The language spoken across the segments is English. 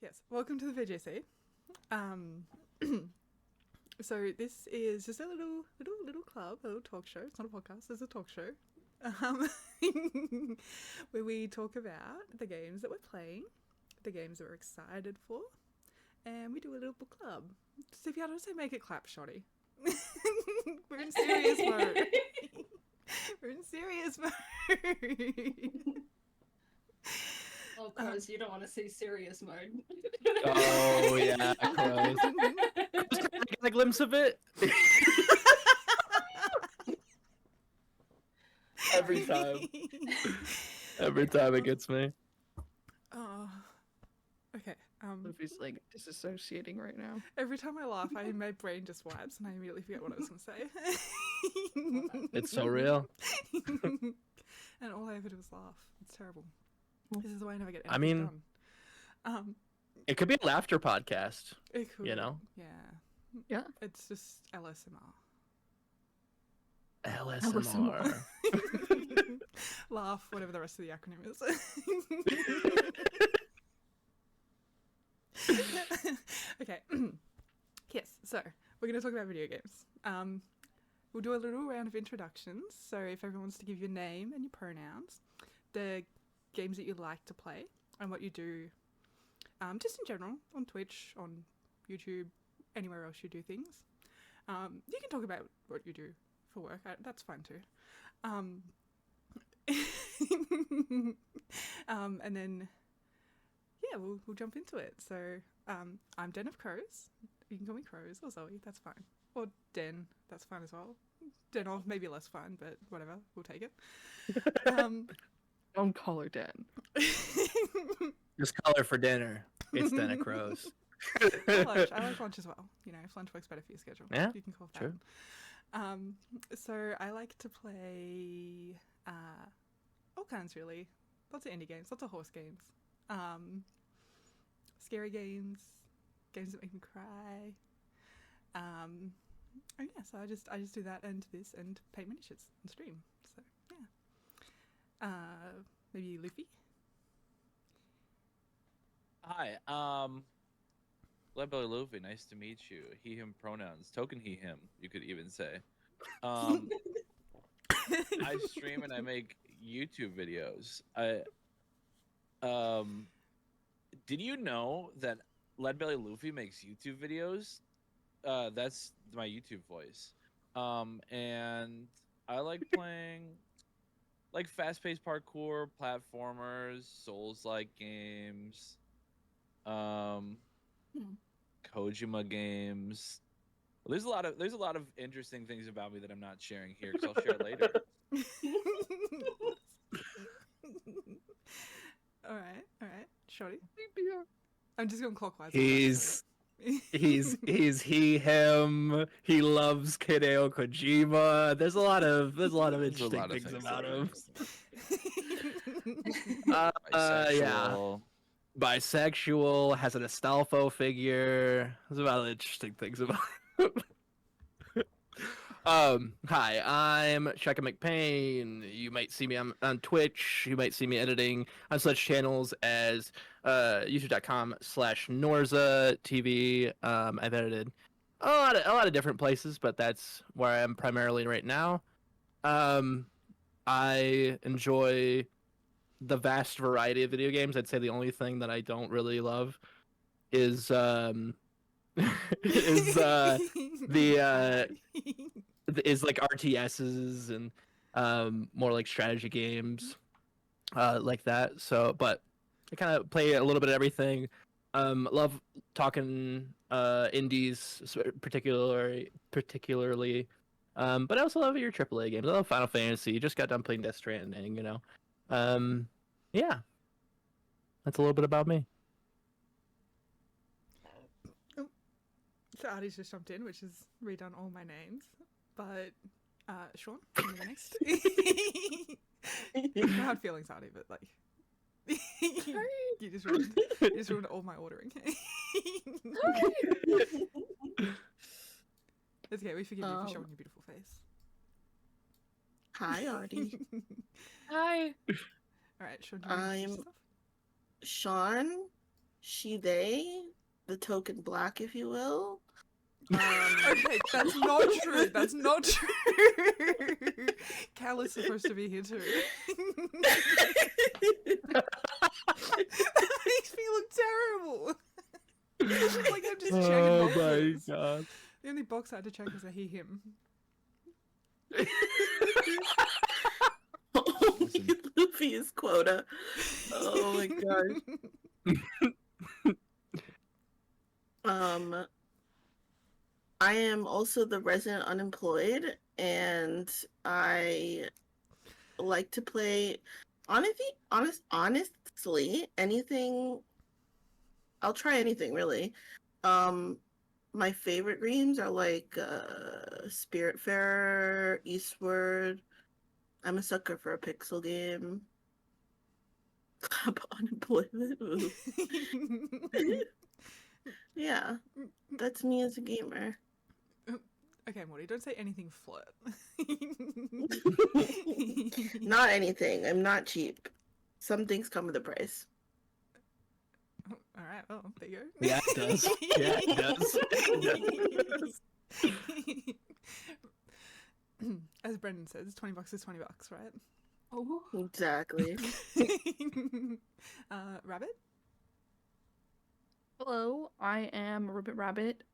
Yes, welcome to the VGC. So this is just a little club, a little talk show. It's not a podcast; it's a talk show, um, where we talk about the games that we're playing, the games that we're excited for, and we do a little book club. So if you don't say make it clap, shoddy. We're in serious mode. We're in serious mode. Oh, Crows, you don't want to say serious mode. Oh, yeah, Crows. Just get a glimpse of it. Every time. Every time it gets me. Oh, okay. Luffy's like disassociating right now. Every time I laugh, my brain just wipes and I immediately forget what I was going to say. It's so real. And all I ever do is laugh. It's terrible. This is why I never get anything I mean, done. It could be a laughter podcast. It could, you know? Yeah. Yeah. It's just LSMR. LSMR. Laugh, whatever the rest of the acronym is. Okay. Yes, so we're going to talk about video games. We'll do a little round of introductions. So if everyone wants to give your name and your pronouns, the games that you like to play, and what you do, just in general, on Twitch, on YouTube, anywhere else you do things. You can talk about what you do for work. That's fine too. And then, yeah, we'll jump into it. So I'm Den of Crows. You can call me Crows or Zoe. That's fine. Or Den. That's fine as well. Den of maybe less fun, but whatever. We'll take it. Don't call her Dan. Just call her for dinner. It's Den of Crows. I like lunch as well. You know, if lunch works better for your schedule, Yeah, you can call that. true. So I like to play all kinds, really. Lots of indie games, lots of horse games, scary games, games that make me cry. And yeah, so I just do that and this and paint miniatures and stream. So yeah. Maybe Luffy. Hi, Leadbelly Luffy, nice to meet you. He, him pronouns. Token he, him, you could even say. I stream and I make YouTube videos. Did you know that Leadbelly Luffy makes YouTube videos? That's my YouTube voice. And I like playing like fast-paced parkour, platformers, Souls-like games, Kojima games. Well, there's a lot of interesting things about me that I'm not sharing here because I'll share later. All right, Shorty. I'm just going clockwise. He's he, him. He loves Hideo Kojima. There's a lot of interesting things about him. Yeah. Bisexual, has an Astolfo figure. There's a lot of interesting things about him. Hi, I'm ShotgunMcpayne. You might see me on Twitch. You might see me editing on such channels as youtube.com/Norza TV. I've edited a lot of different places, but that's where I am primarily right now. I enjoy the vast variety of video games. I'd say the only thing that I don't really love is is like RTSs and more like strategy games like that. So, but I kind of play a little bit of everything. Love talking indies, particularly. But I also love your AAA games. I love Final Fantasy. You just got done playing Death Stranding, you know. Yeah, that's a little bit about me. So Artie's just jumped in, which has redone all my names. But Sean, you're the next. No hard feelings, Artie, but like you just ruined all my ordering. It's okay, we forgive you for showing your beautiful face. Hi, Artie. Hi. Alright, Sean, do you want to introduce yourself? Sean she, they, the token black, if you will. Okay, that's not true. That's not true. Cal is supposed to be here too. That makes me look terrible. Like I'm just checking Oh my boxes. god. The only box I had to check was a he, him. Only Luffy's quota. Oh my gosh. I am also the resident unemployed, and I like to play. Honestly, anything. I'll try anything really. My favorite games are like Spiritfarer, Eastward. I'm a sucker for a pixel game. Club unemployment. Ooh. Yeah, that's me as a gamer. Okay, Morty, don't say anything flirt. Not anything. I'm not cheap. Some things come with a price. All right, well, there you go. Yeah, it does. Yeah, it does. As Brendan says, $20 is $20, right? Oh, Exactly. Rabbit? Hello, I am Ribbit Rabbit.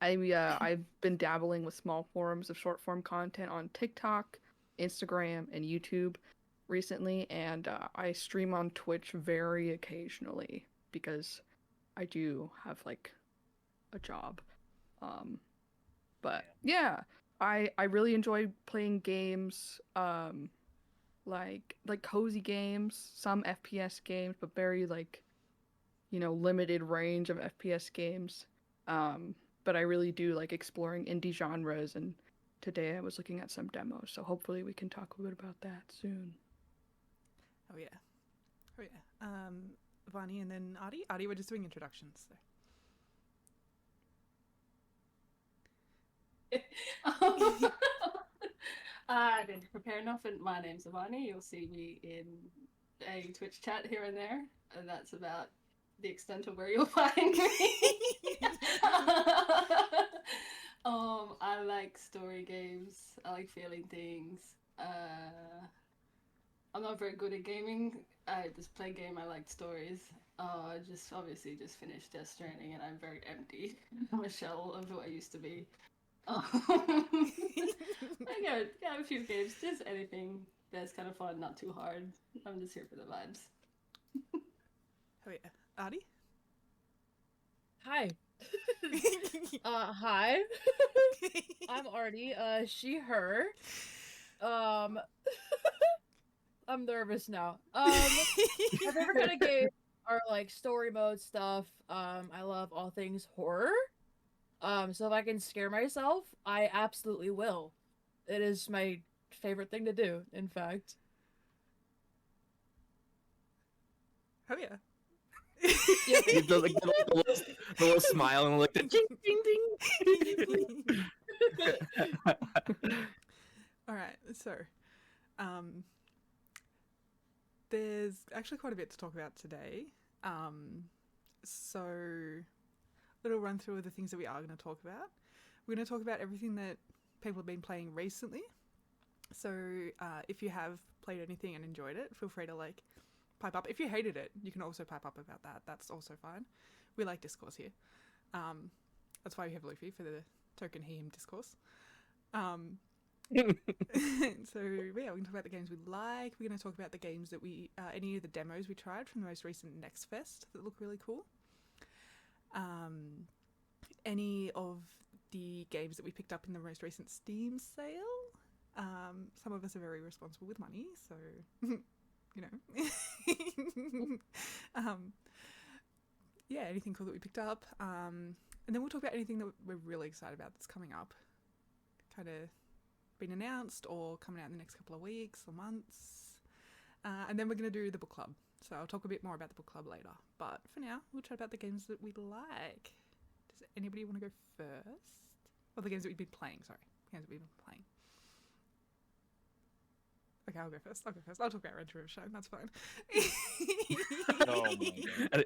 I've been dabbling with small forms of short form content on TikTok, Instagram, and YouTube recently, and I stream on Twitch very occasionally because I do have like a job. But yeah, I really enjoy playing games, like cozy games, some FPS games, but very like, you know, limited range of FPS games. But I really do like exploring indie genres, and today I was looking at some demos, so hopefully we can talk a bit about that soon. Oh, yeah. Oh, yeah. Vani and then Adi. Adi, we're just doing introductions. So. I didn't prepare enough, and my name's Avani. You'll see me in a Twitch chat here and there, and that's about the extent of where you'll find me. I like story games. I like feeling things. I'm not very good at gaming. I just play game. I like stories. Just obviously just finished Death Stranding, and I'm very empty. I'm a shell of who I used to be. I got a few games. Just anything that's kind of fun, not too hard. I'm just here for the vibes. Oh, yeah. Adi? Hi. Hi. I'm Artie. She, her. I'm nervous now. My favorite kind of games are like story mode stuff. I love all things horror. So if I can scare myself, I absolutely will. It is my favorite thing to do, in fact. Oh, yeah. You do, like, the little smile and like the ding ding ding. All right, so there's actually quite a bit to talk about today. So little run through of the things that we are going to talk about. We're going to talk about everything that people have been playing recently. So if you have played anything and enjoyed it, feel free to like pipe up. If you hated it, you can also pipe up about that. That's also fine. We like discourse here. That's why we have Luffy, for the token he him discourse. So yeah, we're going to talk about the games we like. We're going to talk about the games that we any of the demos we tried from the most recent Next Fest that look really cool. Any of the games that we picked up in the most recent Steam sale. Some of us are very responsible with money, so you know. Yeah, anything cool that we picked up. And then we'll talk about anything that we're really excited about that's coming up. Kind of been announced or coming out in the next couple of weeks or months. And then we're going to do the book club. So I'll talk a bit more about the book club later. But for now, we'll chat about the games that we like. Does anybody want to go first? Or the games that we've been playing, sorry. Games that we've been playing. Okay, I'll go first. I'll talk about Red River Shine, that's fine. Oh my god.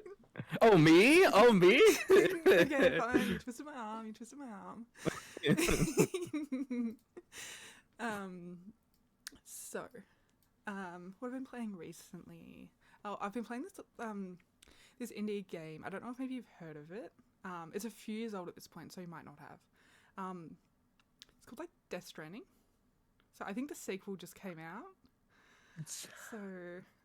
Oh, me? Oh, me? Okay, fine. You twisted my arm. You twisted my arm. So, what have I been playing recently? Oh, I've been playing this indie game. I don't know if maybe you've heard of it. It's a few years old at this point, so you might not have. It's called like Death Stranding. So I think the sequel just came out. So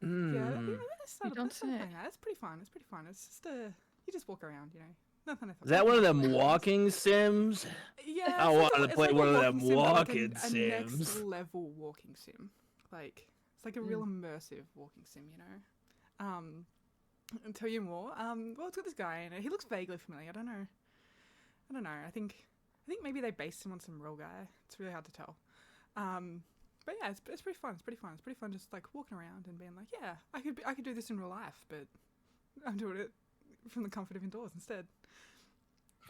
yeah, I started don't playing say. that. It's pretty fun. It's pretty fun. It's just you just walk around, you know. Nothing. Is that one of them nothing. walking sims? Yeah, I it's wanted to it's play a one of them sim, but like walking a sims. next level walking sim. Like it's like a real immersive walking sim, you know. I'll tell you more. Well, it's got this guy in it. He looks vaguely familiar. I don't know. I think maybe they based him on some real guy. It's really hard to tell. But yeah, it's pretty fun. It's pretty fun just like walking around and being like, yeah, I could do this in real life, but I'm doing it from the comfort of indoors instead.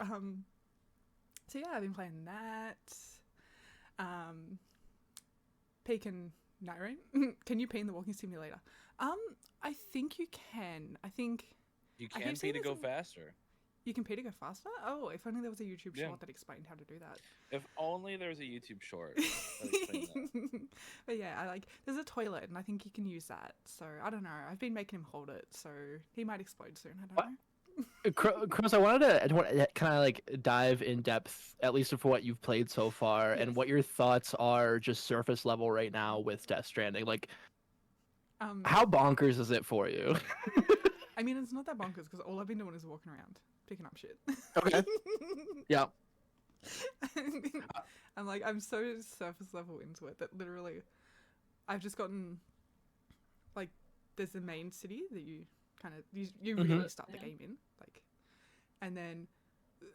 So yeah, I've been playing that. Peek and Night Rain. Can you pee in the walking simulator? I think you can. I think You I can keep pee seeing to this go in- faster. you can pee to go faster. Oh, if only there was a YouTube Yeah. short that explained how to do that. If only there was a YouTube short that explained that. But yeah, there's a toilet and I think you can use that. So I don't know. I've been making him hold it, so he might explode soon. I don't What? know. Chris, I wanted to kind of like dive in depth, at least for what you've played so far, and Yes. what your thoughts are, just surface level right now with Death Stranding. Like, how bonkers is it for you? I mean, it's not that bonkers because all I've been doing is walking around, picking up shit. Okay. Yeah. I'm so surface level into it that literally, I've just gotten, like, there's the main city that you kind of you really start the game in, like, and then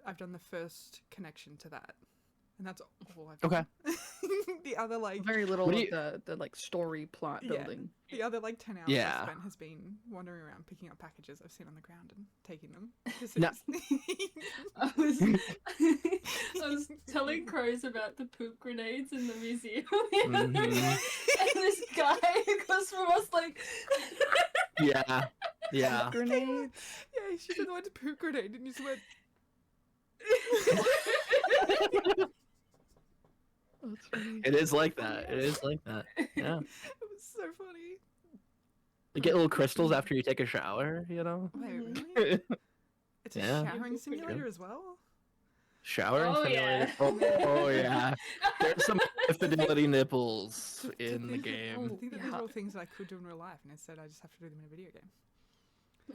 I've done the first connection to that, and that's all I've done. The other Very little What of do the like story plot Yeah. building. The other 10 hours Yeah. I've spent has been wandering around picking up packages I've seen on the ground and taking them to No. cities. I was telling Crows about the poop grenades in the museum. Mhm. And this guy goes from us like Yeah. Grenades. Yeah, she said the word poop grenade and you just went, Oh, that's funny. It is like that. It is like that. Yeah. it was so funny. You get little crystals after you take a shower, you know? Wait, really? It's a Yeah. showering simulator as well? Showering Oh, simulator. yeah. Oh, yeah. There's some fidelity nipples To in the think- game. To think that these Yeah. are all things that I could do in real life and instead I just have to do them in a video game.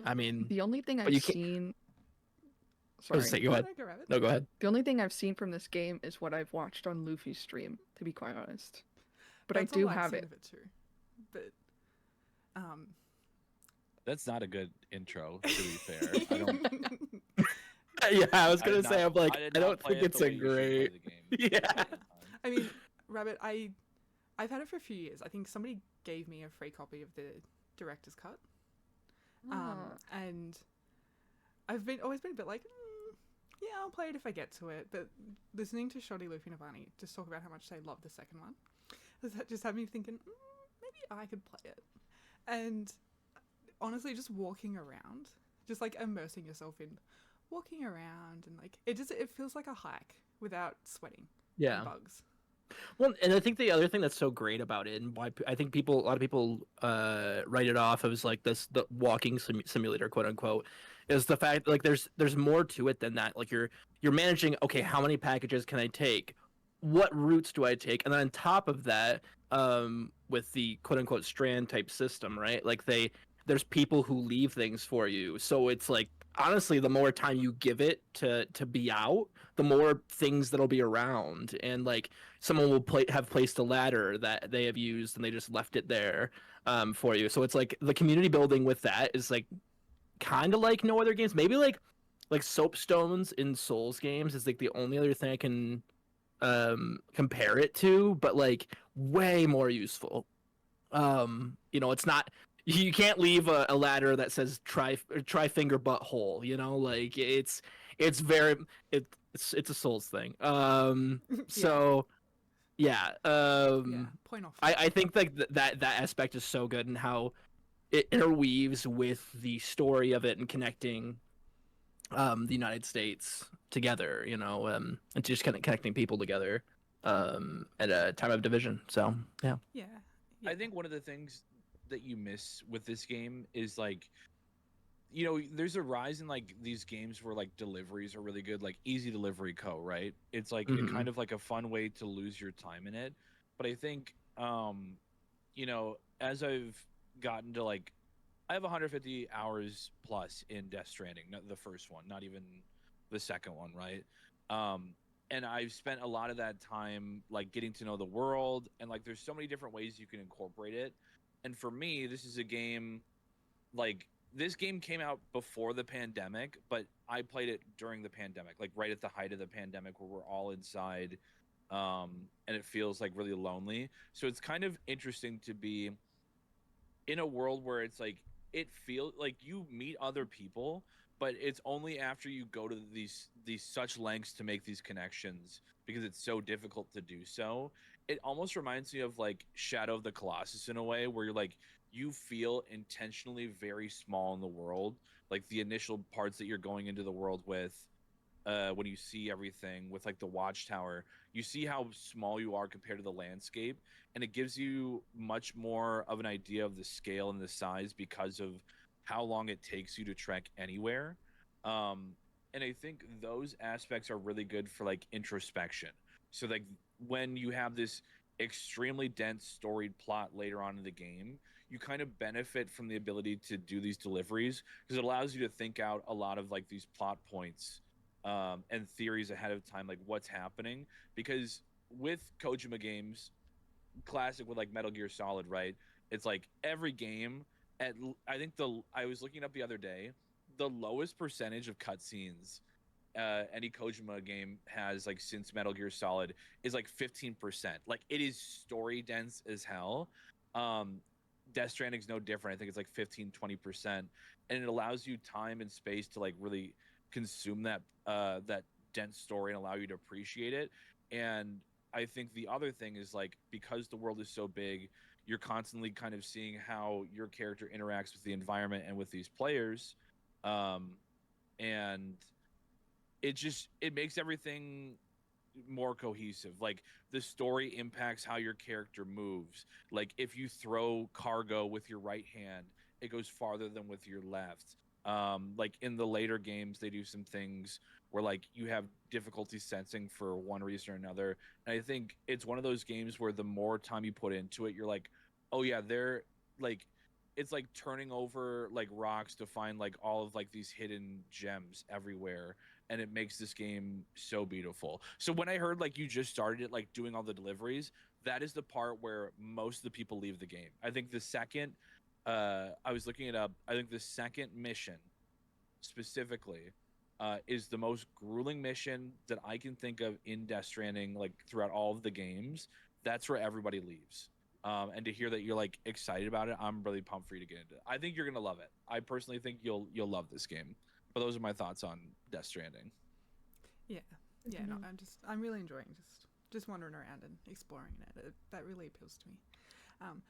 I mean, The only thing But I've you can't- seen. I was Sorry. gonna say, go ahead. No, go rabbit. No, go ahead. The only thing I've seen from this game is what I've watched on Luffy's stream, to be quite honest. But That's I do all I've have seen it. of it too. But That's not a good intro, to be fair. I don't. Yeah, I was I gonna did say, not- I'm like, did I not don't play think it it's the a way you should play great. the game Yeah. most of the time. I mean, Rabbit, I've had it for a few years. I think somebody gave me a free copy of the director's cut. Ah. And I've always been a bit like, yeah, I'll play it if I get to it. But listening to Shoddy, Luffy, and Avani just talk about how much they love the second one, that just had me thinking, maybe I could play it. And honestly, just walking around, just like immersing yourself in walking around and like it feels like a hike without sweating Yeah. and bugs. Well, and I think the other thing that's so great about it, and why I think a lot of people write it off as like the walking simulator, quote unquote, is the fact like there's more to it than that. Like you're managing, okay, how many packages can I take? What routes do I take? And then on top of that, with the quote unquote strand type system, right? Like there's people who leave things for you, so it's like honestly, the more time you give it to be out, the more things that'll be around, and like someone will have placed a ladder that they have used and they just left it there for you. So it's like the community building with that is like kind of like no other games. Maybe like soapstones in Souls games is like the only other thing I can compare it to, but like way more useful. It's not. You can't leave a ladder that says try finger butthole. Like it's a Souls thing. So yeah. Yeah, point off. I think like that aspect is so good, and how it interweaves with the story of it and connecting the United States together, and just kind of connecting people together at a time of division. So yeah. Yeah. I think one of the things that you miss with this game is like, there's a rise in like these games where like deliveries are really good, like Easy Delivery Co. Right? It's like a kind of like a fun way to lose your time in it. But I think, as I've gotten to like, I have 150 hours plus in Death Stranding, not the first one, not even the second one, right? And I've spent a lot of that time like getting to know the world, and like there's so many different ways you can incorporate it. And for me, this is a game like this game came out before the pandemic, but I played it during the pandemic, like right at the height of the pandemic where we're all inside, and it feels like really lonely. So it's kind of interesting to be in a world where it's like it feels like you meet other people, but it's only after you go to these such lengths to make these connections because it's so difficult to do so. It almost reminds me of like Shadow of the Colossus in a way where you're like you feel intentionally very small in the world, like the initial parts that you're going into the world with, when you see everything with like the watchtower, you see how small you are compared to the landscape, and it gives you much more of an idea of the scale and the size because of how long it takes you to trek anywhere. And I think those aspects are really good for like introspection. So like when you have this extremely dense storied plot later on in the game, you kind of benefit from the ability to do these deliveries because it allows you to think out a lot of like these plot points, and theories ahead of time, like what's happening. Because with Kojima games, classic with like Metal Gear Solid, right? It's like every game, I think I was looking up the other day, the lowest percentage of cutscenes any Kojima game has like since Metal Gear Solid is like 15%. Like it is story dense as hell. Um, Death Stranding's no different. I think it's like 15-20%, and it allows you time and space to like really consume that dense story and allow you to appreciate it. And I think the other thing is like because the world is so big, you're constantly kind of seeing how your character interacts with the environment and with these players, and it makes everything more cohesive. Like the story impacts how your character moves. Like if you throw cargo with your right hand, it goes farther than with your left. Like in the later games, they do some things where like you have difficulty sensing for one reason or another. And I think it's one of those games where the more time you put into it, you're like, oh yeah, they're like, it's like turning over like rocks to find like all of like these hidden gems everywhere, and it makes this game so beautiful. So when I heard like you just started it like doing all the deliveries, that is the part where most of the people leave the game. I think the second I was looking it up, I think the second mission specifically is the most grueling mission that I can think of in Death Stranding, like throughout all of the games. That's where everybody leaves. And to hear that you're like excited about it, I'm really pumped for you to get into it. I think you're gonna love it. I personally think you'll love this game. But those are my thoughts on Death Stranding. Yeah. Good Yeah, to no, know. I'm really enjoying just wandering around and exploring it. That really appeals to me.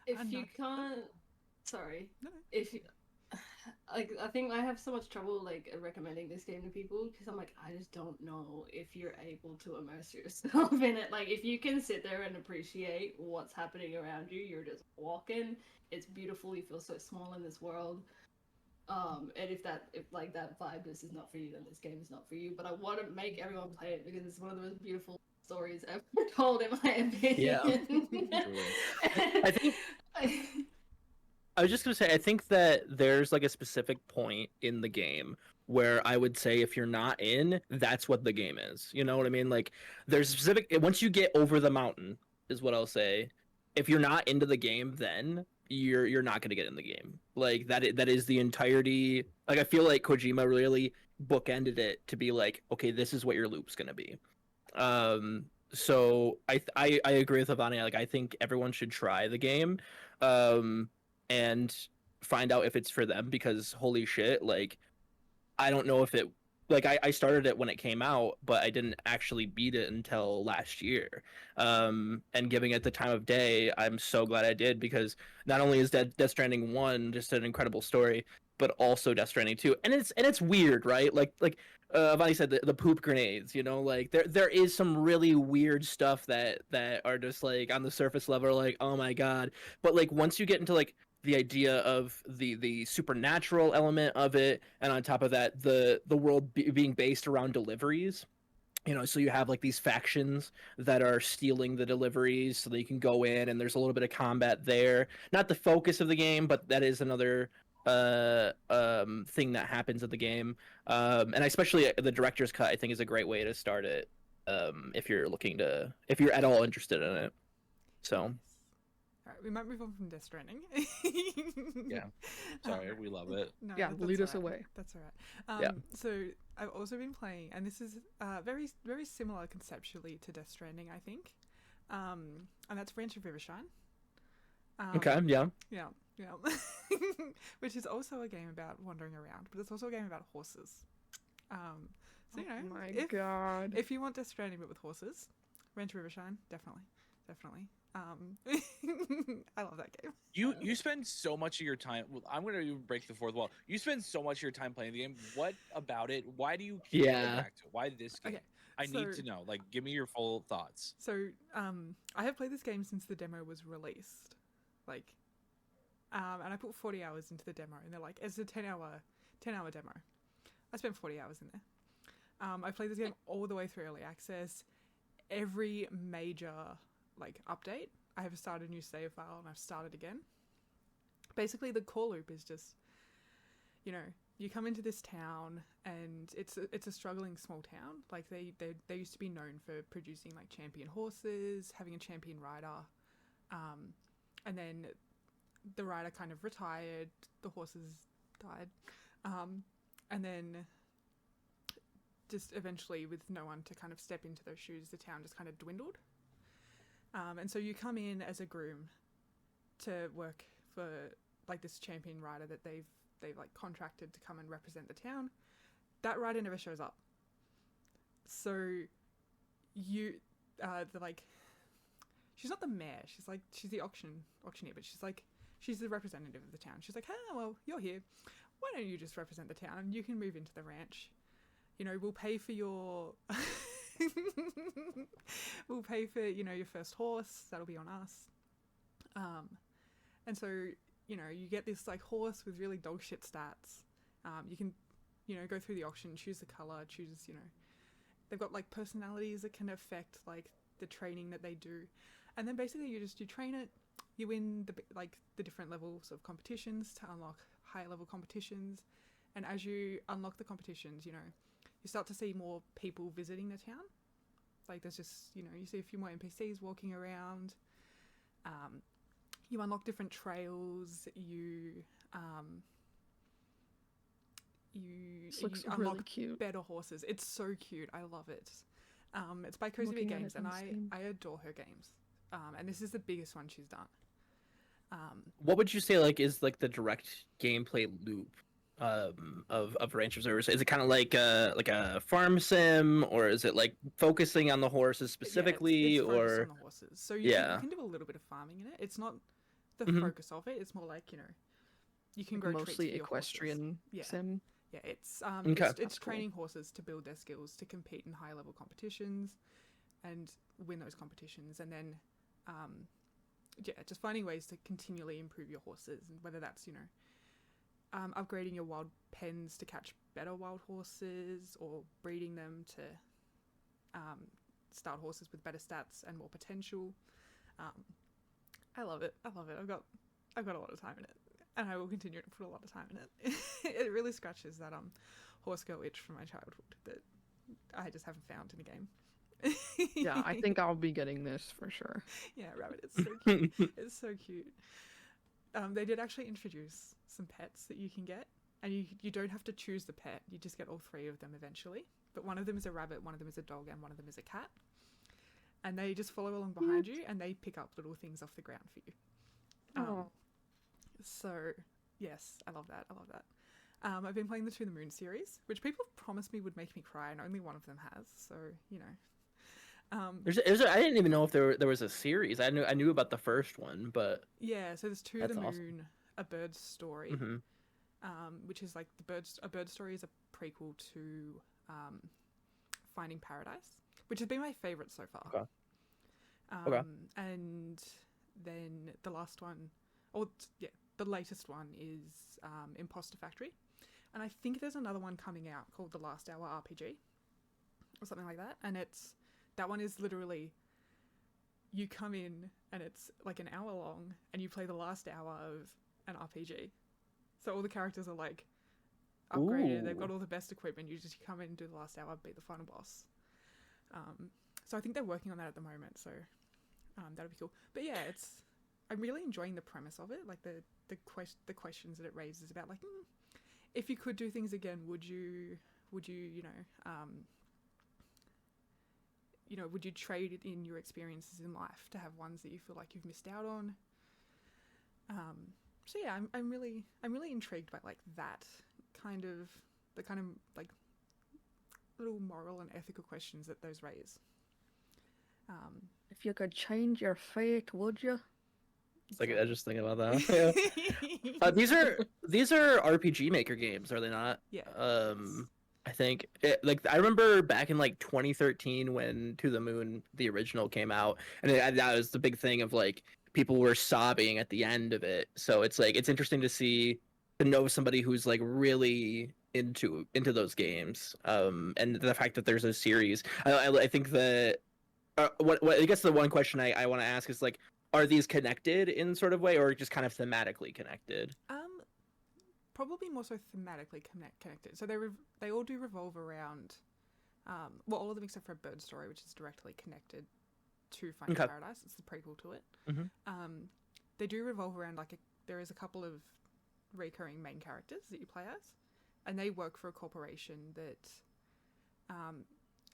If you another- can't, sorry, No, no. if you, like, I think I have so much trouble like recommending this game to people because I'm like, I just don't know if you're able to immerse yourself in it. Like, if you can sit there and appreciate what's happening around you, you're just walking. It's beautiful. You feel so small in this world. And if like that vibe this is not for you, then this game is not for you. But I want to make everyone play it because it's one of the most beautiful stories ever told, in my opinion. I think I was just gonna say, I think that there's like a specific point in the game where I would say if you're not in, that's what the game is. You know what I mean? Like there's a specific once you get over the mountain is what I'll say. If you're not into the game, then you're not gonna get in the game. Like that is the entirety. Like I feel like Kojima really bookended it to be like, okay, this is what your loop's gonna be. So I agree with Avani. Like I think everyone should try the game. And find out if it's for them because holy shit, like I don't know if it like I started it when it came out, but I didn't actually beat it until last year. And giving it the time of day, I'm so glad I did, because not only is Death Stranding 1 just an incredible story, but also Death Stranding 2. And it's weird, right? Like Vani said, the poop grenades, you know, like there is some really weird stuff that are just like on the surface level, like, oh my god. But like once you get into like the idea of the supernatural element of it, and on top of that the world being based around deliveries, you know, so you have like these factions that are stealing the deliveries so that you can go in, and there's a little bit of combat there. Not the focus of the game, but that is another thing that happens in the game. And especially the director's cut, I think, is a great way to start it, if you're at all interested in it. So Nice. All right, we might move on from Death Stranding. Yeah. Sorry, we love it. No, Yeah, that's lead us all right. away. That's all right. Yeah. So I've also been playing, and this is very very similar conceptually to Death Stranding, I think. And that's Ranch of Rivershine. okay, yeah. Yeah, yeah. Which is also a game about wandering around, but it's also a game about horses. So you know, Oh my if, god. if you want Death Stranding but with horses, Ranch of Rivershine, definitely. I love that game. You spend so much of your time. Well, I'm gonna break the fourth wall. You spend so much of your time playing the game. What about it? Why do you keep going Yeah. back to it? Why this game? Okay, I need so- to know. Like, give me your full thoughts. So, I have played this game since the demo was released, like, and I put 40 hours into the demo, and they're like, it's a 10-hour demo. I spent 40 hours in there. I played this game all the way through early access. Every major like update, I have started a new save file and I've started again. Basically, the core loop is just, you know, you come into this town and it's a struggling small town. Like they used to be known for producing like champion horses, having a champion rider, and then the rider kind of retired, the horses died, and then just eventually, with no one to kind of step into those shoes, the town just kind of dwindled. And so you come in as a groom to work for like this champion rider that they've like contracted to come and represent the town. That rider never shows up. So you like, she's not the mayor. She's the auctioneer, but she's the representative of the town. She's like, hey, well, you're here. Why don't you just represent the town? You can move into the ranch. You know, we'll pay for your we'll pay for, you know, your first horse. That'll be on us. And so, you know, you get this like horse with really dog shit stats. You can, you know, go through the auction, choose the color, choose, you know, they've got like personalities that can affect like the training that they do. And then basically you train it, you win the different levels of competitions to unlock higher level competitions. And as you unlock the competitions, you know, you start to see more people visiting the town. Like there's just, you know, you see a few more NPCs walking around. You unlock different trails. You This looks unlock really cute. better horses. It's so cute. I love it. It's by Cozy Looking Bear at Games, it and on Steam. I adore her games. And this is the biggest one she's done. What would you say like is like the direct gameplay loop of Ranch Reserves? Is it kind of like a farm sim, or is it like focusing on the horses specifically, yeah, it's focused or on the horses. So you yeah. can do a little bit of farming in it. It's not the Mhm. focus of it. It's more like, you know, you can grow treats Mostly for your equestrian Yeah. sim. Yeah, it's Okay. it's That's cool. training horses to build their skills to compete in high level competitions and win those competitions, and then just finding ways to continually improve your horses, and whether that's, you know, upgrading your wild pens to catch better wild horses, or breeding them to start horses with better stats and more potential. I love it. I've got a lot of time in it, and I will continue to put a lot of time in it. It really scratches that horse girl itch from my childhood that I just haven't found in a game. Yeah, I think I'll be getting this for sure. Yeah, Rabbit, it's so cute. It's so cute. They did actually introduce some pets that you can get, and you don't have to choose the pet. You just get all three of them eventually. But one of them is a rabbit, one of them is a dog, and one of them is a cat. And they just follow along behind you, and they pick up little things off the ground for you. Oh. So, yes, I love that. I've been playing the To the Moon series, which people promised me would make me cry, and only one of them has. So you know, I didn't even know if there was a series. I knew about the first one, but yeah. So there's To That's the Moon, awesome. A Bird's Story, hmm which is like A Bird's Story is a prequel to Finding Paradise, which has been my favorite so far. Okay. Okay. And then the last one, the latest one is Imposter Factory, and I think there's another one coming out called The Last Hour RPG or something like that. And that one is literally you come in and it's like an hour long, and you play the last hour of an RPG. So all the characters are like upgraded. They've got Ooh. all the best equipment. You just come in and do the last hour, beat the final boss. So I think they're working on that at the moment. So that'll be cool. But yeah, I'm really enjoying the premise of it. Like the questions that it raises about like, if you could do things again, would you would you trade in your experiences in life to have ones that you feel like you've missed out on? So yeah, I'm really intrigued by like that kind of like little moral and ethical questions that those raise. If you could change your fate, would you? It's like I was just thinking about that. Yeah. These are RPG Maker games, are they not? Yeah. I think I remember back in like 2013 when To the Moon the original came out, and that was the big thing of like people were sobbing at the end of it. So it's like it's interesting to know somebody who's like really into those games. And the fact that there's a series, I think that what I guess the one question I want to ask is like, are these connected in sort of way, or just kind of thematically connected? Probably more so thematically connected. So they all do revolve around, all of them except for A Bird Story, which is directly connected to Finding Paradise. It's the prequel to it. Mm-hmm. They do revolve around there is a couple of recurring main characters that you play as, and they work for a corporation that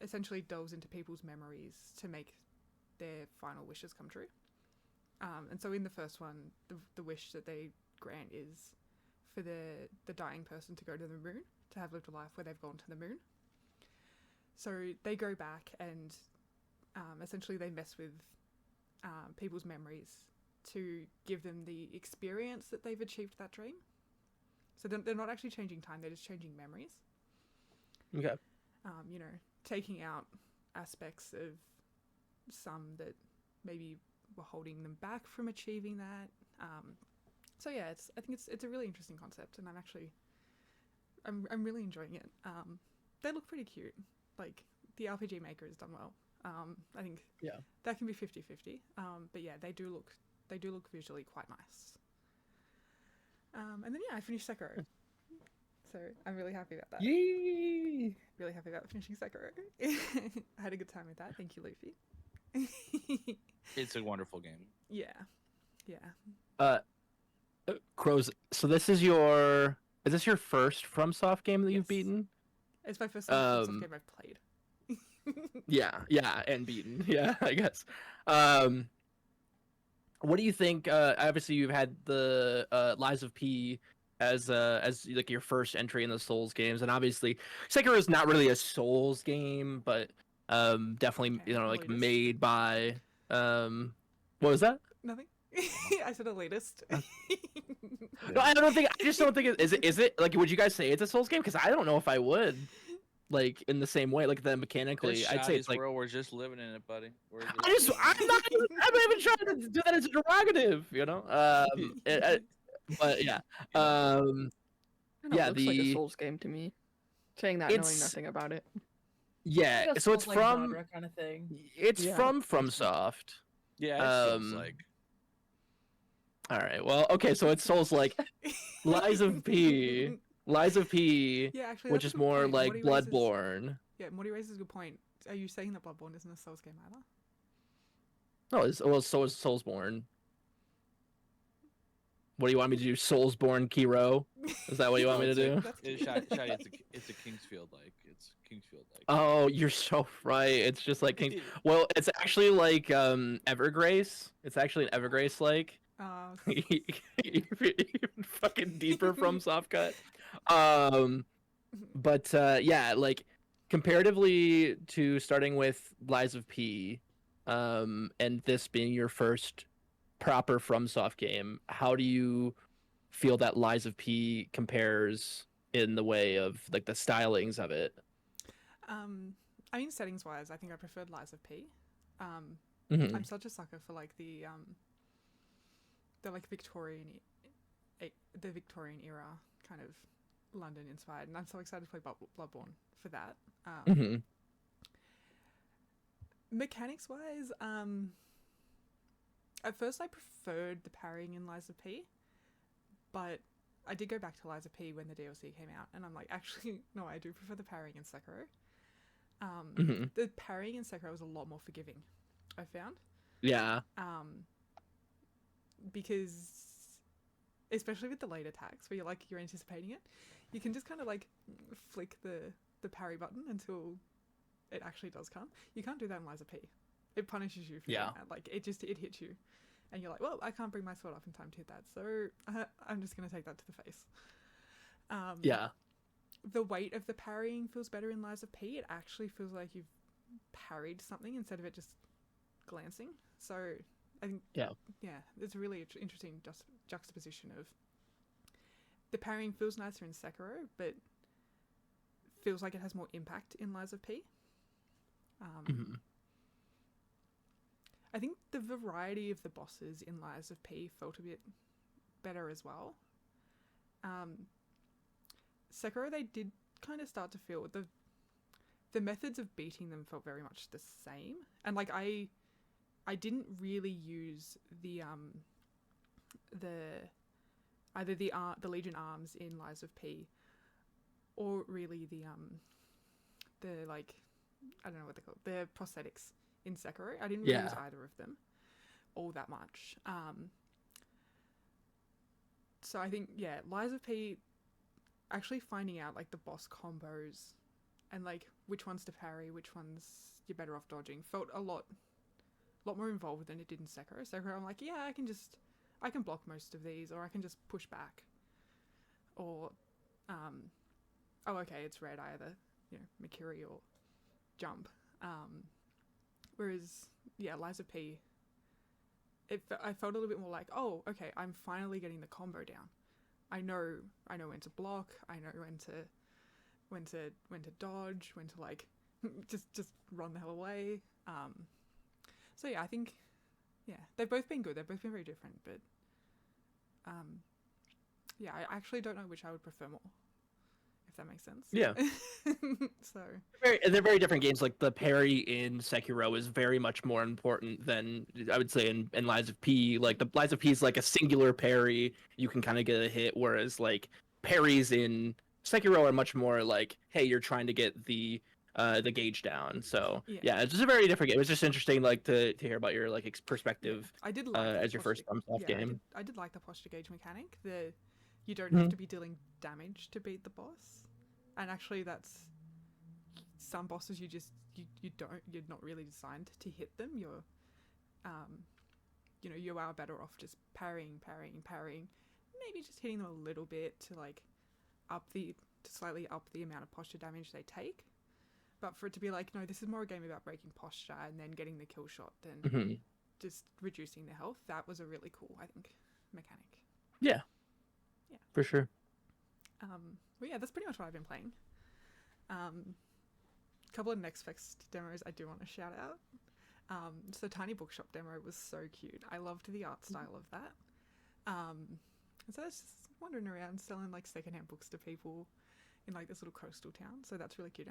essentially delves into people's memories to make their final wishes come true. And so in the first one, the wish that they grant is for the dying person to go to the moon, to have lived a life where they've gone to the moon. So they go back and essentially they mess with people's memories to give them the experience that they've achieved that dream. So they're not actually changing time, they're just changing memories. Okay. Taking out aspects of some that maybe were holding them back from achieving that. So yeah, I think it's a really interesting concept, and I'm really enjoying it. They look pretty cute. Like the RPG Maker has done well. I think that can be 50-50. But yeah, they do look visually quite nice. And then I finished Sekiro. So I'm really happy about that. Yay! Really happy about finishing Sekiro. I had a good time with that. Thank you, Luffy. It's a wonderful game. Yeah. Crows. So is this your first FromSoft game that you've Yes. beaten? It's my first game I've played. Yeah, and beaten. Yeah, I guess. What do you think? Obviously, you've had the Lies of P as like your first entry in the Souls games, and obviously Sekiro is not really a Souls game, but definitely Okay, like elitist. made by what was that? Nothing. I said elitist. No, I just don't think is it like, would you guys say it's a Souls game? Because I don't know if I would, like, in the same way, like, the mechanically, I'd say it's like, world, we're just living in it, buddy. I'm not even trying to do that as a derogative, but yeah, Looks like a Souls game to me. Saying that, knowing It's- nothing about it. yeah. Like a So it's Souls-like from genre kind of thing. FromSoft. Yeah, it seems like. All right. Well, okay. So it's Souls like Lies of P, Yeah, actually, which that's a is good more point. like Morty raises- Bloodborne. Yeah, Morty raises a good point. Are you saying that Bloodborne isn't a Souls game either? No, so is Soulsborne. What do you want me to do? Soulsborne Kiro? Is that what you want me to do? That's It's cute. it's a Kingsfield like. It's Kingsfield like. Oh, you're so right. It's just like well, it's actually like Evergrace. It's actually an Evergrace like. Even fucking deeper from soft cut. Um, but yeah, like comparatively to starting with Lies of P, and this being your first proper FromSoft game, how do you feel that Lies of P compares in the way of like the stylings of it? I mean, settings wise, I think I preferred Lies of P. Hmm. I'm such a sucker for like the like the Victorian era kind of London inspired, and I'm so excited to play Bloodborne for that. Hmm. Mechanics wise, at first I preferred the parrying in Lies of P, but I did go back to Lies of P when the DLC came out, and I'm like, actually, no, I do prefer the parrying in Sekiro. Hmm. The parrying in Sekiro was a lot more forgiving, I found. Yeah. Because especially with the late attacks where you're anticipating it, you can just kind of like flick the parry button until it actually does come. You can't do that in Lies of P. It punishes you for doing that. Like it hits you, and you're like, well, I can't bring my sword up in time to hit that, so I'm just gonna take that to the face. Yeah. The weight of the parrying feels better in Lies of P. It actually feels like you've parried something instead of it just glancing. So I think yeah, it's a really interesting juxtaposition of the parrying feels nicer in Sekiro, but feels like it has more impact in Lies of P. I think the variety of the bosses in Lies of P felt a bit better as well. Sekiro, they did kind of start to feel the methods of beating them felt very much the same, and like I didn't really use the either the Legion arms in Lies of P, or really the like I don't know what they're called, the prosthetics in Sekiro. I didn't really use either of them all that much. So I think Lies of P, actually finding out like the boss combos and like which ones to parry, which ones you're better off dodging, felt a lot more involved than it did in Sekiro. Sekiro, I'm like, I can block most of these, or I can just push back, or oh okay, it's red, I either Mikiri or jump. Whereas Lies of P, I felt a little bit more like, oh okay, I'm finally getting the combo down. I know when to block. I know when to dodge, when to like just run the hell away. So I think they've both been good. They've both been very different, but I actually don't know which I would prefer more, if that makes sense. Yeah. So they're very different games. Like the parry in Sekiro is very much more important than I would say in Lies of P. Like the Lies of P is like a singular parry, you can kind of get a hit, whereas like parries in Sekiro are much more like, hey, you're trying to get the gauge down. So it's just a very different game. It was just interesting, like to hear about your like perspective. I did like as your first FromSoft game. I did like the posture gauge mechanic. You don't have to be dealing damage to beat the boss, and actually that's some bosses you're not really designed to hit them. You're you are better off just parrying, maybe just hitting them a little bit to like slightly up the amount of posture damage they take. But for it to be like, no, this is more a game about breaking posture and then getting the kill shot than just reducing the health, that was a really cool, I think, mechanic. Yeah, for sure. Well, that's pretty much what I've been playing. A couple of Next Fest demos I do want to shout out. So Tiny Bookshop demo was so cute. I loved the art style of that. And so I was just wandering around selling like secondhand books to people in like this little coastal town. So that's really cute.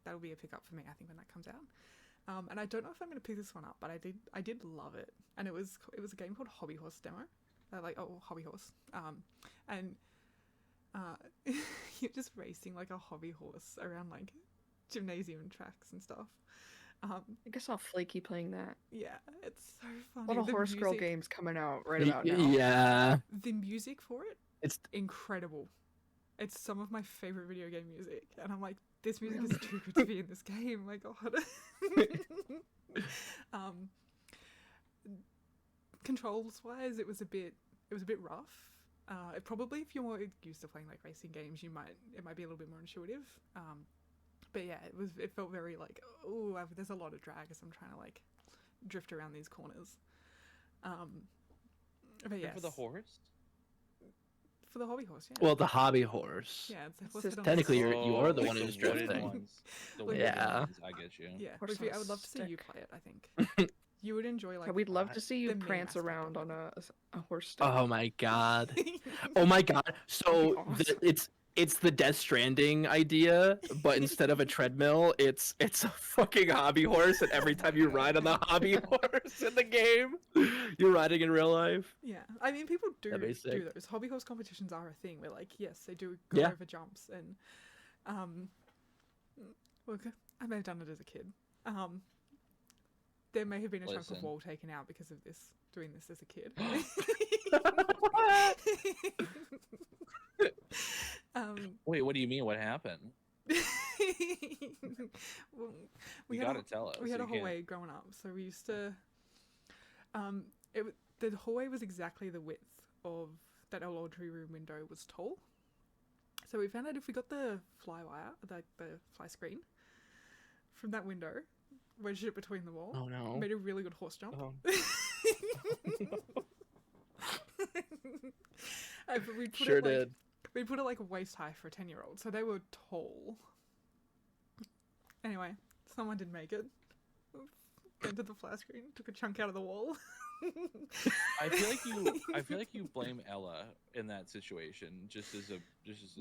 That'll be a pickup for me, I think, when that comes out. And I don't know if I'm going to pick this one up, but I did love it. And it was a game called Hobby Horse demo. Hobby Horse. And you're just racing like a hobby horse around like gymnasium tracks and stuff. I guess I'll flaky playing that. Yeah, it's so funny. A lot of horse girl games coming out right about now. Yeah. The music for it's incredible. It's some of my favorite video game music, and I'm like, this music is too good to be in this game. My God. Controls wise, it was a bit rough. Probably if you're more used to playing like racing games, it might be a little bit more intuitive. But yeah, it felt very like, oh, there's a lot of drag as I'm trying to like drift around these corners. But yes, For the horse? for the hobby horse, yeah. Well, the hobby horse. Yeah, it's a It's horse just that Technically, on you are the like one who's the wooden drifting. ones. The Like, wooden yeah. ones, I get you. Yeah, Horse Ruby, on I a would love to see you stick. play it. I think you would enjoy like. We'd love to see you the meme prance aspect around of on it. a horse stick. Oh my god. Oh my god. So awesome. it's the Death Stranding idea, but instead of a treadmill, it's a fucking hobby horse, and every time you ride on the hobby horse in the game, you're riding in real life. Yeah, I mean, people do That'd be sick. those. Hobby horse competitions are a thing. Where like, yes, they do go Yeah. over jumps, and well, I may have done it as a kid. There may have been a chunk of Listen. wall taken out because of doing this as a kid. Wait, what do you mean? What happened? Well, You had gotta a, tell us. we had You a can't- hallway growing up, so we used to. The hallway was exactly the width of that our laundry room window was tall. So we found out if we got the fly wire, the fly screen, from that window, wedged it between the wall, Oh no. made a really good horse jump. Oh. But we'd put Sure it, like, did. we put it like waist high for a 10-year-old, so they were tall. Anyway, someone did make it. Went to the flash screen, took a chunk out of the wall. I feel like you blame Ella in that situation just as a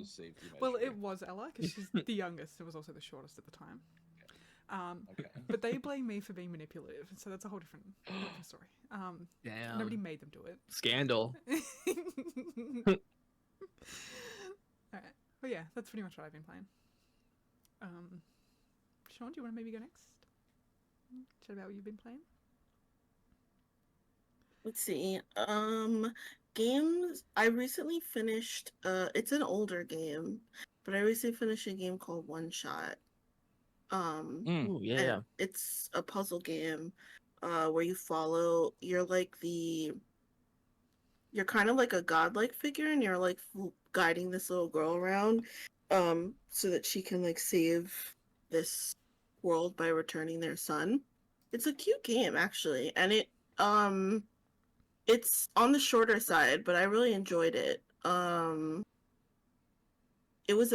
safety measure. Well, it was Ella because she's the youngest and was also the shortest at the time. Okay. But they blame me for being manipulative, so that's a whole different story. Damn. Nobody made them do it. Scandal. Alright. Well, yeah, that's pretty much what I've been playing. Sean, do you want to maybe go next? Chat about what you've been playing? Let's see. Games. I recently finished. It's an older game, but I recently finished a game called One Shot. Ooh, yeah. And it's a puzzle game, where you follow. You're kind of like a godlike figure, and you're like guiding this little girl around, so that she can like save this world by returning their son. It's a cute game actually, and it's on the shorter side, but I really enjoyed it. It was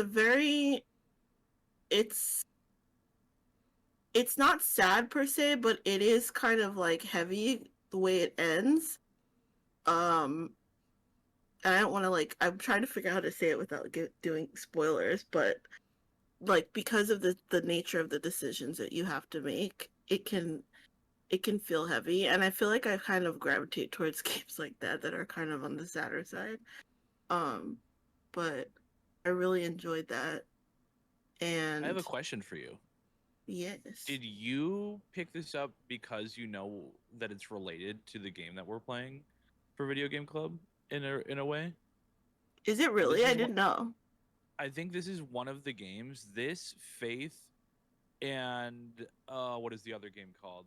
it's not sad per se, but it is kind of like heavy the way it ends. And I don't want to I'm trying to figure out how to say it without doing spoilers, but like because of the nature of the decisions that you have to make, it can feel heavy, and I feel like I kind of gravitate towards games like that are kind of on the sadder side. But I really enjoyed that. And I have a question for you. yes. Did you pick this up because you know that it's related to the game that we're playing for Video Game Club in a way? Is it really? This I is didn't know. I think this is one of the games. This, Faith, and what is the other game called?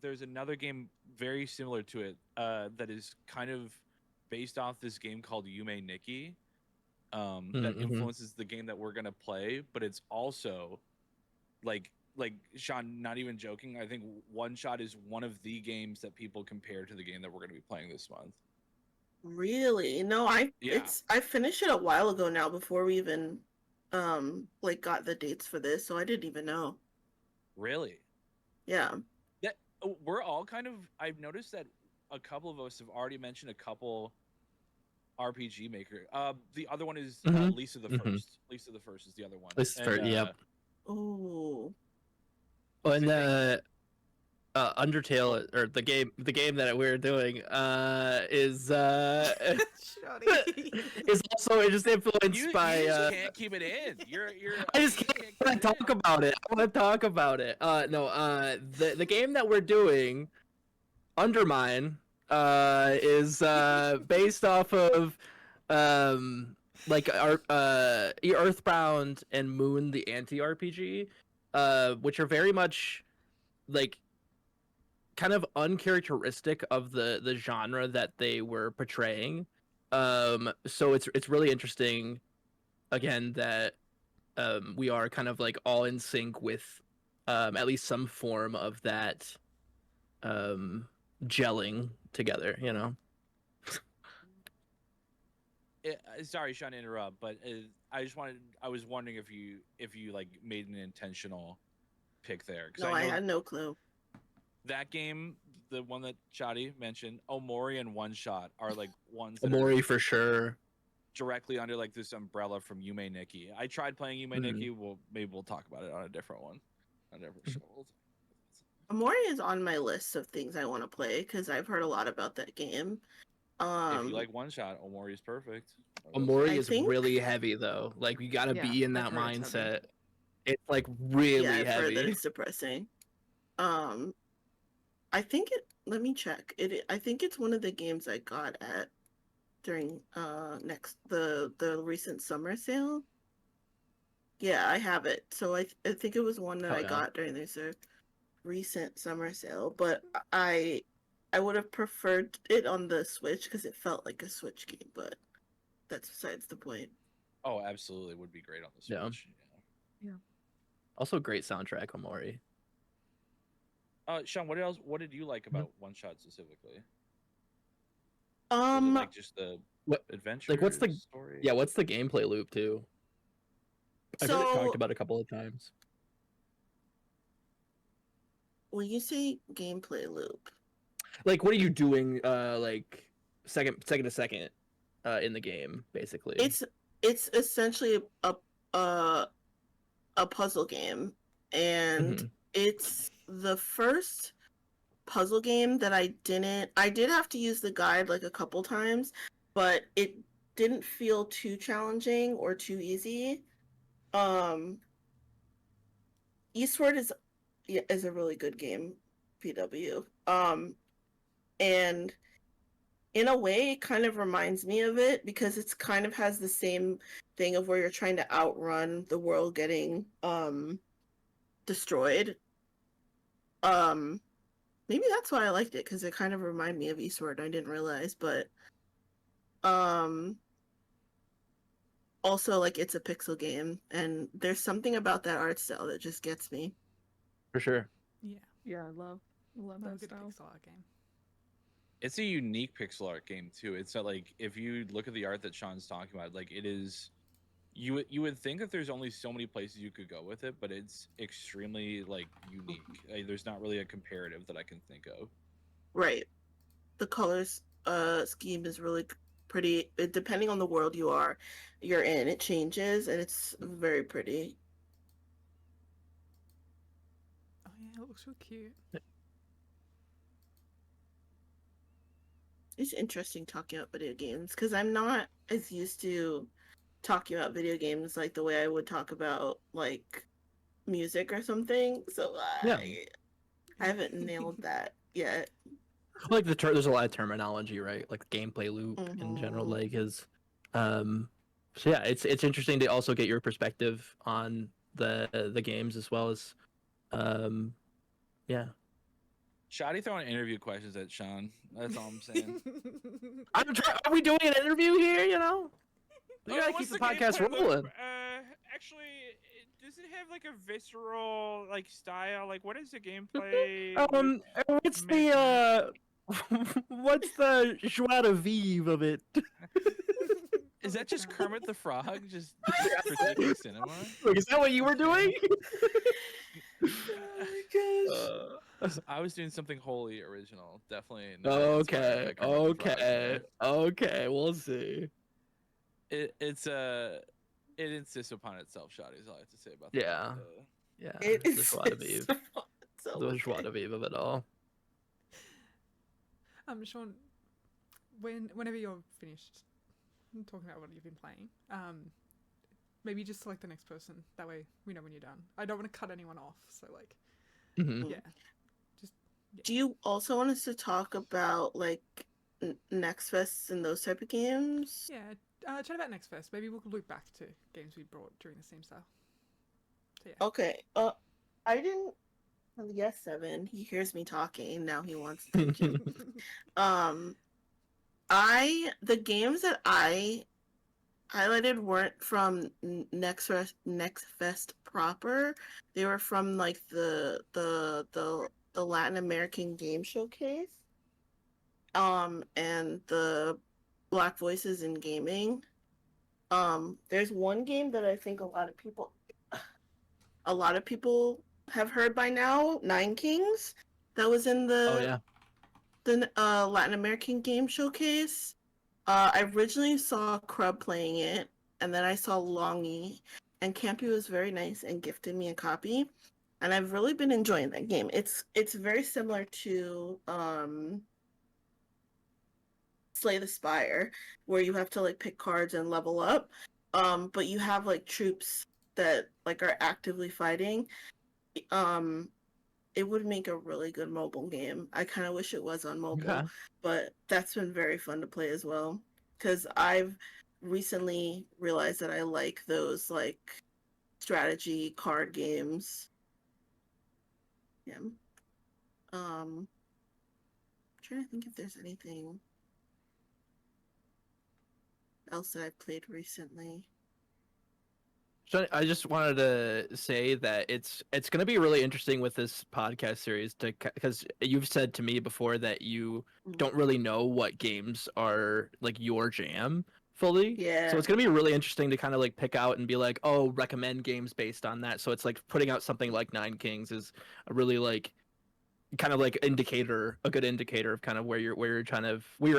There's another game very similar to it that is kind of based off this game called Yume Nikki that influences the game that we're gonna play, but it's also like Sean, not even joking, I think One Shot is one of the games that people compare to the game that we're gonna be playing this month. Really? No, I finished it a while ago now before we even got the dates for this, so I didn't even know. Really? Yeah. We're all kind of. I've noticed that a couple of us have already mentioned a couple RPG maker. The other one is Lisa the First. Lisa the First is the other one. Lisa First, yep. Oh. And Undertale, or the game that we're doing, is is also just influenced by. You just can't keep it in. You're. I just can't talk about it. I want to talk about it. The game that we're doing, Undermine, is based off of our Earthbound and Moon the anti RPG, which are very much like kind of uncharacteristic of the genre that they were portraying. So it's really interesting, again, that we are kind of like all in sync with at least some form of that gelling together, you know. Sorry, Sean, to interrupt, but I was wondering if you like made an intentional pick there, because No, I I know had no clue. that game, the one that Shadi mentioned, Omori and One Shot are like ones that are Amori for sure. directly under like this umbrella from Yume Nikki. I tried playing Yume Mhm. Nikki. Maybe we'll talk about it on a different one, on a different show. Amori is on my list of things I want to play because I've heard a lot about that game. If you like One Shot, Omori is perfect. Amori I is think- really heavy though. Like you got to Yeah, be in I've that heard it's heavy. mindset. It's like really yeah, I've heard that heavy. it's depressing. I think it. Let me check. I think it's one of the games I got at during the recent summer sale. Yeah, I have it. So I think it was one that Oh, I yeah. got during this recent summer sale. But I would have preferred it on the Switch because it felt like a Switch game. But that's besides the point. Oh, absolutely, would be great on the Yeah. Switch. Also, great soundtrack, Amori. Sean, what else? What did you like about One Shot specifically? Was it Um, like just the What adventure? like what's the story? yeah? What's the gameplay loop too? I've heard it So- talked about a couple of times. when you say gameplay loop, Like, what are you doing? Like second to second, in the game, basically. it's essentially a a puzzle game, and Mhm. it's the first puzzle game that I did have to use the guide like a couple times, but it didn't feel too challenging or too easy. Eastward is a really good game, PW. And in a way it kind of reminds me of it because it's kind of has the same thing of where you're trying to outrun the world getting destroyed. Maybe that's why I liked it, because it kind of reminded me of Eastward. I didn't realize, but also like it's a pixel game, and there's something about that art style that just gets me. For sure. Yeah, Yeah, I love love that good style. pixel art game. It's a unique pixel art game too. It's not like, if you look at the art that Sean's talking about, like it is, you would think that there's only so many places you could go with it, but it's extremely like unique. There's not really a comparative that I can think of. Right. The colors scheme is really pretty. Depending on the world you're in, it changes, and it's very pretty. Oh yeah, it looks real cute. It's interesting talking about video games because I'm not as used to talking about video games like the way I would talk about like music or something. So Yeah. I haven't nailed that yet. Like there's a lot of terminology, right? Like gameplay loop in general, Mhm. like is, so yeah, it's interesting to also get your perspective on the games as well as, yeah. Shadi throwing interview questions at Sean. That's all I'm saying. Are we doing an interview here? You know, we gotta keep the podcast rolling. Actually, does it have like a visceral like style? Like, what is the gameplay? What's the what's the joie de vivre of it? Is that just Kermit the Frog just critiquing cinema? Like, is that what you were doing? I was doing something wholly original. Definitely. not Okay, inspired by Kermit the Frog, okay, no. okay. We'll see. It insists upon itself. Shadi is all I have to say about that. Yeah. Yeah, It the is joie de vivre, so the joie de vivre of it all. Sean, whenever you're finished talking about what you've been playing, maybe just select the next person. That way we know when you're done. I don't want to cut anyone off. So like, Mhm. yeah. Do you also want us to talk about like Next Fests and those type of games? Yeah, chat about next first. Maybe we'll loop back to games we brought during the Steam sale. So yeah. Okay. I didn't Well, yes, Seven. He hears me talking. Now he wants attention. um, the games that I highlighted weren't from Next Fest proper. They were from like the Latin American Game Showcase. And the Black Voices in Gaming. There's one game that I think a lot of people have heard by now, Nine Kings, that was in Oh the yeah. Latin American Game Showcase. I originally saw Crub playing it, and then I saw Longy, and Campy was very nice and gifted me a copy, and I've really been enjoying that game. It's very similar to Slay the Spire, where you have to like pick cards and level up. But you have like troops that like are actively fighting. Um, it would make a really good mobile game. I kind of wish it was on mobile, Okay. but that's been very fun to play as well. Because I've recently realized that I like those like strategy card games. Yeah. I'm trying to think if there's anything else that I've played recently. I just wanted to say that it's going to be really interesting with this podcast series because you've said to me before that you don't really know what games are like your jam fully. Yeah. So it's going to be really interesting to kind of like pick out and be like, oh, recommend games based on that. So it's like putting out something like Nine Kings is a really like kind of like a good indicator of kind of where you're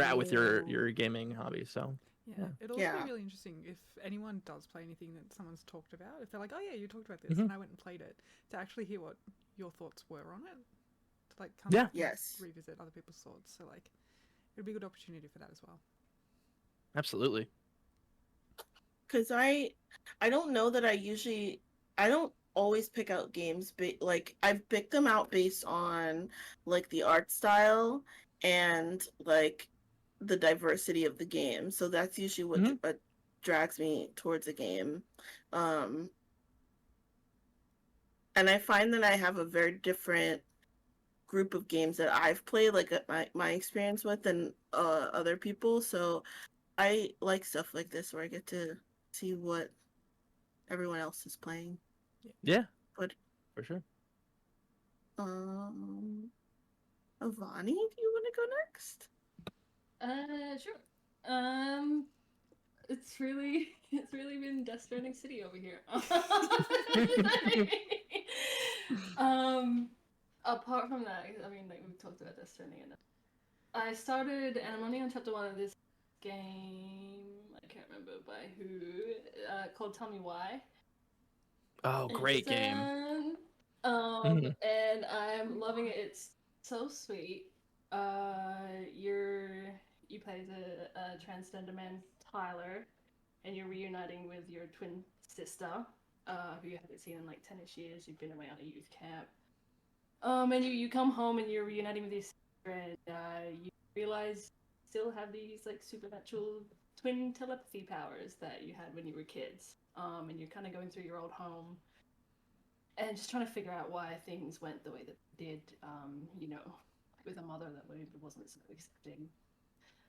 at with your gaming hobby. So Yeah, it'd also be really interesting if anyone does play anything that someone's talked about. If they're like, "Oh yeah, you talked about this," and I went and played it, to actually hear what your thoughts were on it, to like come back and revisit other people's thoughts. So like, it'd be a good opportunity for that as well. Absolutely. Because I don't know that I don't always pick out games, like I've picked them out based on like the art style and like the diversity of the game. So that's usually what drags me towards a game. And I find that I have a very different group of games that I've played, like my experience with, than other people. So I like stuff like this where I get to see what everyone else is playing. Yeah. But for sure. Avani, do you want to go next? Sure. It's really been Death Stranding City over here. Apart from that, I mean, like we've talked about Death Stranding enough. I started, and I'm only on chapter 1 of this game. I can't remember by who. Called Tell Me Why. Oh, great game. And I'm loving it. It's so sweet. You play the transgender man Tyler, and you're reuniting with your twin sister, who you haven't seen in like 10ish years. You've been away on a youth camp. And you come home and you're reuniting with your sister, and you realize you still have these like supernatural twin telepathy powers that you had when you were kids. And you're kind of going through your old home and just trying to figure out why things went the way that they did, with a mother that wasn't so accepting.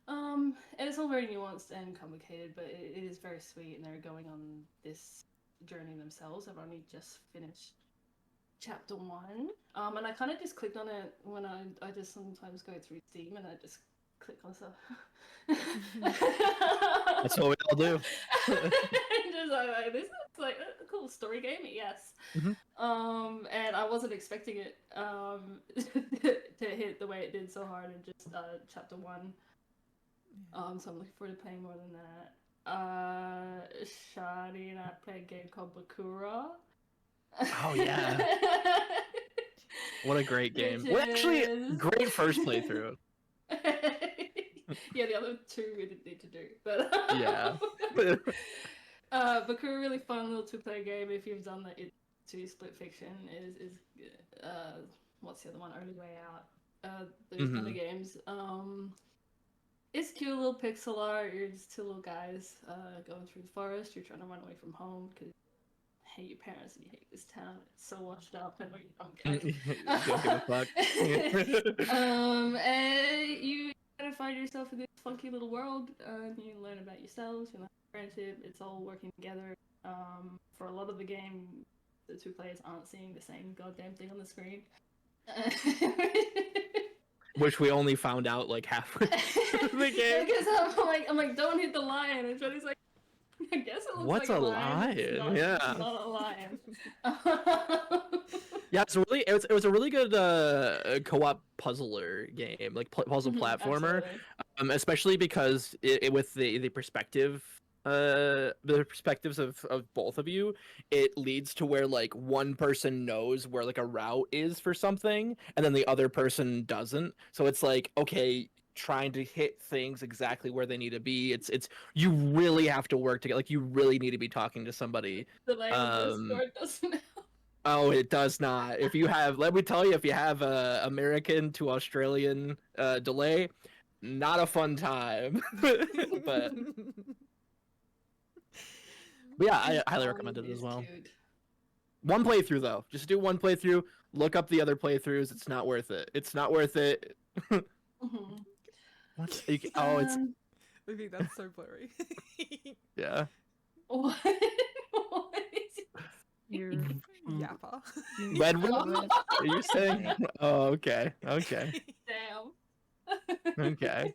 And it's all very nuanced and complicated, but it is very sweet, and they're going on this journey themselves. I've only just finished chapter 1, and I kind of just clicked on it when I just sometimes go through Steam, and I just click on stuff. That's what we all do. Just like, this is like a cool story game, yes. And I wasn't expecting it to hit the way it did so hard in just chapter 1. So I'm looking forward to playing more than that. Shadi and I played a game called Bakura. Oh yeah. What a great game. Well, actually, great first playthrough. Yeah, the other 2 we didn't need to do, but yeah. Bakura, really fun little 2-player game. If you've done the It 2 Split Fiction, is what's the other one? Only Way Out. Those kind of games. It's cute little pixel art. You're just 2 little guys going through the forest. You're trying to run away from home because hate your parents and you hate this town. It's so washed up and you don't Don't give a fuck. And you kind of find yourself in this funky little world, and you learn about yourselves, you learn friendship. It's all working together. For a lot of the game, the two players aren't seeing the same goddamn thing on the screen. Which we only found out like halfway through the game. Because I'm like, don't hit the lion, and Johnny's like, I guess it looks What's like a lion. It's lion? not, Yeah. it's not a lion. Yeah, it was a really good co-op puzzler game, like puzzle platformer, Absolutely. especially because with the perspectives of both of you, it leads to where like one person knows where like a route is for something, and then the other person doesn't. So it's like, okay, trying to hit things exactly where they need to be. It's you really have to work together. Like you really need to be talking to somebody. The language Discord doesn't help. Oh, it does not. If you have, let me tell you, if you have a American to Australian delay, not a fun time. but yeah, I highly recommend it as well. Cute. One playthrough though, just do one playthrough. Look up the other playthroughs. It's not worth it. It's not worth it. Mm-hmm. What? Oh, it's Maybe that's so blurry. yeah. What? What is it? You're Yappa. Red one? Are you saying? Oh, okay. Okay. Damn. Okay.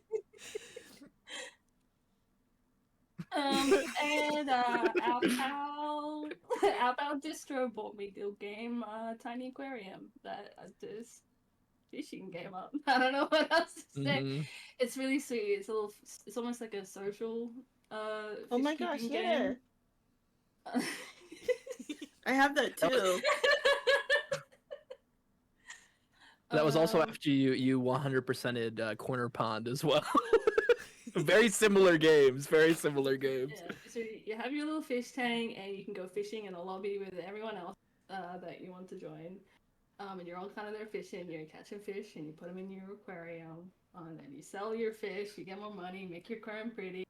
And our pal Distro bought me the game Tiny Aquarium, that this fishing game up. I don't know what else to say. Mhm. It's really sweet. It's almost like a social Oh my gosh, fish-keeping yeah. game. I have that too. That was also after you 100%ed Corner Pond as well. Very similar games. Very similar games. Yeah, so you have your little fish tank, and you can go fishing in a lobby with everyone else that you want to join. And you're all kind of there fishing. You're catching fish, and you put them in your aquarium. And then you sell your fish. You get more money. Make your aquarium pretty.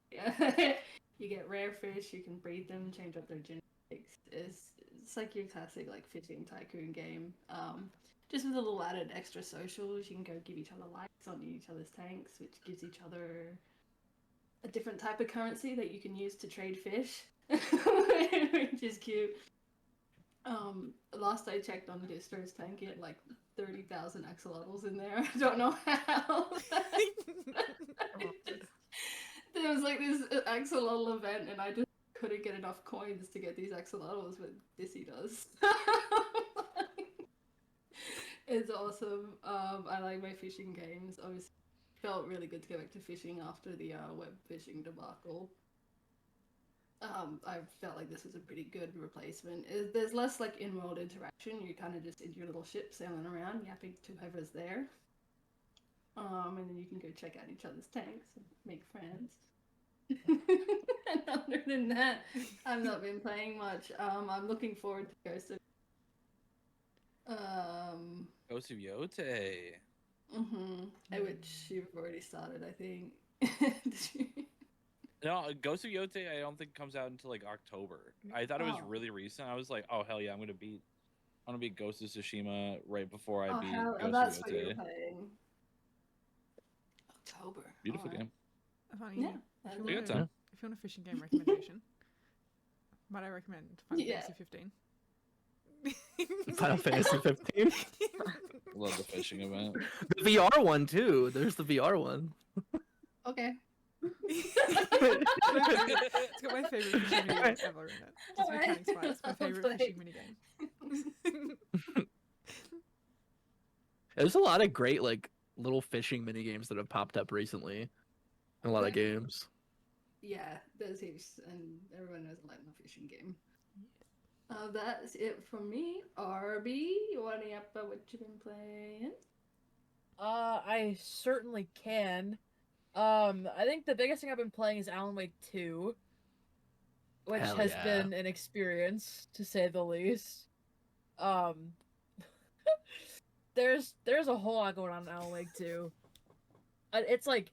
You get rare fish. You can breed them, change up their genetics. It's like your classic like fishing tycoon game. Just with a little added extra socials. You can go give each other likes on each other's tanks, which gives each other a different type of currency that you can use to trade fish, which is cute. Last I checked on Distro's tank, it had like 30,000 axolotls in there. I don't know how. There was like this axolotl event, and I just couldn't get enough coins to get these axolotls, but this he does. It's awesome. I like my fishing games. Obviously, felt really good to go back to fishing after the web fishing debacle. I felt like this was a pretty good replacement. There's less like in-world interaction. You're kind of just in your little ship sailing around, yapping to whoever's there. And then you can go check out each other's tanks and make friends. And other than that, I've not been playing much. I'm looking forward to Ghost of Ghost of Yote. which you've already started, I think. Did you? No, Ghost of Yote I don't think comes out until like October. I thought it was Oh. really recent. I was like, oh hell yeah, I'm gonna beat Ghost of Tsushima right before I beat hell, Ghost that's of what you're Yote. playing. October. Beautiful Alright. game. Funny. Yeah. If I you We want got a- time. if you want a fishing game recommendation, might I recommend Final Yeah. Fantasy 15? Final Fantasy 15. Love the fishing event. The VR one too. There's the VR one. Okay. It's got my favorite fishing minigame ever in it. Just Alright. mechanics wise, my favorite Play. fishing minigame. There's a lot of great like little fishing mini games that have popped up recently. In a lot of Yeah. games. Yeah, there's heaps, and everyone knows I like my fishing game. That's it from me. RB, you want to up what you've been playing? I certainly can. I think the biggest thing I've been playing is Alan Wake 2, which Hell has yeah. been an experience to say the least. There's a whole lot going on in Alan Wake 2. It's like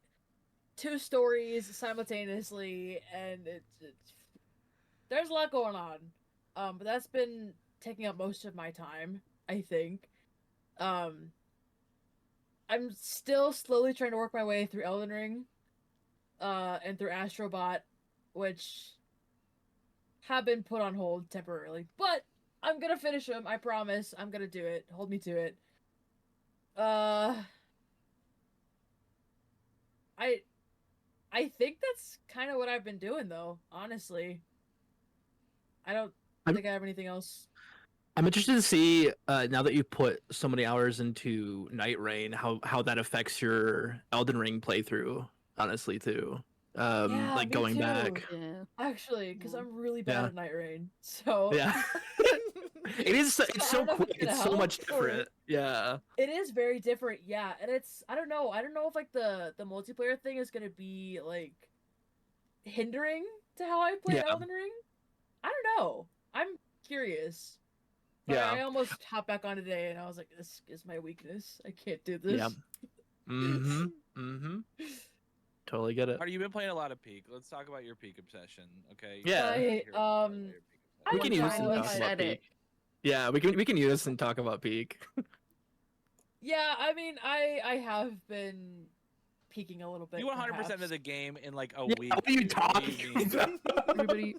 2 stories simultaneously, and it's there's a lot going on. But that's been taking up most of my time, I think. Um, I'm still slowly trying to work my way through Elden Ring, and through Astrobot, which have been put on hold temporarily. But I'm gonna finish them. I promise. I'm gonna do it. Hold me to it. Uh, I I think that's kind of what I've been doing though. Honestly, I don't I'm think I have anything else. I'm interested to see now that you put so many hours into Night Rain, how that affects your Elden Ring playthrough. Honestly, too. Yeah, Like me going too. back. Yeah. Actually, because Yeah. I'm really bad Yeah. at Night Rain, so Yeah. It is. so It's I so don't know if quick. it's gonna It's so help much or different. Yeah. it is very different. Yeah, and it's I don't know. I don't know if like the multiplayer thing is gonna be like hindering to how I play Yeah. Elden Ring. I don't know. I'm curious. But Yeah. I almost hopped back on today and I was like, this is my weakness. I can't do Yeah. this. Mm-hmm. Mm-hmm. Totally get it. Artie, you've been playing a lot of Peak. Let's talk about your Peak obsession, okay? Yeah. Hear My about your Peak I We would can You use kind and of finally talk I, about said it. Peak. Yeah, we can use and talk about Peak. yeah, I mean I have been peeking a little bit. You 100% Perhaps. of the game in like a Yeah, week. what are you dude. What do talking you mean? about? Everybody,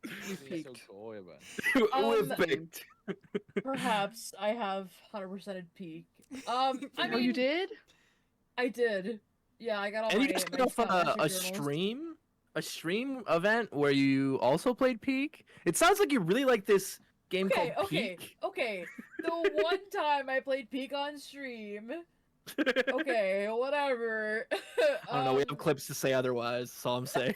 you Being so peaked. coy about Who Um, have picked? Perhaps I have 100%ed peak. I Oh, you mean, did? I did. Yeah, I got all And you my just my got off on Scout Metric a journals. stream event where you also played Peak. It sounds like you really like this game Okay, called okay, Peak. okay. The one time I played peak on stream. Okay, whatever. I don't know. We have clips to say otherwise. That's all I'm saying.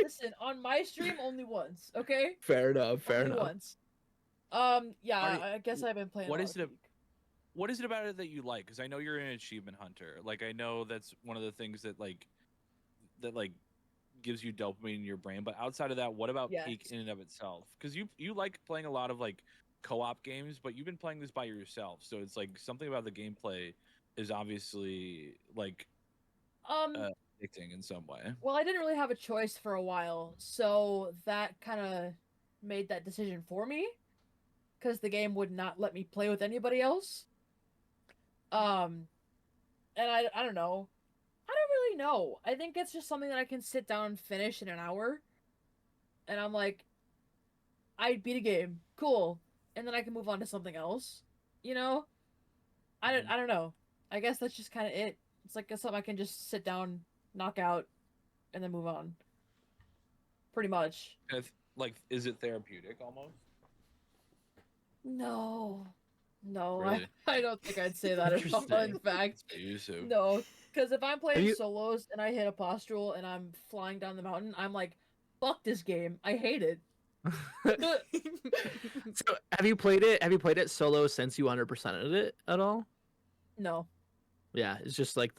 Listen, on my stream only once, okay? Fair enough. Fair Only enough. once. Yeah, Artie, I guess I've been playing what a lot is of it? peak. What is it about it that you like? Because I know you're an achievement hunter. Like I know that's one of the things that like gives you dopamine in your brain. But outside of that, what about Peak Yes. in and of itself? Because you like playing a lot of like co-op games, but you've been playing this by yourself. So it's like something about the gameplay is obviously like Um, addicting in some way. well, I didn't really have a choice for a while, so that kind of made that decision for me because the game would not let me play with anybody else. Um, and I don't know. I don't really know. I think it's just something that I can sit down and finish in an hour. And I'm like, I beat a game. Cool. And then I can move on to something else. You know? I don't know. I guess that's just kind of it. It's like something I can just sit down, knock out, and then move on. Pretty much. Like, is it therapeutic almost? No. No, Really? I don't think I'd say that at all. In Interesting. fact, It's elusive. no. Because if I'm playing you- solos and I hit a postural and I'm flying down the mountain, I'm like, fuck this game. I hate it. So have you played it? Have you played it solo since you 100%ed it at all? No. Yeah, it's just like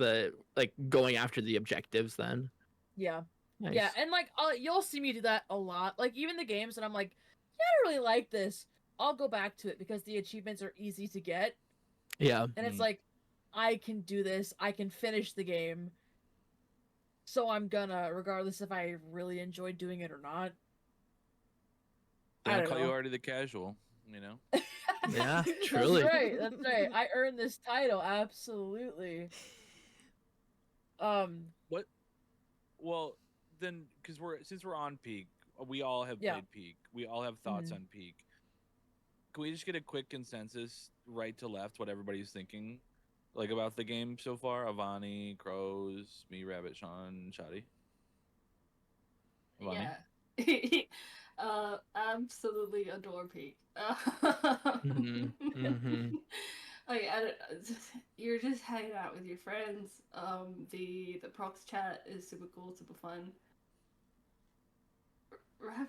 going after the objectives then. Yeah. Nice. Yeah, and like you'll see me do that a lot. Like even the games that I'm like, yeah, I don't really like this. I'll go back to it because the achievements are easy to get, Yeah. and it's like, I can do this. I can finish the game. So I'm gonna, regardless if I really enjoy doing it or not. They I don't don't call you know. Artie the casual, you know? Yeah, truly. That's right. That's right. I earned this title. Absolutely. What? Well, then, because since we're on Peak, we all have Yeah. played Peak. We all have thoughts Mhm. on Peak. Can we just get a quick consensus, right to left, what everybody's thinking, like about the game so far? Avani, Crows, me, Rabbit, Sean, Shadi. Avani? Yeah. Absolutely adore Peak. Mhm. Like, you're just hanging out with your friends. The prox chat is super cool, super fun. Rabbit.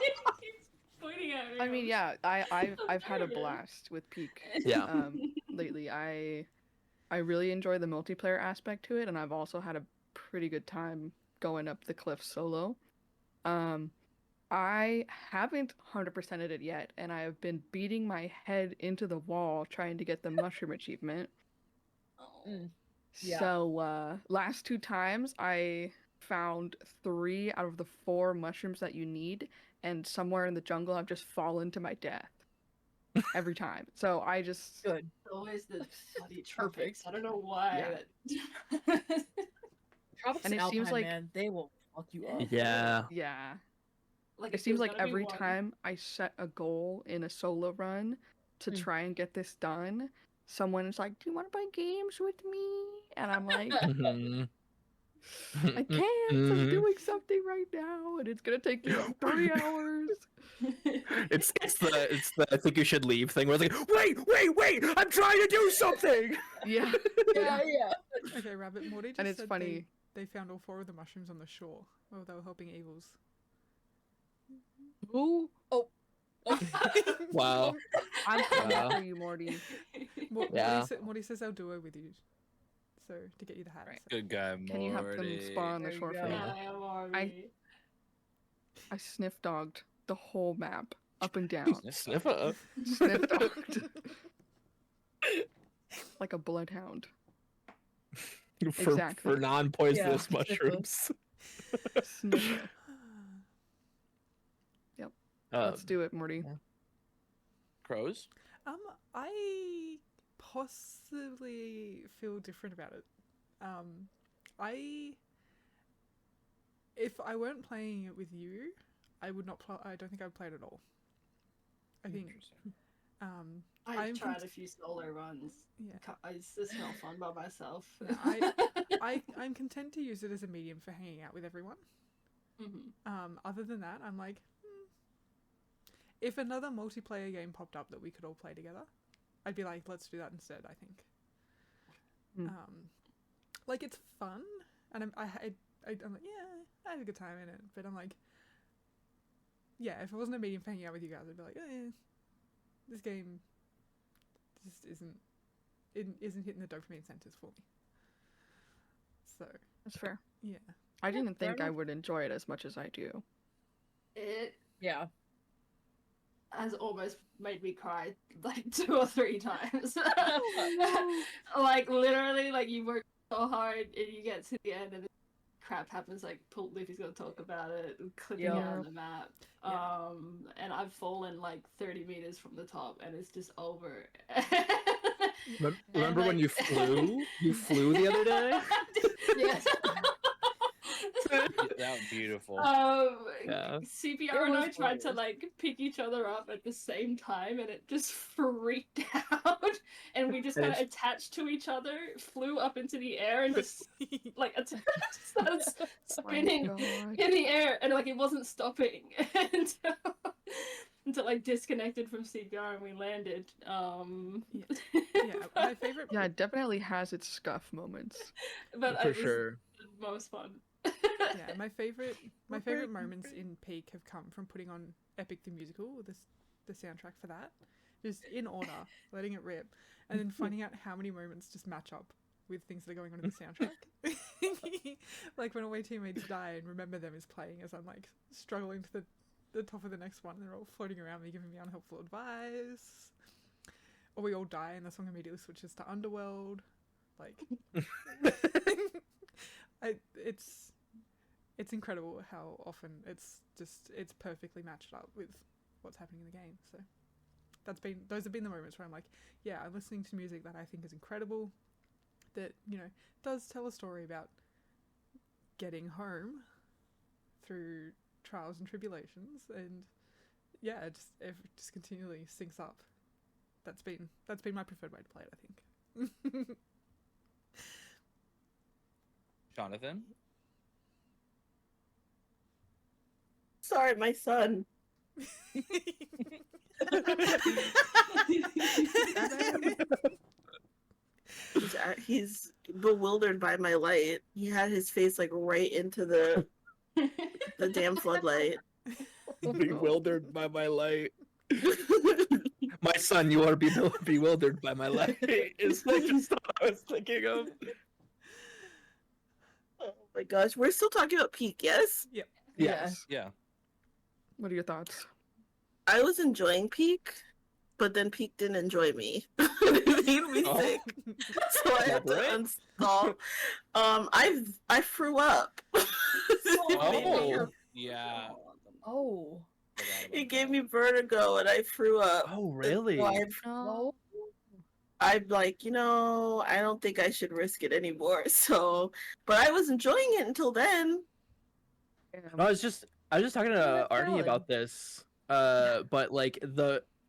He's pointing at me. I mean, yeah, I've had a blast with Peak. Yeah. Lately. I really enjoy the multiplayer aspect to it, and I've also had a pretty good time going up the cliff solo. I haven't 100%ed it yet, and I have been beating my head into the wall trying to get the mushroom achievement. Oh. Mm. Yeah. So, last two times I found 3 out of the 4 mushrooms that you need, and somewhere in the jungle I've just fallen to my death every time. So I just Good. Always the bloody Perfect. tropics. I don't know why. Yeah. That... Tropics And and it seems Alpine, like- man, they will fuck you up. Yeah. yeah. like It if seems there's like gotta be every one- time I set a goal in a solo run to Mm. try and get this done, someone is like, "Do you want to play games with me?" And I'm like, Mhm. I can't. I'm doing something right now, and it's gonna take me like 3 hours. It's the I think you should leave thing where it's like, wait, I'm trying to do something. Yeah. Yeah. Okay, Rabbit. Morty just And it's said funny. they found all 4 of the mushrooms on the shore. Oh, they were helping evils. Ooh, Wow. I'm coming Wow. for you, Morty. Yeah. Morty says they'll duo with you, so to get you the hat. Right. so- Good guy, Morty. Can you help them spawn on the There you shore for go. me? Yeah, Morty. I sniff dogged the whole map, up and down. Sniffer. Sniff dogged. Like a bloodhound. For Exactly. non-poisonous Yeah, mushrooms. Sniffer. Let's do it, Morty. Crows. I possibly feel different about it. If I weren't playing it with you, I would not play. I don't think I'd play it at all. I think. Interesting. I've I'm tried cont- a few solo runs. Yeah. It's just not fun by myself. No, I'm content to use it as a medium for hanging out with everyone. Mhm. Other than that, I'm like, if another multiplayer game popped up that we could all play together, I'd be like, let's do that instead. I think. Hmm. Like it's fun, and I'm like, yeah, I have a good time in it. But I'm like, yeah, if it wasn't a medium for hanging out with you guys, I'd be like, this game just isn't hitting the dopamine centers for me. So That's fair. yeah. I didn't fair think I enough. would enjoy it as much as I do. It Yeah. has almost made me cry like 2 or 3 times. Like literally, like you work so hard and you get to the end and crap happens. Like Luffy's gonna talk about it, and clipping out Yeah. on the map. Yeah. And I've fallen like 30 meters from the top, and it's just over. Remember when like- you flew? You flew the other day? Yes. That was beautiful. Yeah. CPR and I was tried to hilarious. like pick each other up at the same time, and it just freaked out. And we just And kind of attached to each other, flew up into the air, and just like started spinning God. in the air, and like it wasn't stopping until I disconnected from CPR and we landed. Yeah, my favorite. Yeah, it definitely has its scuff moments. but For it was sure. the most fun. Yeah, my favorite moments in Peak have come from putting on Epic the Musical, the soundtrack for that, just in order, letting it rip, and then finding out how many moments just match up with things that are going on in the soundtrack. Like when all my teammates die and Remember Them is playing as I'm like struggling to the top of the next one, and they're all floating around me giving me unhelpful advice. Or we all die and the song immediately switches to Underworld. Like, it's incredible how often it's perfectly matched up with what's happening in the game. So those have been the moments where I'm like, yeah, I'm listening to music that I think is incredible, that, you know, does tell a story about getting home through trials and tribulations, and yeah, it just continually syncs up. That's been my preferred way to play it, I think. Jonathan. Sorry, my son. He's bewildered by my light. He had his face like right into the damn floodlight. Bewildered by my light. My son, you are bewildered by my light. Is like just what I was thinking of. Oh my gosh, we're still talking about Peak, yes? Yes. Yeah. What are your thoughts? I was enjoying Peak, but then Peak didn't enjoy me. It made me Oh. sick. So I had to Elaborate. uninstall. I threw up. Oh, yeah. Oh. Forgot about It gave that. me vertigo and I threw up. Oh, And really? so No. I'm like, I don't think I should risk it anymore. So, but I was enjoying it until then. No, I was just talking to that's Artie valid. about this. But like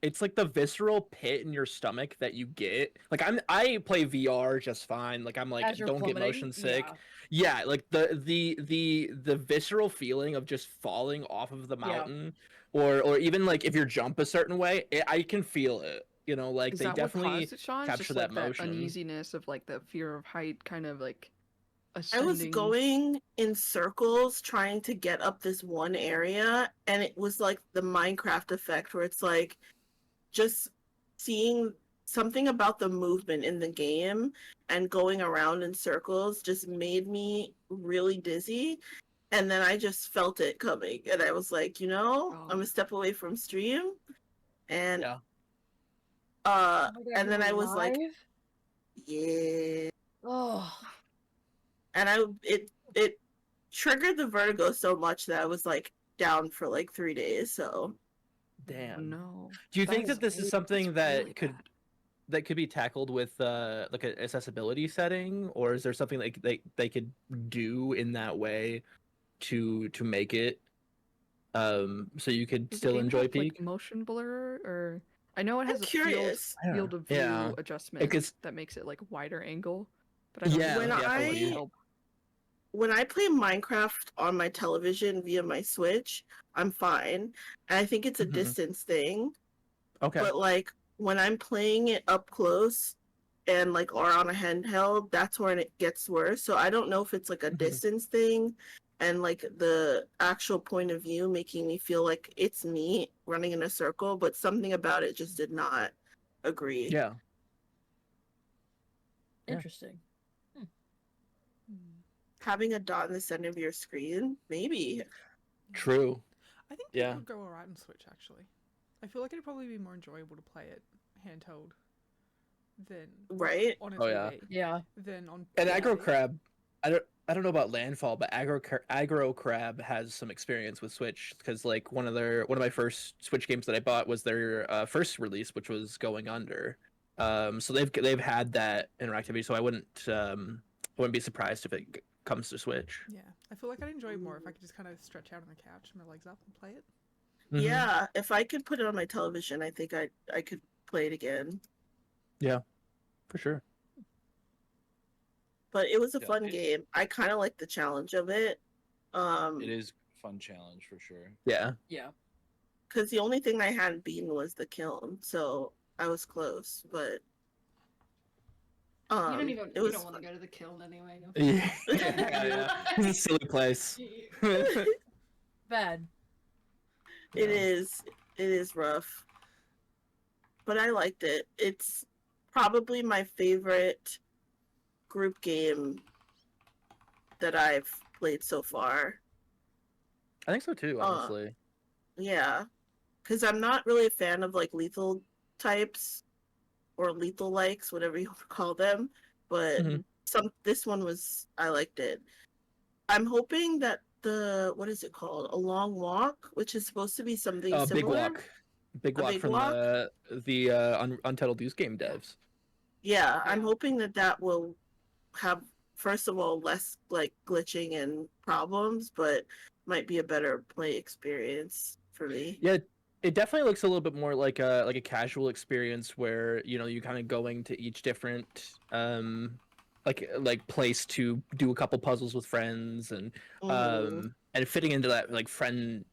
it's like the visceral pit in your stomach that you get. Like I play VR just fine. Like I'm like As you're don't get plummeting? motion sick. Yeah. Yeah, like the visceral feeling of just falling off of the Yeah. mountain, or even like if you jump a certain way, I can feel it. You know, like Is they that what definitely caused it, Sean? capture Just that like that motion. uneasiness of like the fear of height, kind of like I was ascending. going in circles trying to get up this one area, and it was like the Minecraft effect where it's like just seeing something about the movement in the game and going around in circles just made me really dizzy. And then I just felt it coming, and I was like, I'm a step away from stream, and Yeah. Oh my God, and then you're I was like, alive? yeah, Oh. and it triggered the vertigo so much that I was like down for like 3 days. So Damn. No. Do you That think is that this is that's something that really could bad. that could be tackled with like an accessibility setting, or is there something like they could do in that way to make it so you could Does the still game enjoy have like Peak? motion blur, or I know it I'm has a curious. field of Yeah. view adjustment Because that makes it like wider angle, but I don't yeah, know When if yeah, that for would you. help. when I play Minecraft on my television via my Switch, I'm fine. And I think it's a Mhm. distance thing. Okay. But like when I'm playing it up close and like or on a handheld, that's when it gets worse. So I don't know if it's like a Mhm. distance thing and like the actual point of view making me feel like it's me running in a circle, but something about it just did not agree. Yeah. Yeah. Interesting. Having a dot in the center of your screen, maybe. True. I think Yeah. Peak would go alright on Switch, actually. I feel like it'd probably be more enjoyable to play it handheld than Right? on a Oh, yeah. TV Yeah. than on And PC. Aggro Crab, I don't know about Landfall, but Aggro Crab has some experience with Switch because like one of my first Switch games that I bought was their first release, which was Going Under. So they've had that interactivity, so I wouldn't be surprised if it comes to Switch. Yeah, I feel like I'd enjoy it more if I could just kind of stretch out on the couch, my legs up, and play it. Mhm. Yeah, if I could put it on my television, I think I could play it again. Yeah, for sure. But it was a Yeah, fun game. I kind of like the challenge of it. It is a fun challenge for sure. Yeah. Yeah. Because the only thing I hadn't beaten was the kiln, so I was close. But You don't even. it You was don't want to go to the kiln anyway. No. Yeah. Yeah. It's a silly place. Bad. it is rough, but I liked it. It's probably my favorite group game that I've played so far. I think so too, honestly. Yeah, because I'm not really a fan of like lethal types or lethal likes, whatever you call them. But Mhm. this one was I liked it. I'm hoping that the what is it called? A Long Walk, which is supposed to be something Big similar. Walk. Big A Walk Big from Walk? the Untitled Goose Game devs. Yeah, I'm Yeah. hoping that will have first of all less like glitching and problems, but might be a better play experience for me. Yeah, it definitely looks a little bit more like a casual experience where you kind of going to each different like place to do a couple puzzles with friends Mhm. and fitting into that like friend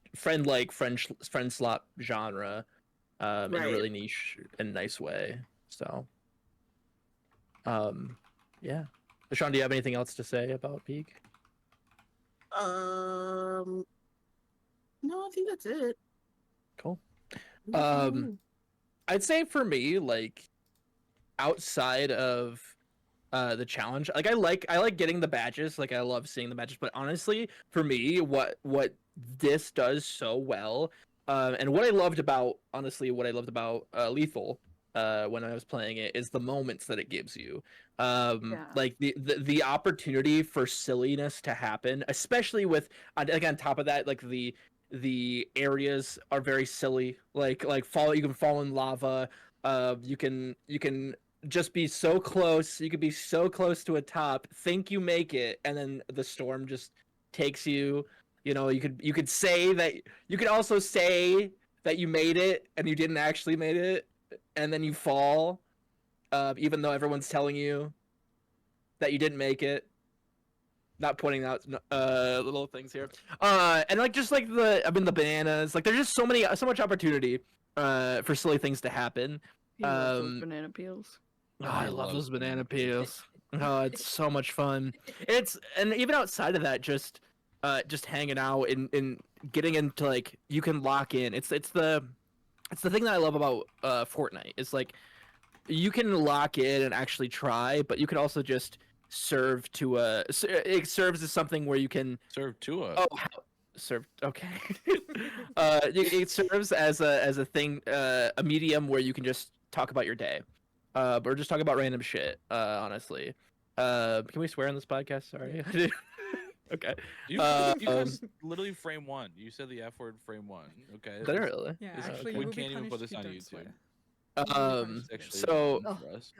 slot genre in a Right. really niche and nice way. So yeah. Sean, do you have anything else to say about Peak? No, I think that's it. Cool. Mhm. I'd say for me, like outside of the challenge, like I like getting the badges, like I love seeing the badges, but honestly, for me, what this does so well, and what I loved about Lethal when I was playing it is the moments that it gives you. Yeah. Like the opportunity for silliness to happen, especially with like on top of that, like the areas are very silly. Like fall, you can fall in lava. You can just be so close. You could be so close to a top, think you make it, and then the storm just takes you. You know, you could say that. You could also say that you made it and you didn't actually made it, and then you fall, even though everyone's telling you that you didn't make it. Not pointing out little things here. And like just like the bananas, like there's just so much opportunity for silly things to happen. He loves those Um, banana peels. Oh, I I love love those banana banana peels. peels. Oh, it's so much fun. And even outside of that, just hanging out and getting into like you can lock in. It's the thing that I love about Fortnite. It's like you can lock in and actually try, but you can also just serve to it serves as something where you can Serve Tua. serve okay. It serves as a thing, a medium where you can just talk about your day, or just talk about random shit. Honestly, can we swear on this podcast? Sorry. Okay. You guys literally frame one. You said the F word frame one. Okay. Literally. Yeah, This- actually, we you will be can't even put punished this if you on don't YouTube. swear. Um. It's actually So fun for us.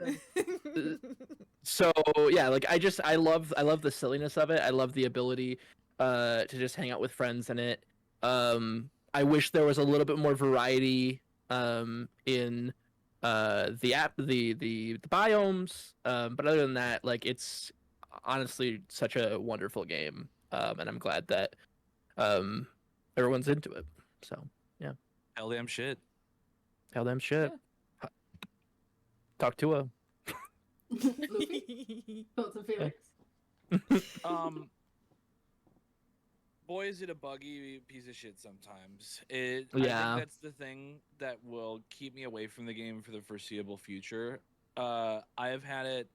so yeah, like I love the silliness of it. I love the ability to just hang out with friends in it. I wish there was a little bit more variety in the app the biomes. But other than that, like it's honestly such a wonderful game. And I'm glad that um everyone's into it. So yeah, Hell damn shit. hell damn shit. Talk to a Luffy? Thoughts and feelings? Um, boy, is it a buggy piece of shit sometimes. I think Yeah. that's the thing that will keep me away from the game for the foreseeable future. I have had it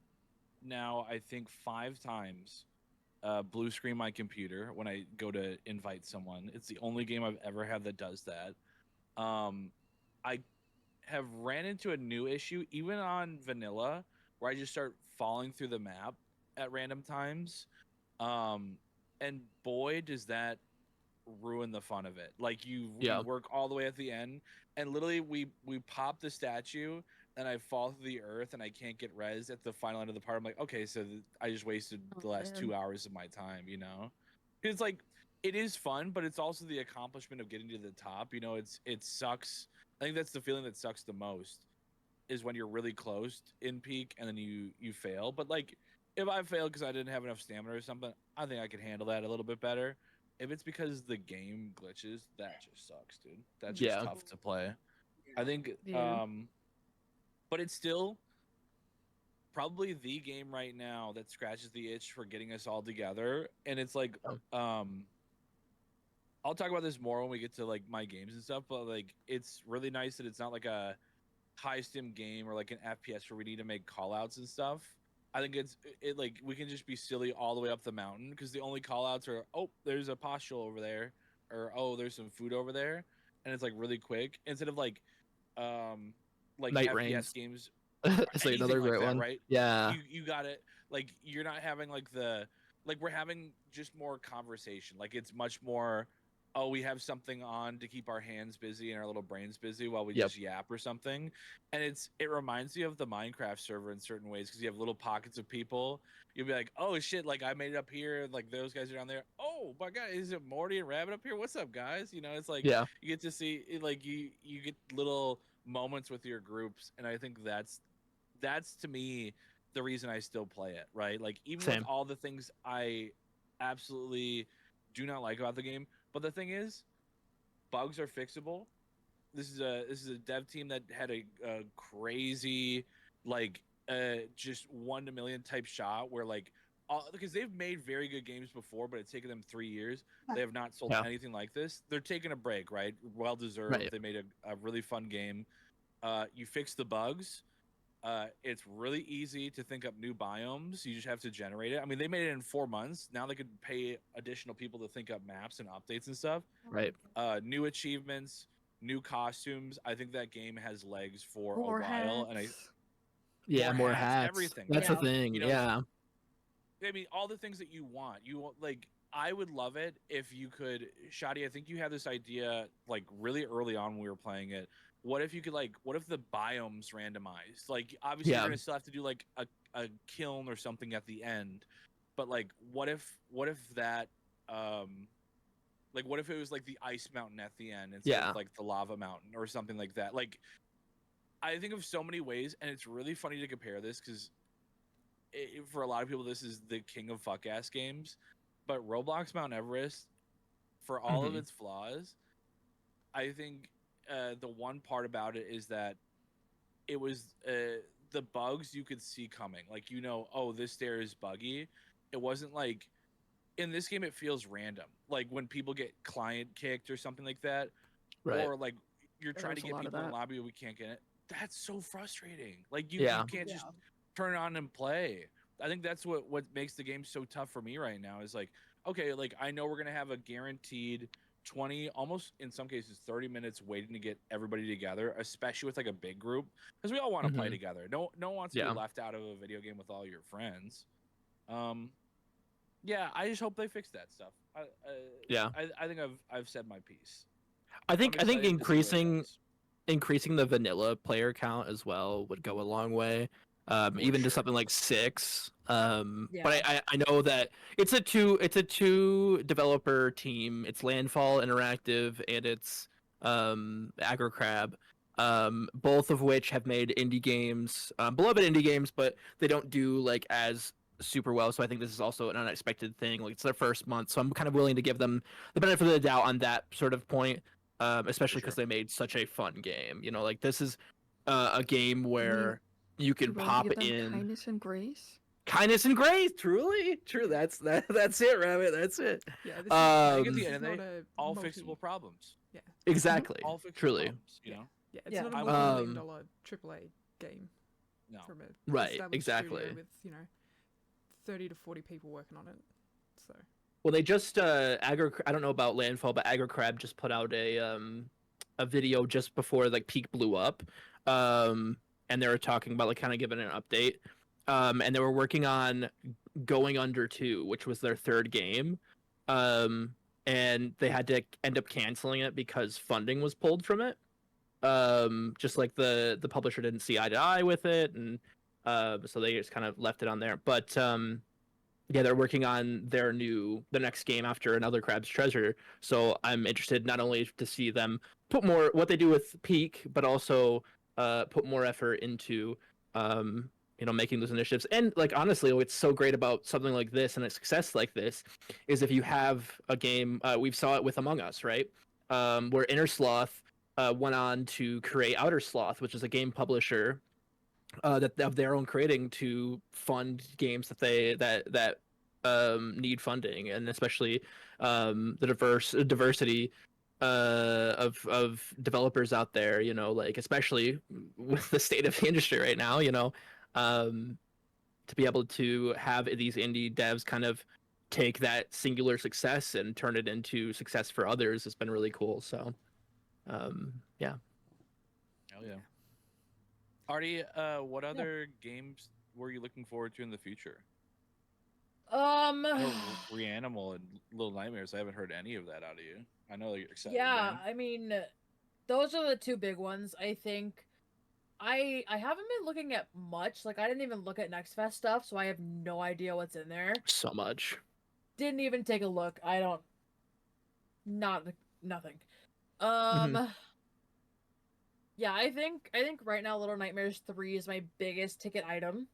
now, I think 5 times. Blue screen my computer when I go to invite someone. It's the only game I've ever had that does that. I have ran into a new issue even on vanilla where I just start falling through the map at random times. And boy, does that ruin the fun of it. Like you Yeah. work all the way at the end, and literally we pop the statue, and I fall through the earth, and I can't get res at the final end of the part. I'm like, okay, so I just wasted the last man. 2 hours of my time, you know? It's like it is fun, but it's also the accomplishment of getting to the top. You know, it sucks. I think that's the feeling that sucks the most is when you're really close in peak and then you fail. But like if I fail because I didn't have enough stamina or something, I think I could handle that a little bit better. If it's because the game glitches, that just sucks, dude. That's just Yeah. tough to play. I think Yeah. but it's still probably the game right now that scratches the itch for getting us all together. And it's like I'll talk about this more when we get to like my games and stuff, but like it's really nice that it's not like a high stim game or like an FPS where we need to make call outs and stuff. I think it like we can just be silly all the way up the mountain because the only call outs are there's a postule over there or there's some food over there, and it's like really quick instead of like Night FPS Rains. games It's like anything another like great that, one. right? Yeah. You got it. Like you're not having like we're having just more conversation. Like it's much more. Oh, we have something on to keep our hands busy and our little brains busy while we Yep. just yap or something. And it reminds you of the Minecraft server in certain ways because you have little pockets of people. You'll be like, oh shit, like I made it up here. Like those guys are down there. Oh my god, is it Morty and Rabbit up here? What's up, guys? You know, it's like Yeah. you get to see like you get little moments with your groups, and I think that's to me the reason I still play it, right? Like even Same. with all the things I absolutely do not like about the game, but the thing is, bugs are fixable. This is a dev team that had a crazy like just 1 to million type shot where like because they've made very good games before, but it's taken them 3 years. They have not sold Yeah. anything like this. They're taking a break, right? Well deserved. Right. They made a really fun game. You fix the bugs. It's really easy to think up new biomes. You just have to generate it. I mean, they made it in 4 months. Now they could pay additional people to think up maps and updates and stuff. Right. New achievements. new costumes. I think that game has legs for More a while, and hats. Yeah, more hats. everything. That's Yeah. the thing. You know, Yeah. I mean, all the things that you want. Like, I would love it if you could, Shadi. I think you had this idea like really early on when we were playing it. What if you could what if the biomes randomized? Like, obviously, Yeah. you're gonna still have to do like a kiln or something at the end, but like, what if that, like, what if it was like the ice mountain at the end instead Yeah. of like the lava mountain or something like that? Like, I think of so many ways, and it's really funny to compare this because for a lot of people, this is the king of fuck ass games. But Roblox Mount Everest, for all of Mhm. its flaws, I think the one part about it is that it was the bugs you could see coming. Like, oh, this stair is buggy. It wasn't like in this game, it feels random. Like when people get client kicked or something like that, Right. or like you're There trying to was a get lot of people in that. lobby but we can't get it. That's so frustrating. Like you Yeah. can't just Yeah. turn it on and play. I think that's what makes the game so tough for me right now is like, okay, like I know we're gonna have a guaranteed 20, almost in some cases 30 minutes waiting to get everybody together, especially with like a big group, because we all want to play Mhm. together. No one wants to Yeah. be left out of a video game with all your friends. Yeah, I just hope they fix that stuff. Yeah. I think I've said my piece. I I'm think excited to see where it goes. increasing the vanilla player count as well would go a long way. For Even to sure. something like 6. Yeah. But I know that it's a two developer team. It's Landfall Interactive and it's AgroCrab. Both of which have made indie games, beloved indie games, but they don't do like as super well. So I think this is also an unexpected thing. Like it's their first month, so I'm kind of willing to give them the benefit of the doubt on that sort of point. Especially because sure. they made such a fun game. Like this is a game mean, where you Too can willing to pop give them in kindness and grace. kindness and grace. Truly, true. That's it, Rabbit. That's it. Yeah, this I think at is, the this end is of the not day, a all multi. fixable problems. Exactly. All fixable Truly. problems. You Yeah. know. Yeah, it's Yeah. not a I multi-million Um, dollar AAA game No. from a Right, established exactly. studio with 30 to 40 people working on it. So Well, they just I don't know about Landfall, but AgroCrab just put out a video just before like Peak blew up, and they were talking about like kind of giving an update, and they were working on Going Under 2, which was their third game, and they had to end up canceling it because funding was pulled from it, just like the publisher didn't see eye to eye with it, and so they just kind of left it on there, but yeah, they're working on the next game after Another Crab's Treasure. So I'm interested not only to see them put more what they do with Peak, but also put more effort into making those initiatives. And like honestly, what's so great about something like this and a success like this is if you have a game. We saw it with Among Us, right? Where Inner Sloth went on to create Outer Sloth, which is a game publisher that of their own creating to fund games that need funding, and especially the diversity of developers out there. Like especially with the state of the industry right now. To be able to have these indie devs kind of take that singular success and turn it into success for others has been really cool. So, yeah. Hell yeah. Artie, what other games were you looking forward to in the future? I know Reanimal and Little Nightmares. I haven't heard any of that out of you. I know you're excited. Yeah, man. I mean, those are the two big ones. I think I haven't been looking at much. Like I didn't even look at Next Fest stuff, so I have no idea what's in there. So much. Didn't even take a look. I don't. Nothing. Yeah, I think right now Little Nightmares 3 is my biggest ticket item.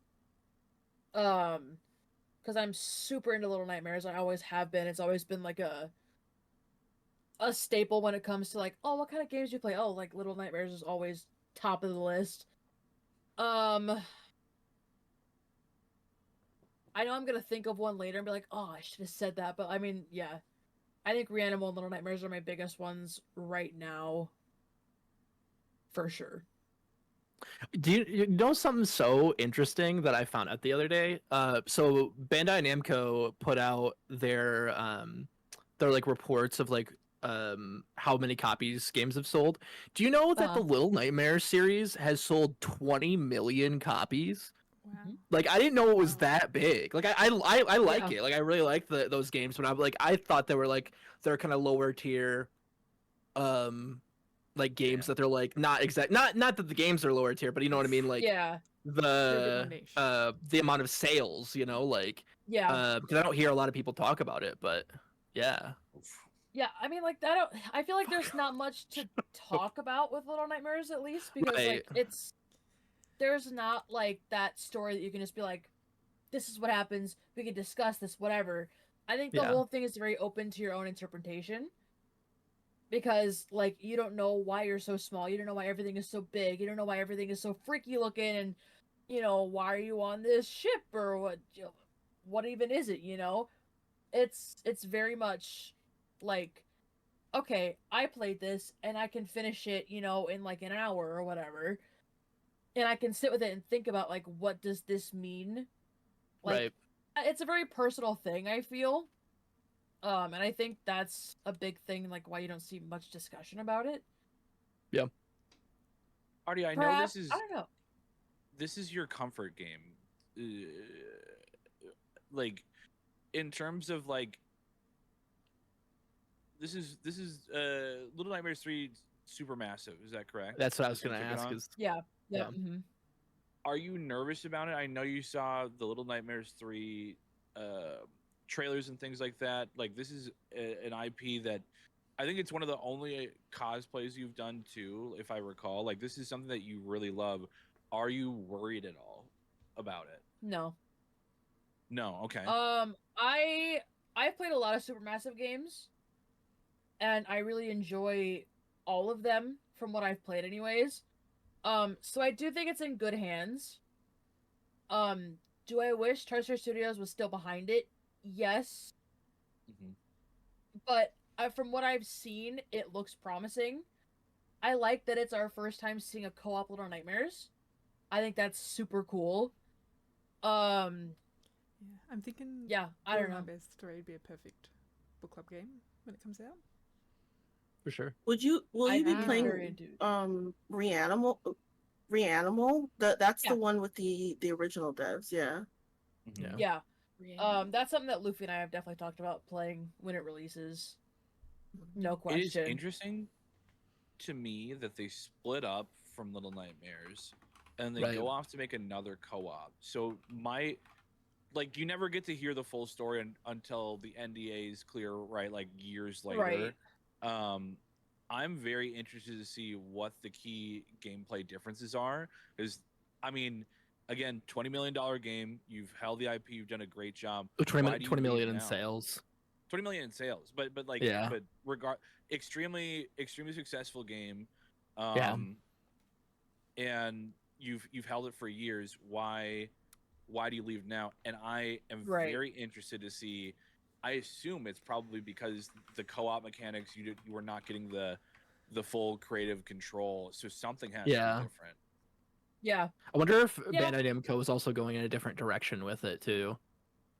Because I'm super into Little Nightmares. I always have been. It's always been like a staple when it comes to like, oh, what kind of games do you play? Oh, like Little Nightmares is always top of the list. I know I'm gonna think of one later and be like, oh, I should have said that. But I mean, yeah. I think Reanimal and Little Nightmares are my biggest ones right now. For sure. Do you know something so interesting that I found out the other day? So Bandai Namco put out their like reports of like how many copies games have sold. Do you know that the Little Nightmares series has sold 20 million copies? Wow. Like I didn't know it was Wow. that big. Like I like Yeah. it. Like I really like those games, but I'm like I thought they were like they're kind of lower tier like games Yeah. that they're like not that the games are lower tier, but you know what I mean, like Yeah. They're a bit more the niche. the amount of sales, you know, like Yeah. because I don't hear a lot of people talk about it, but yeah. Yeah, I mean, like, I feel like there's not much to talk about with Little Nightmares, at least, because, Right. like, there's not, like, that story that you can just be like, this is what happens, we can discuss this, whatever. I think the Yeah. whole thing is very open to your own interpretation. Because, like, you don't know why you're so small, you don't know why everything is so big, you don't know why everything is so freaky looking, and, you know, why are you on this ship, or what even is it, you know? It's very much like, okay, I played this and I can finish it, you know, in like an hour or whatever. And I can sit with it and think about like what does this mean? Like Right. it's a very personal thing, I feel. And I think that's a big thing, like why you don't see much discussion about it. Artie, I know Perhaps, this is I don't know. your comfort game. Like in terms of like this is Little Nightmares 3 Supermassive, is that correct? That's what I was That's what gonna you took it ask. on? Is Yeah. Yeah. Yeah. Are you nervous about it? I know you saw the Little Nightmares 3 trailers and things like that. Like this is an IP that I think it's one of the only cosplays you've done too, if I recall. Like this is something that you really love. Are you worried at all about it? No. No, okay. I've played a lot of Supermassive games, and I really enjoy all of them from what I've played anyways. So I do think it's in good hands. Do I wish Treasure Studios was still behind it? Yes, Mhm. but from what I've seen, it looks promising. I like that it's our first time seeing a co-op Little Nightmares. I think that's super cool. Um, Yeah, I'm thinking. yeah, I don't know. Best Story would be a perfect book club game when it comes out. for sure. Will you I'd be be playing very into it. Reanimal? That's Yeah. the one with the original devs, yeah. Mhm. Yeah. Yeah. That's something that Luffy and I have definitely talked about playing when it releases. No It is question. interesting to me that they split up from Little Nightmares and they Right. go off to make another co-op. So like you never get to hear the full story until the NDA is clear, right? Like years later. Right. I'm very interested to see what the key gameplay differences are. Because, I mean, again, $20 million game. You've held the IP. You've done a great job. Why 20, do you 20 leave million in now? sales. 20 million in sales, but like, Yeah. but extremely successful game. Yeah. And you've held it for years. Why do you leave now? And I am Right. very interested to see. I assume it's probably because the co-op mechanics you were not getting the full creative control, so something has to Yeah. be different. Yeah. I wonder if Yeah. Bandai Namco is also going in a different direction with it too.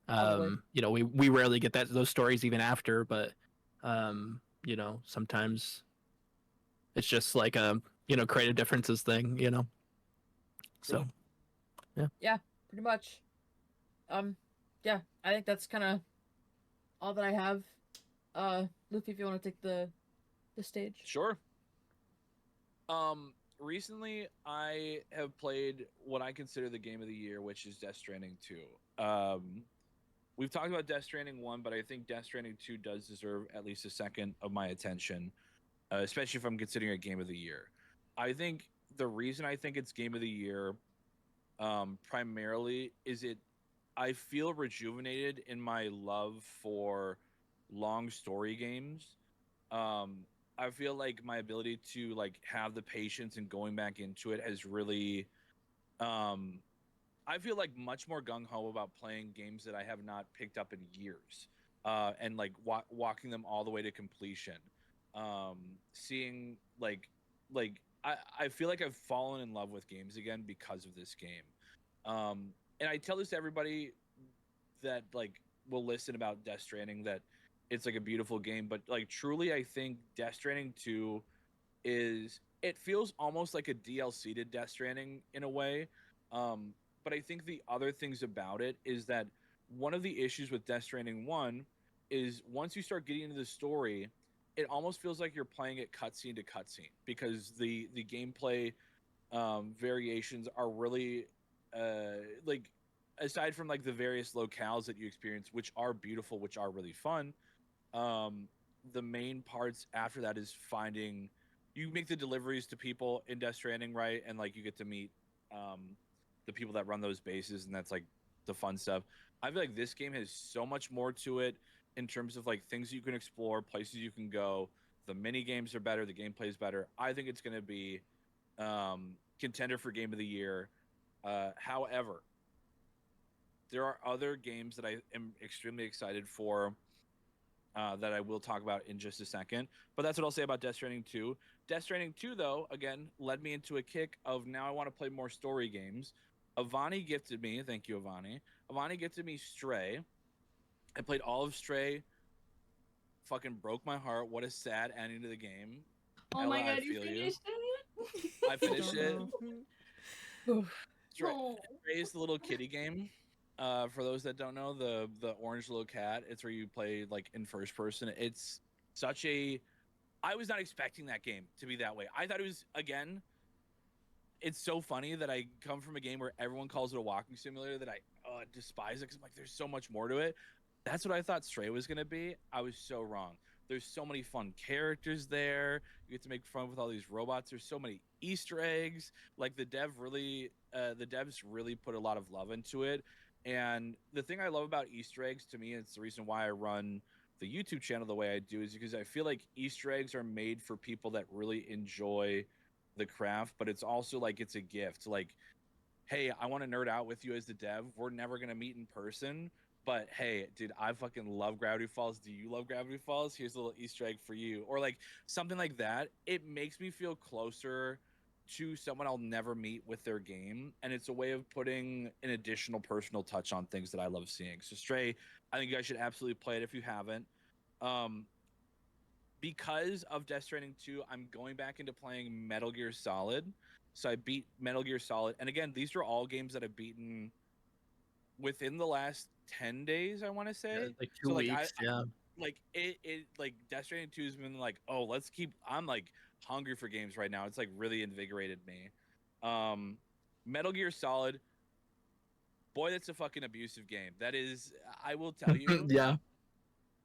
Probably. You know, we rarely get those stories even after, but you know, sometimes it's just like a you know creative differences thing, you know. So Yeah, pretty much. Yeah, I think that's kind of all that I have. Luffy, if you want to take the stage. Sure. Recently I have played what I consider the game of the year, which is Death Stranding 2. We've talked about Death Stranding 1, but I think Death Stranding 2 does deserve at least a second of my attention, especially if I'm considering a game of the year. I think the reason I think it's game of the year primarily is I feel rejuvenated in my love for long story games. I feel like my ability to like have the patience and going back into it has really I feel like much more gung ho about playing games that I have not picked up in years, and like walking them all the way to completion. Seeing I feel like I've fallen in love with games again because of this game. And I tell this to everybody that like will listen about Death Stranding that it's like a beautiful game. But like truly, I think Death Stranding 2 is it feels almost like a DLC to Death Stranding in a way. But I think the other things about it is that one of the issues with Death Stranding 1 is once you start getting into the story, it almost feels like you're playing it cutscene to cutscene because the gameplay variations are really like aside from like the various locales that you experience, which are beautiful, which are really fun. Um, the main parts after that is finding you make the deliveries to people in Death Stranding, right? And like you get to meet the people that run those bases, and that's like the fun stuff. I feel like this game has so much more to it in terms of like things you can explore, places you can go. The mini games are better, the gameplay is better. I think it's going to be contender for game of the year. However, there are other games that I am extremely excited for that I will talk about in just a second. But that's what I'll say about Death Stranding 2. Death Stranding 2, though, again, led me into a kick of now I want to play more story games. Avani gifted me, thank you, Avani. Avani gifted me Stray. I played all of Stray. Fucking broke my heart. What a sad ending to the game. Oh Ella, my I god, you feel you. finished it? I finished it. Oof. Stray, Oh. Stray is the little kitty game. For those that don't know, the orange little cat. It's where you play like in first person. It's such a. I was not expecting that game to be that way. I thought it was again. It's so funny that I come from a game where everyone calls it a walking simulator that I despise it because I'm like, there's so much more to it. That's what I thought Stray was gonna be. I was so wrong. There's so many fun characters there. You get to make fun with all these robots. There's so many Easter eggs. Like the devs really put a lot of love into it. And the thing I love about Easter eggs to me, and it's the reason why I run the YouTube channel the way I do, is because I feel like Easter eggs are made for people that really enjoy the craft, but it's also like it's a gift. Like, hey, I want to nerd out with you as the dev. We're never gonna meet in person, but hey, dude, I fucking love Gravity Falls. Do you love Gravity Falls? Here's a little Easter egg for you, or like something like that. It makes me feel closer to someone I'll never meet with their game, and it's a way of putting an additional personal touch on things that I love seeing. So Stray, I think you guys should absolutely play it if you haven't. Um, because of Death Stranding 2, I'm going back into playing Metal Gear Solid. So I beat Metal Gear Solid. And again, these are all games that I've beaten within the last 10 days, I want to Yeah, say. like 2 So like weeks. Yeah. like it like Death Stranding 2 has been like, oh, let's keep I'm like hungry for games right now. It's like really invigorated me. Metal Gear Solid, boy, that's a fucking abusive game. That is, I will tell you, Yeah.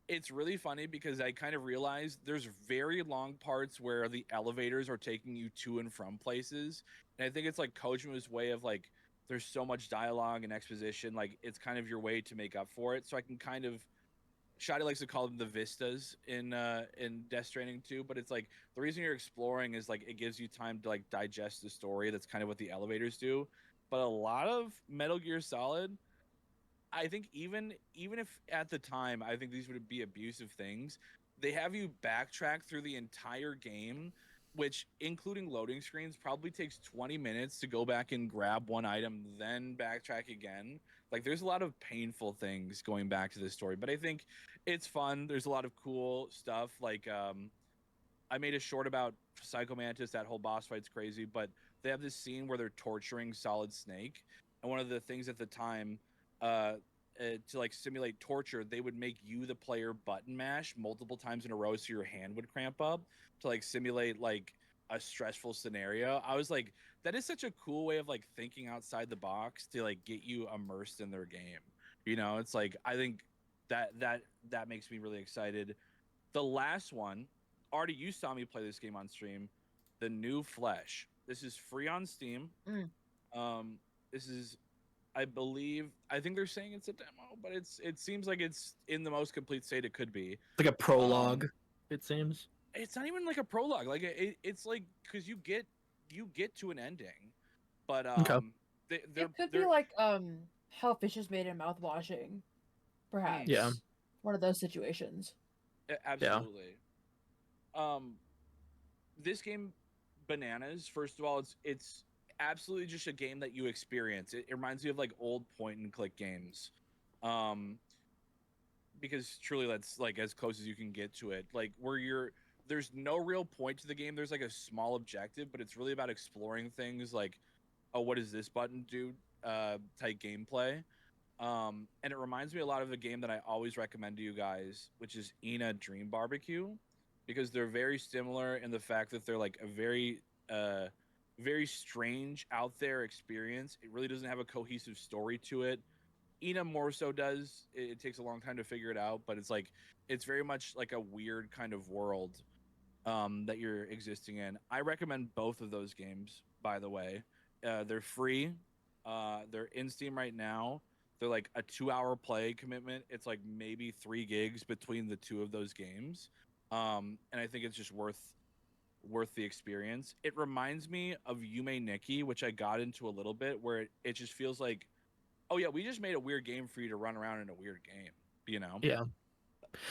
it's really funny because I kind of realized there's very long parts where the elevators are taking you to and from places. And I think it's like Kojima's way of like, there's so much dialogue and exposition. Like, it's kind of your way to make up for it. So I can kind of, Shadi likes to call them the vistas in Death Stranding 2, but it's like the reason you're exploring is like it gives you time to like digest the story. That's kind of what the elevators do. But a lot of Metal Gear Solid, I think even if at the time I think these would be abusive things, they have you backtrack through the entire game, which including loading screens probably takes 20 minutes to go back and grab one item, then backtrack again. Like there's a lot of painful things going back to this story, but I think it's fun. There's a lot of cool stuff like I made a short about Psycho Mantis. That whole boss fight's crazy, but they have this scene where they're torturing Solid Snake, and one of the things at the time, uh, to like simulate torture, they would make you the player button mash multiple times in a row so your hand would cramp up to like simulate like a stressful scenario. I was like, that is such a cool way of like thinking outside the box to like get you immersed in their game. You know, it's like I think that makes me really excited. The last one, Artie, you saw me play this game on stream. The New Flesh. This is free on Steam. Mm. This is, I think they're saying it's a demo, but it seems like it's in the most complete state it could be. Like a prologue, it seems. It's not even like a prologue. Like it's like because you get to an ending, but Okay. It could be like how fish is made in mouth washing, perhaps. Yeah. One of those situations. Absolutely. This game, bananas. First of all, it's absolutely just a game that you experience. It reminds me of like old point and click games. because truly that's like as close as you can get to it. Like where there's no real point to the game. There's like a small objective, but it's really about exploring things like, oh, what does this button do? Type gameplay. And it reminds me a lot of a game that I always recommend to you guys, which is Ina Dream Barbecue, because they're very similar in the fact that they're like a very strange out there experience. It really doesn't have a cohesive story to it. Ina more so does. It takes a long time to figure it out, but it's very much like a weird kind of world that you're existing in. I recommend both of those games, by the way. They're free. They're in Steam right now. They're like a 2-hour play commitment. It's like maybe 3 gigs between the two of those games, and I think it's just worth the experience. It reminds me of Yume Nikki, which I got into a little bit, where it just feels like, oh yeah, we just made a weird game for you to run around in a weird game, you know? Yeah.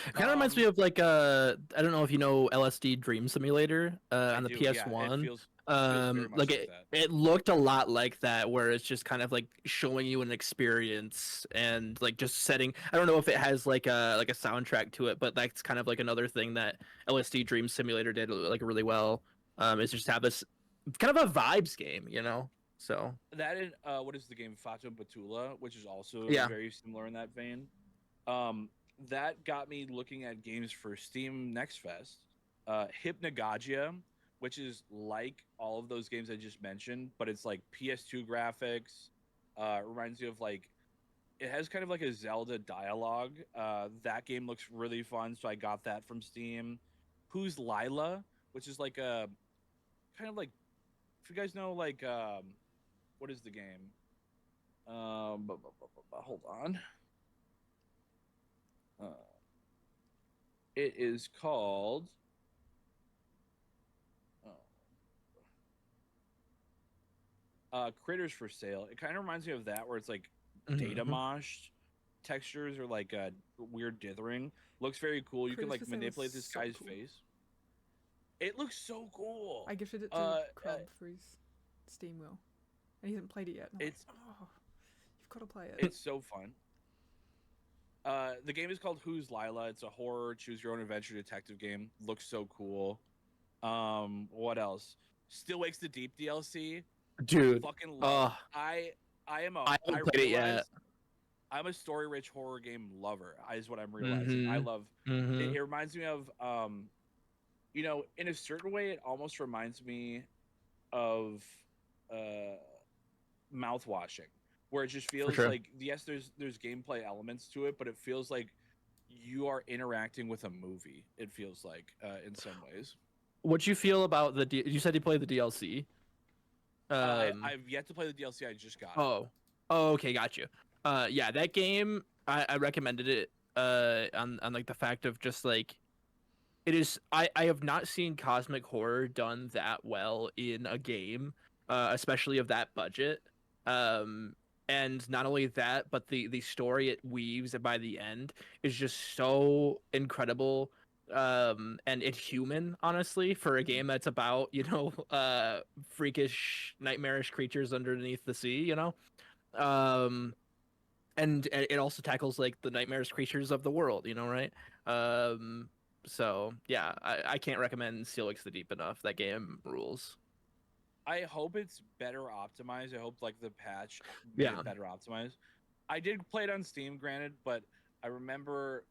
It kind of reminds me of like I don't know if you know LSD Dream Simulator on the do, yeah, PS1. it feels very much like that. It looked a lot like that, where it's just kind of like showing you an experience and like just setting. I don't know if it has like a soundtrack to it, but that's kind of like another thing that LSD Dream Simulator did like really well. Is just have this kind of a vibes game, you know. So That and what is the game Fata Batula, which is also Yeah. very similar in that vein. That got me looking at games for Steam Next Fest. Hypnagogia, which is like all of those games I just mentioned, but it's like PS2 graphics. It reminds you of like, it has kind of like a Zelda dialogue. That game looks really fun, so I got that from Steam. Who's Lila, which is like a kind of like, if you guys know like what is the game? Hold on. It is called. Critters for Sale. It kind of reminds me of that, where it's like data moshed textures or like weird dithering. Looks very cool. You can Critters like for Sale manipulate is this so guy's cool. face. It looks so cool. I gifted it to Crumb for his Steam wheel, and he hasn't played it yet. And I'm It's like, oh, you've got to play it. it's so fun. The game is called Who's Lila. It's a horror choose your own adventure detective game. Looks so cool. What else? Still Wakes the Deep DLC. dude, Fucking love. I I haven't played it yet. I'm a story rich horror game lover, is what I'm realizing. I love it reminds me of you know, in a certain way it almost reminds me of mouth washing, where it just feels sure. like, yes, there's gameplay elements to it, but it feels like you are interacting with a movie. It feels like in some ways. What'd you feel about you said you played the DLC? I've yet to play the DLC. I just got it. Oh, okay, got you. Yeah, that game I recommended it on like the fact of just like it is. I have not seen cosmic horror done that well in a game, especially of that budget. And not only that, but the story it weaves by the end is just so incredible. And inhuman, honestly, for a game that's about, you know, freakish, nightmarish creatures underneath the sea, you know. And it also tackles like the nightmarish creatures of the world, you know, right? So yeah, I can't recommend Still Wakes the Deep enough. That game rules. I hope it's better optimized. I hope like the patch made it better optimized. I did play it on Steam, granted, but I remember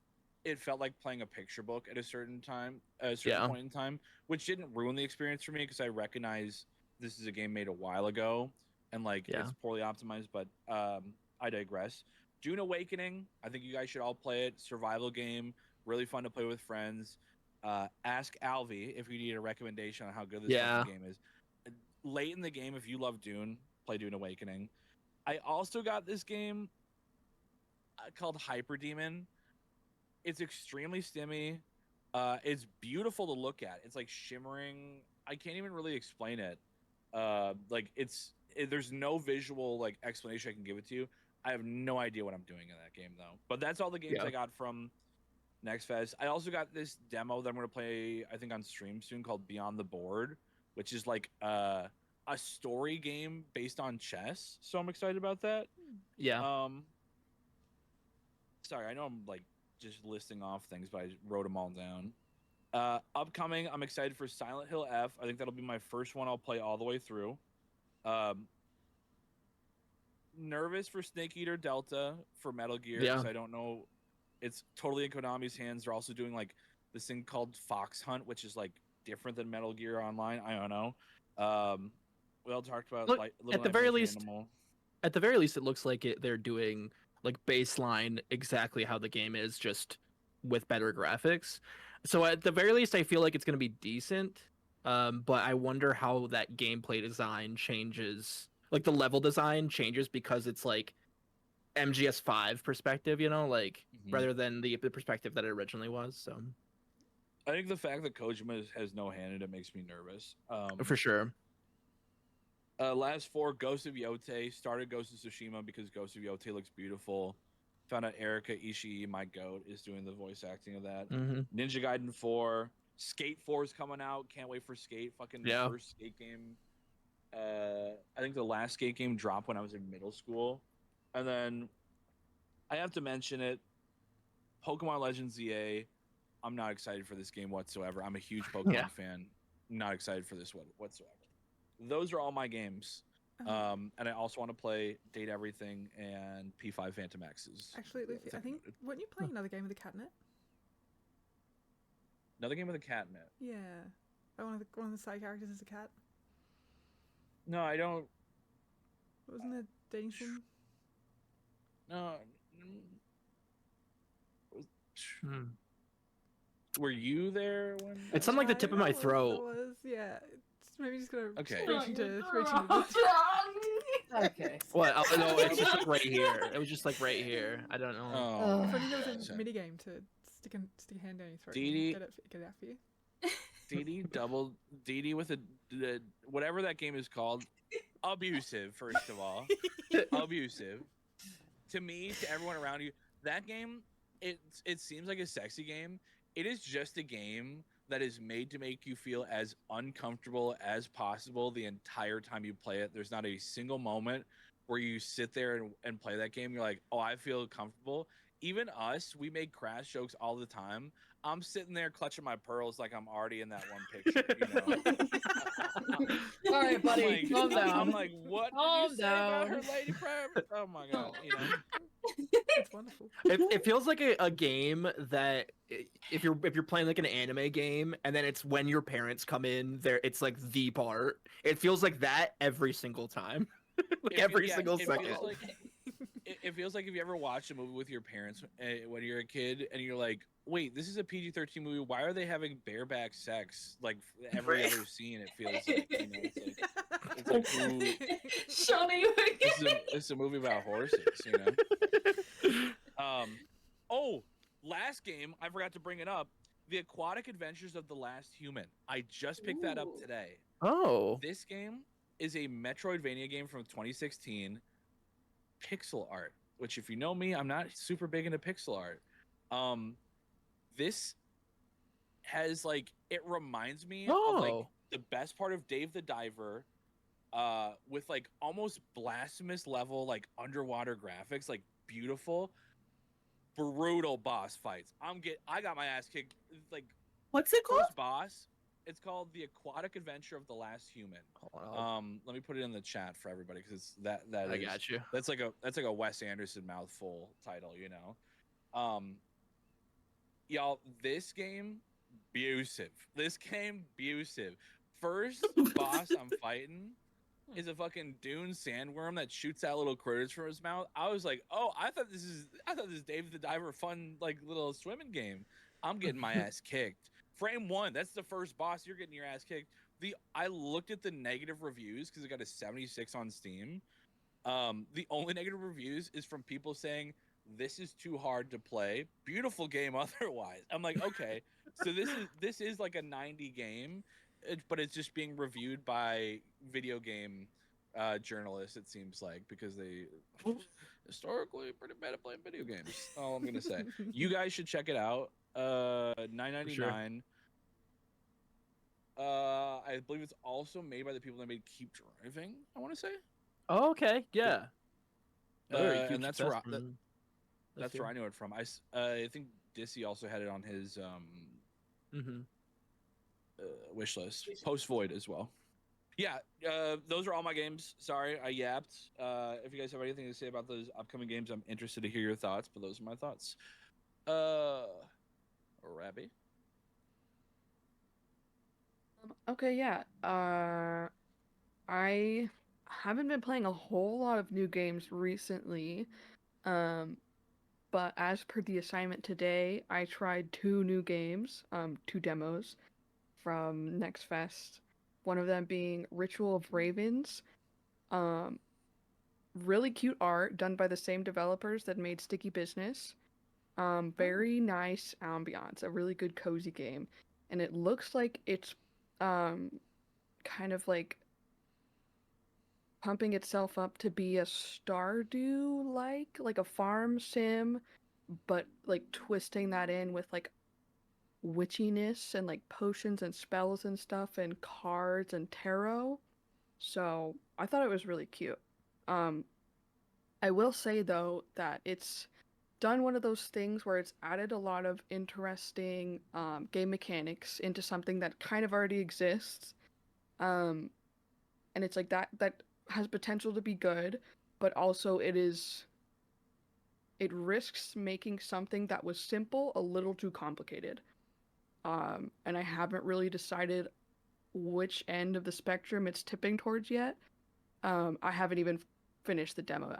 it felt like playing a picture book at a certain point in time, which didn't ruin the experience for me because I recognize this is a game made a while ago and like it's poorly optimized. But I digress. Dune Awakening, I think you guys should all play it. Survival game, really fun to play with friends. Ask Alvi if you need a recommendation on how good this fucking game is. Late in the game, if you love Dune, play Dune Awakening. I also got this game called Hyper Demon. It's extremely stimmy. It's beautiful to look at. It's like shimmering. I can't even really explain it. There's no visual like explanation I can give it to you. I have no idea what I'm doing in that game though. But that's all the games I got from Next Fest. I also got this demo that I'm going to play, I think, on stream soon called Beyond the Board, which is like a story game based on chess. So I'm excited about that. Yeah. Sorry, I know I'm like just listing off things, but I wrote them all down. Upcoming, I'm excited for Silent Hill F. I think that'll be my first one I'll play all the way through. Nervous for Snake Eater Delta for Metal Gear because I don't know. It's totally in Konami's hands. They're also doing like this thing called Fox Hunt, which is like different than Metal Gear Online. I don't know. We all talked about Look, Little at the very Nightmares least, Animal. At the very least, it looks like they're doing like baseline exactly how the game is, just with better graphics. So at the very least, I feel like it's going to be decent. But I wonder how that gameplay design changes, like the level design changes because it's like MGS5 perspective, like rather than the perspective that it originally was. So I think the fact that Kojima has no hand in it makes me nervous. for sure. Last 4, Ghost of Yote. Started Ghost of Tsushima because Ghost of Yote looks beautiful. Found out Erika Ishii, my goat, is doing the voice acting of that. Ninja Gaiden 4. Skate 4 is coming out. Can't wait for Skate. Fucking first Skate game. I think the last Skate game dropped when I was in middle school. And then I have to mention it. Pokemon Legends ZA. I'm not excited for this game whatsoever. I'm a huge Pokemon fan. Not excited for this one whatsoever. Those are all my games. And I also want to play Date Everything and P5 Phantom X's. Actually, Luffy, I think, weren't you playing another game with the catnip? Another game with a catnip? Yeah. One of the side characters is a cat. No, I don't. Wasn't it dating sim? No. Were you there when? It's on like the tip of my throat. It was, yeah. Maybe just gonna Okay. reach into Okay. What? Oh, no, it's just like right here. It was just like right here. I don't know. Oh. If only there was a mini game to stick a hand down your throat and get it out for you. DD with the whatever that game is called, abusive. First of all, abusive. To me, to everyone around you, that game, it seems like a sexy game. It is just a game that is made to make you feel as uncomfortable as possible the entire time you play it. There's not a single moment where you sit there and play that game. You're like, oh, I feel comfortable. Even us, we make crass jokes all the time. I'm sitting there clutching my pearls like I'm already in that one picture. All right, buddy, calm down. I'm like, what did you say about her lady prep? Oh my god, It's wonderful. It feels like a game that if you're playing like an anime game and then it's when your parents come in there, it's like the part. It feels like that every single time, every single second. It feels like if you ever watched a movie with your parents when you're a kid and you're like, wait, this is a PG-13 movie. Why are they having bareback sex like every other scene? It feels like, it's like Shawnee, it's a movie about horses, last game, I forgot to bring it up. The Aquatic Adventures of the Last Human. I just picked that up today. Oh. This game is a Metroidvania game from 2016. Pixel art, which if you know me, I'm not super big into pixel art. This has it reminds me of the best part of Dave the Diver, with almost blasphemous level underwater graphics, beautiful, brutal boss fights. I got my ass kicked. What's it called? First boss. It's called The Aquatic Adventure of the Last Human. Let me put it in the chat for everybody because that I got you. That's like a Wes Anderson mouthful title, Y'all, this game, abusive. First boss I'm fighting is a fucking dune sandworm that shoots out little critters from his mouth. I was like, oh, I thought this is Dave the Diver fun little swimming game. I'm getting my ass kicked. Frame 1, that's the first boss. You're getting your ass kicked. I looked at the negative reviews because it got a 76 on Steam. The only negative reviews is from people saying this is too hard to play. Beautiful game otherwise. I'm like, okay, so this is like a 90 game, but it's just being reviewed by video game journalists. It seems like because they historically pretty bad at playing video games. All I'm gonna say. You guys should check it out. $9.99. Sure. I believe it's also made by the people that made Keep Driving. I want to say. Oh, okay, yeah. And that's where I knew it from. I think Dissy also had it on his Mm-hmm. wish list. Post Void as well. Yeah, those are all my games. Sorry, I yapped. If you guys have anything to say about those upcoming games, I'm interested to hear your thoughts. But those are my thoughts. Rabby. Okay, yeah. I haven't been playing a whole lot of new games recently. Um, but as per the assignment today, I tried two new games, two demos from Next Fest. One of them being Ritual of Ravens. Um, really cute art done by the same developers that made Sticky Business. Very nice ambiance, a really good cozy game. And it looks like it's um kind of like pumping itself up to be a Stardew like a farm sim, but like twisting that in with like witchiness and like potions and spells and stuff and cards and tarot. So I thought it was really cute. Um, I will say though that it's done one of those things where it's added a lot of interesting game mechanics into something that kind of already exists. Um, and it's like that has potential to be good, but also it risks making something that was simple a little too complicated. And I haven't really decided which end of the spectrum it's tipping towards yet. I haven't even finished the demo.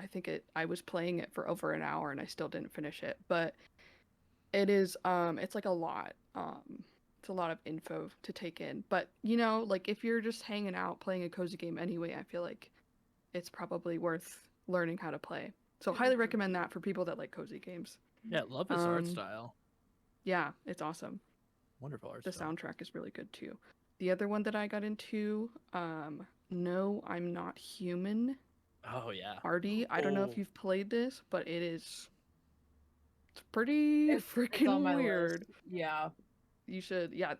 I was playing it for over an hour and I still didn't finish it, but it's like a lot. It's a lot of info to take in. But, like if you're just hanging out playing a cozy game anyway, I feel like it's probably worth learning how to play. So highly recommend that for people that like cozy games. Yeah, love this art Um, style. Yeah, it's awesome. Wonderful art The style. soundtrack is really good too. The other one that I got into, No, I'm Not Human. Oh yeah. Artie, I don't know if Oh. you've played this, but it's pretty It's on freaking my weird. list. Yeah. You should, yeah.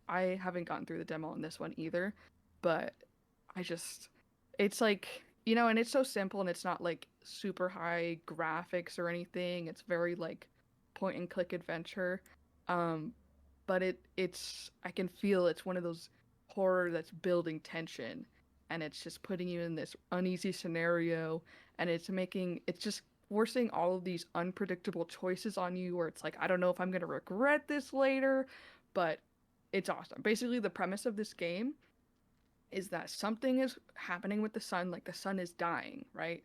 I haven't gotten through the demo on this one either, but it's like and it's so simple and it's not like super high graphics or anything. It's very like point and click adventure, um, but it's I can feel it's one of those horror that's building tension, and it's just putting you in this uneasy scenario, and it's just forcing all of these unpredictable choices on you where it's like I don't know if I'm gonna regret this later, but it's awesome. Basically, the premise of this game is that something is happening with the sun, like the sun is dying, right?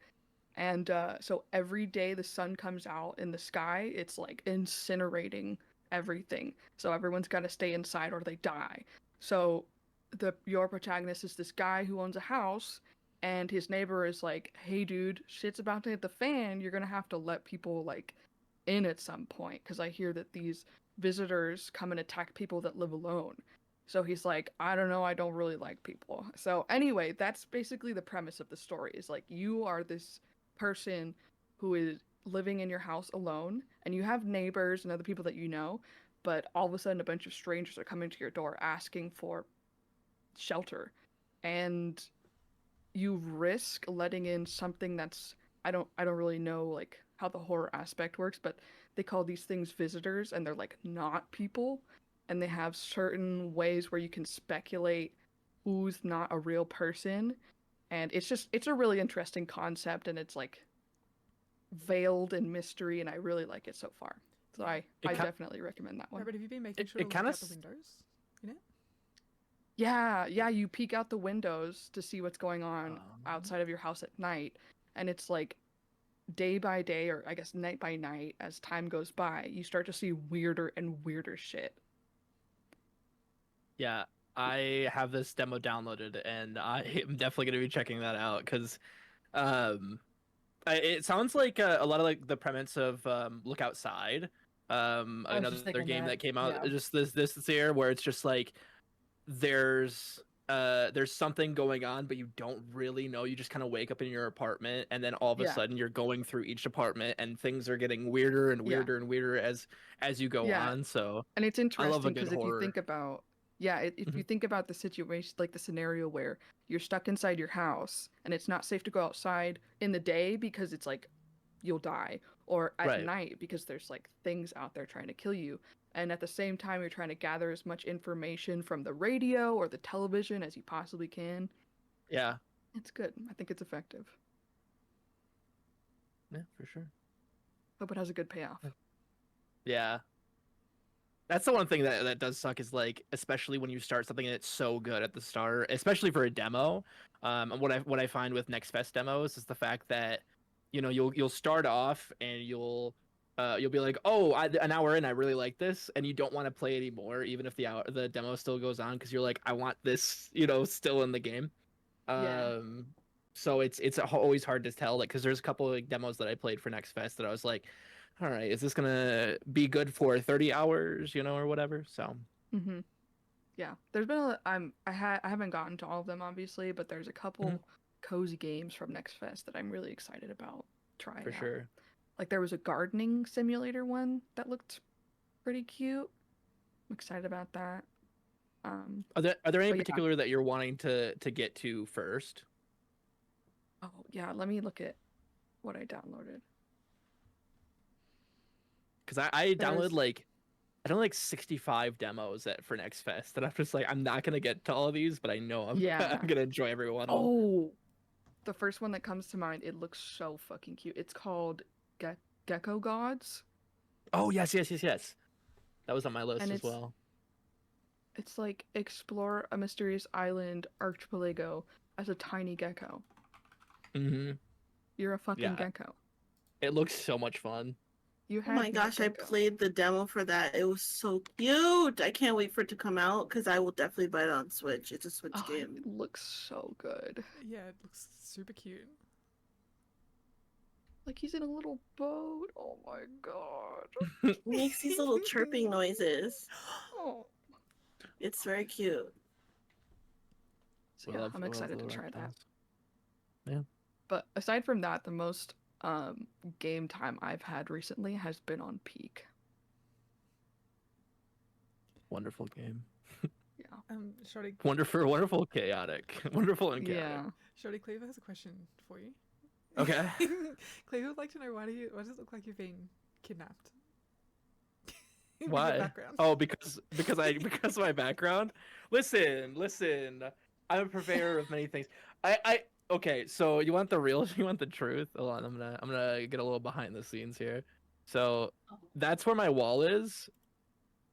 And so every day the sun comes out in the sky, it's like incinerating everything. So everyone's got to stay inside or they die. So your protagonist is this guy who owns a house, and his neighbor is like, "Hey, dude, shit's about to hit the fan. You're gonna have to let people like in at some point because I hear that these visitors come and attack people that live alone." So he's like, I don't know, I don't really like people. So anyway, that's basically the premise of the story is like you are this person who is living in your house alone and you have neighbors and other people that you know, but all of a sudden a bunch of strangers are coming to your door asking for shelter. And you risk letting in something that's I don't really know like how the horror aspect works, but they call these things visitors and they're like not people, and they have certain ways where you can speculate who's not a real person, and it's a really interesting concept, and it's like veiled in mystery, and I really like it so far. So I definitely recommend that one. Right, but have you been making It- sure it to look kinda out the s- windows? You know? Yeah, you peek out the windows to see what's going on outside of your house at night, and it's like day by day, or I guess night by night, as time goes by, you start to see weirder and weirder shit. Yeah, I have this demo downloaded, and I am definitely gonna be checking that out because um, it sounds like a lot of like the premise of Look Outside, I was just another thinking game that. that came out Yeah. just this year, where it's just like there's there's something going on, but you don't really know. You just kind of wake up in your apartment, and then all of a Yeah. sudden you're going through each apartment, and things are getting weirder and Yeah. weirder and weirder as you go Yeah, on. So and it's I love a interesting good because if you horror. think about, yeah, if you Mhm. think about the situation, like the scenario where you're stuck inside your house and it's not safe to go outside in the day because it's like you'll die, or at Right. night because there's like things out there trying to kill you. And at the same time, you're trying to gather as much information from the radio or the television as you possibly can. Yeah. It's good. I think it's effective. Yeah, for sure. Hope it has a good payoff. Yeah. That's the one thing that does suck is like, especially when you start something and it's so good at the start, especially for a demo. And what I find with Next Fest demos is the fact that, you know, you'll start off and you'll be like, oh, an hour in, I really like this, and you don't want to play anymore, even if the demo still goes on, because you're like, I want this, you know, still in the game. Yeah. So it's always hard to tell, like, because there's a couple of like, demos that I played for Next Fest that I was like, all right, is this gonna be good for 30 hours, you know, or whatever? So Mm-hmm. Yeah. There's been I haven't gotten to all of them obviously, but there's a couple cozy games from Next Fest that I'm really excited about trying for out. sure. Like there was a gardening simulator one that looked pretty cute. I'm excited about that. Are there any but yeah. particular that you're wanting to get to first? Oh yeah, let me look at what I downloaded. Because I downloaded There's- I don't like 65 demos for Next Fest, and I'm just like, I'm not gonna get to all of these, but I know I'm, Yeah. I'm gonna enjoy every one of them. Oh, the first one that comes to mind. It looks so fucking cute. It's called Gecko Gods. Oh yes. That was on my list And as it's- well. It's like explore a mysterious island archipelago as a tiny gecko. Mm-hmm. You're a fucking Yeah. gecko. It looks so much fun. You Oh have my gosh, I played the demo for that. It was so cute. I can't wait for it to come out because I will definitely buy it on Switch. It's a Switch Oh, game. it looks so good. Yeah, it looks super cute. Like he's in a little boat. Oh my god. It makes these little chirping noises. Oh. It's very cute. So yeah, I'm excited to try that. Yeah. But aside from that, the most game time I've had recently has been on Peak. Wonderful game. Yeah. Shorty, Wonderful, chaotic. Wonderful and chaotic. Yeah. Shorty Cleaver has a question for you. Okay. Cleaver would like to know why does it look like you've been kidnapped? With your Why? background. Oh, because of my background. Listen. I'm a purveyor of many things. Okay. So you want the real? You want the truth? Hold on. I'm gonna get a little behind the scenes here. So that's where my wall is,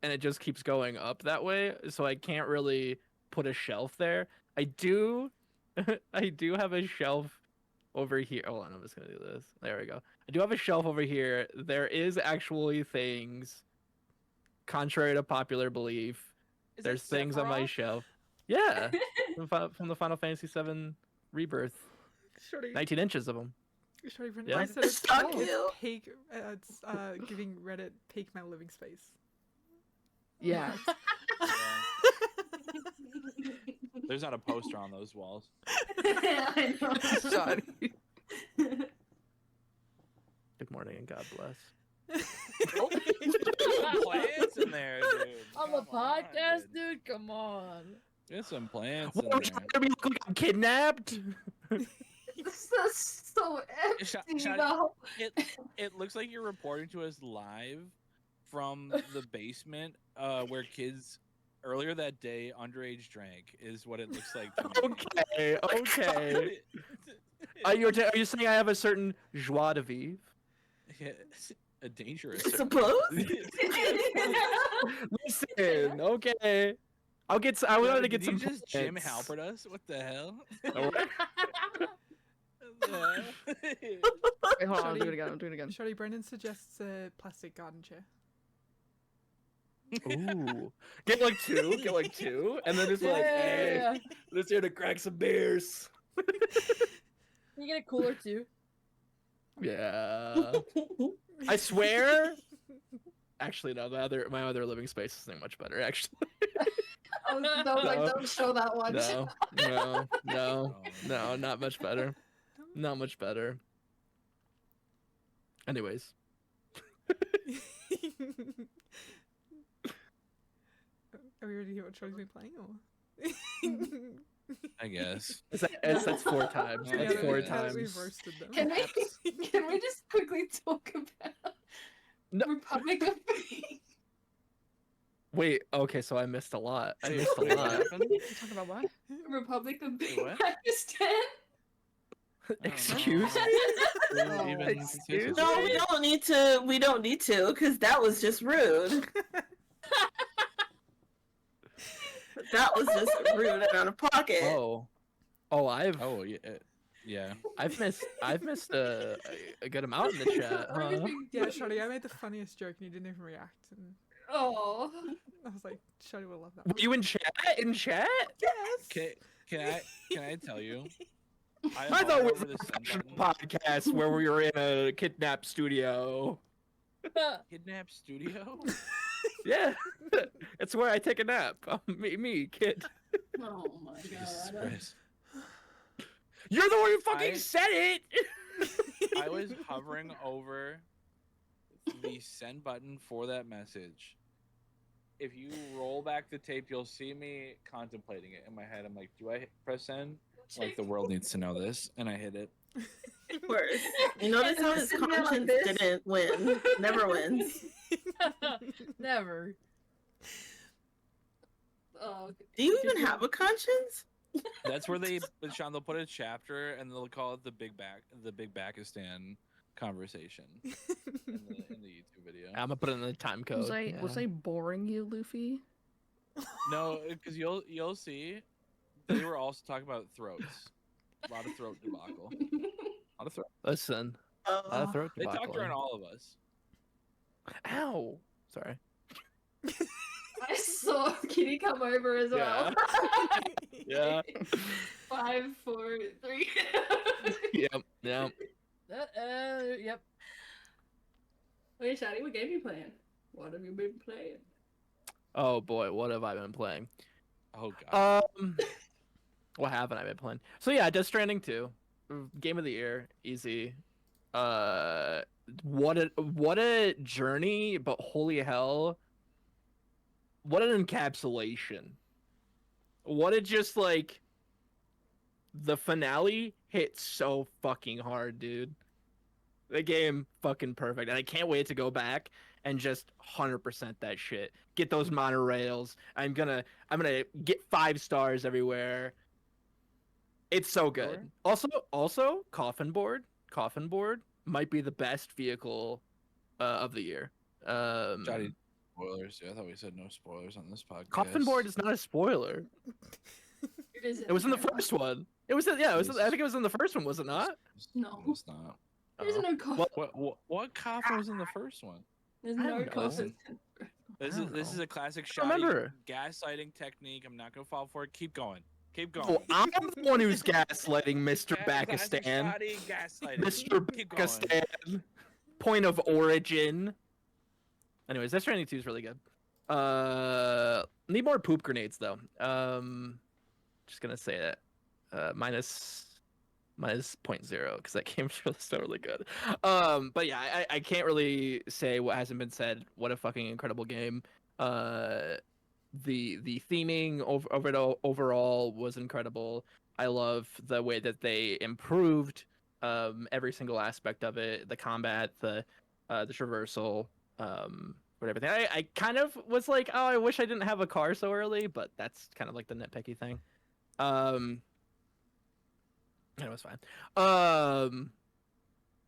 and it just keeps going up that way. So I can't really put a shelf there. I do have a shelf over here. Hold on. I'm just gonna do this. There we go. I do have a shelf over here. There is actually things. Contrary to popular belief, there's things on my shelf. Yeah, from the Final Fantasy VII Rebirth. Shorty, 19 inches of them. Shorty, Brendan Yeah. said it's So it's cute. peak. It's giving Reddit peak my living space. Yeah. There's not a poster on those walls. I know. Sorry. Good morning and God bless. Plants in there, dude. On the Come on, podcast, dude. Come on. There's some plants What in are we there. trying to be look like I'm kidnapped? This is so empty. Shadi, though. It looks like you're reporting to us live from the basement where kids earlier that day underage drank is what it looks like to me. Okay. Are you saying I have a certain joie de vivre? Yeah, a dangerous. I suppose. Listen, okay. I wanted to get some. Did you just Jim plants. Halpert us? What the hell? Wait, hold on. I'll do it again. I'm doing it again. Shorty, Brendan suggests a plastic garden chair. Ooh. Get like two, and then just like, hey, Yeah. let's here to crack some beers. You get a cooler too. Yeah. I swear. Actually, no. My other living space is much better. Actually, Don't show that one. no, not much better. Not much better. Anyways, Are we ready to hear what Shorty's been playing, or? I guess. That's 4 times. Yeah, That's yeah, four yeah. Now that we've times. roasted them. Can we just quickly talk about No. Republic of Being? Wait, okay, so I missed a lot. I Wait, missed a wait, what lot. happened? You talking about what? Republic of Wait, Being what? Pakistan? Excuse know. me? Didn't even Excuse consist No, of- we don't need to. We don't need to, because that was just rude. That was just rude and out of pocket. Oh, I've Oh yeah, yeah. I've missed a good amount in the chat. Huh? Yeah, Shotty, I made the funniest joke and you didn't even react. And Oh. I was like, Shotty will love that. Were you in chat? In chat? Yes. Can I tell you? I hover thought it was over a the send professional button. podcast where we were in a kidnap studio. Kidnap studio. Yeah, it's where I take a nap. Me, kid. Oh my Jesus god. Christ. You're the one who fucking I- said it. I was hovering over the send button for that message. If you roll back the tape, you'll see me contemplating it in my head. I'm like, do I press send? Like the world needs to know this, and I hit it. Worse. You notice how his Sitting there like conscience this. didn't win. Never wins. Never. Oh, Do you even have a conscience? That's where Sean, they'll put a chapter and they'll call it the Big Pakistan conversation in the YouTube video. I'm gonna put it in the time code. Was I boring you, Luffy? No, because you'll see, they were also talking about throats. A lot of throat debacle. A lot of throat. Listen, a lot of throat They talked debacle. around all of us. Ow! Sorry. I saw Kitty come over as well. Yeah. 5, 4, 3. Yep. Yep. Yep. Wait, Shadi, what game you playing? What have you been playing? Oh boy, what have I been playing? Oh god. What haven't I been playing? So yeah, Death Stranding 2, game of the year, easy. What a journey, but holy hell, what an encapsulation. What a just like the finale hit so fucking hard, dude. The game fucking perfect, and I can't wait to go back and just 100% that shit. Get those monorails. I'm gonna get 5 stars everywhere. It's so good. Also, Coffin Board might be the best vehicle of the year. Johnny, spoilers. Yeah, I thought we said no spoilers on this podcast. Coffin Board is not a spoiler. It was in the first one. It was I think it was in the first one, was it not? No. It's not. There's Oh. no coffin. What coffin was in the first one? There's I no don't know. coffin. This don't is know. a classic I remember. gaslighting technique. I'm not gonna fall for it. Keep going. Keep going. Oh, I'm the one who's gaslighting Mr. Classic Pakistan. shoddy gaslighting. Mr. Keep going. Pakistan. Point of origin. Anyways, Death Stranding 2 is really good. Need more poop grenades though. Just gonna say that. Minus 0.0 because that game's still really good. But yeah, I can't really say what hasn't been said. What a fucking incredible game. The theming overall was incredible. I love the way that they improved every single aspect of it. The combat, the traversal, but everything. I kind of was like, oh, I wish I didn't have a car so early, but that's kind of like the nitpicky thing. It was fine.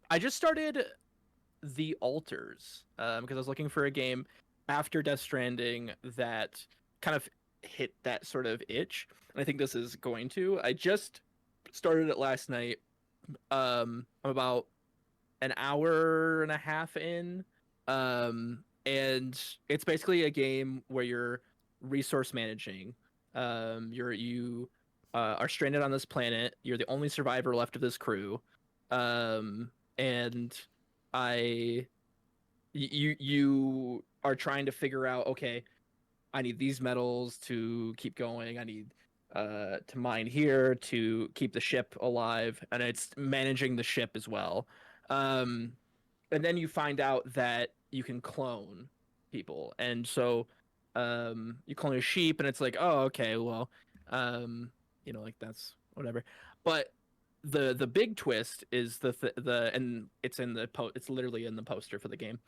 I just started The Alters because I was looking for a game after Death Stranding that kind of hit that sort of itch, and I think this is going to. I just started it last night. I'm about an hour and a half in, and it's basically a game where you're resource managing. You are stranded on this planet. You're the only survivor left of this crew, and you are trying to figure out, okay, I need these metals to keep going. I need to mine here to keep the ship alive, and it's managing the ship as well. And then you find out that you can clone people, and so you clone a sheep, and it's like, oh, okay, well, like that's whatever. But the big twist is the and it's in the it's literally in the poster for the game.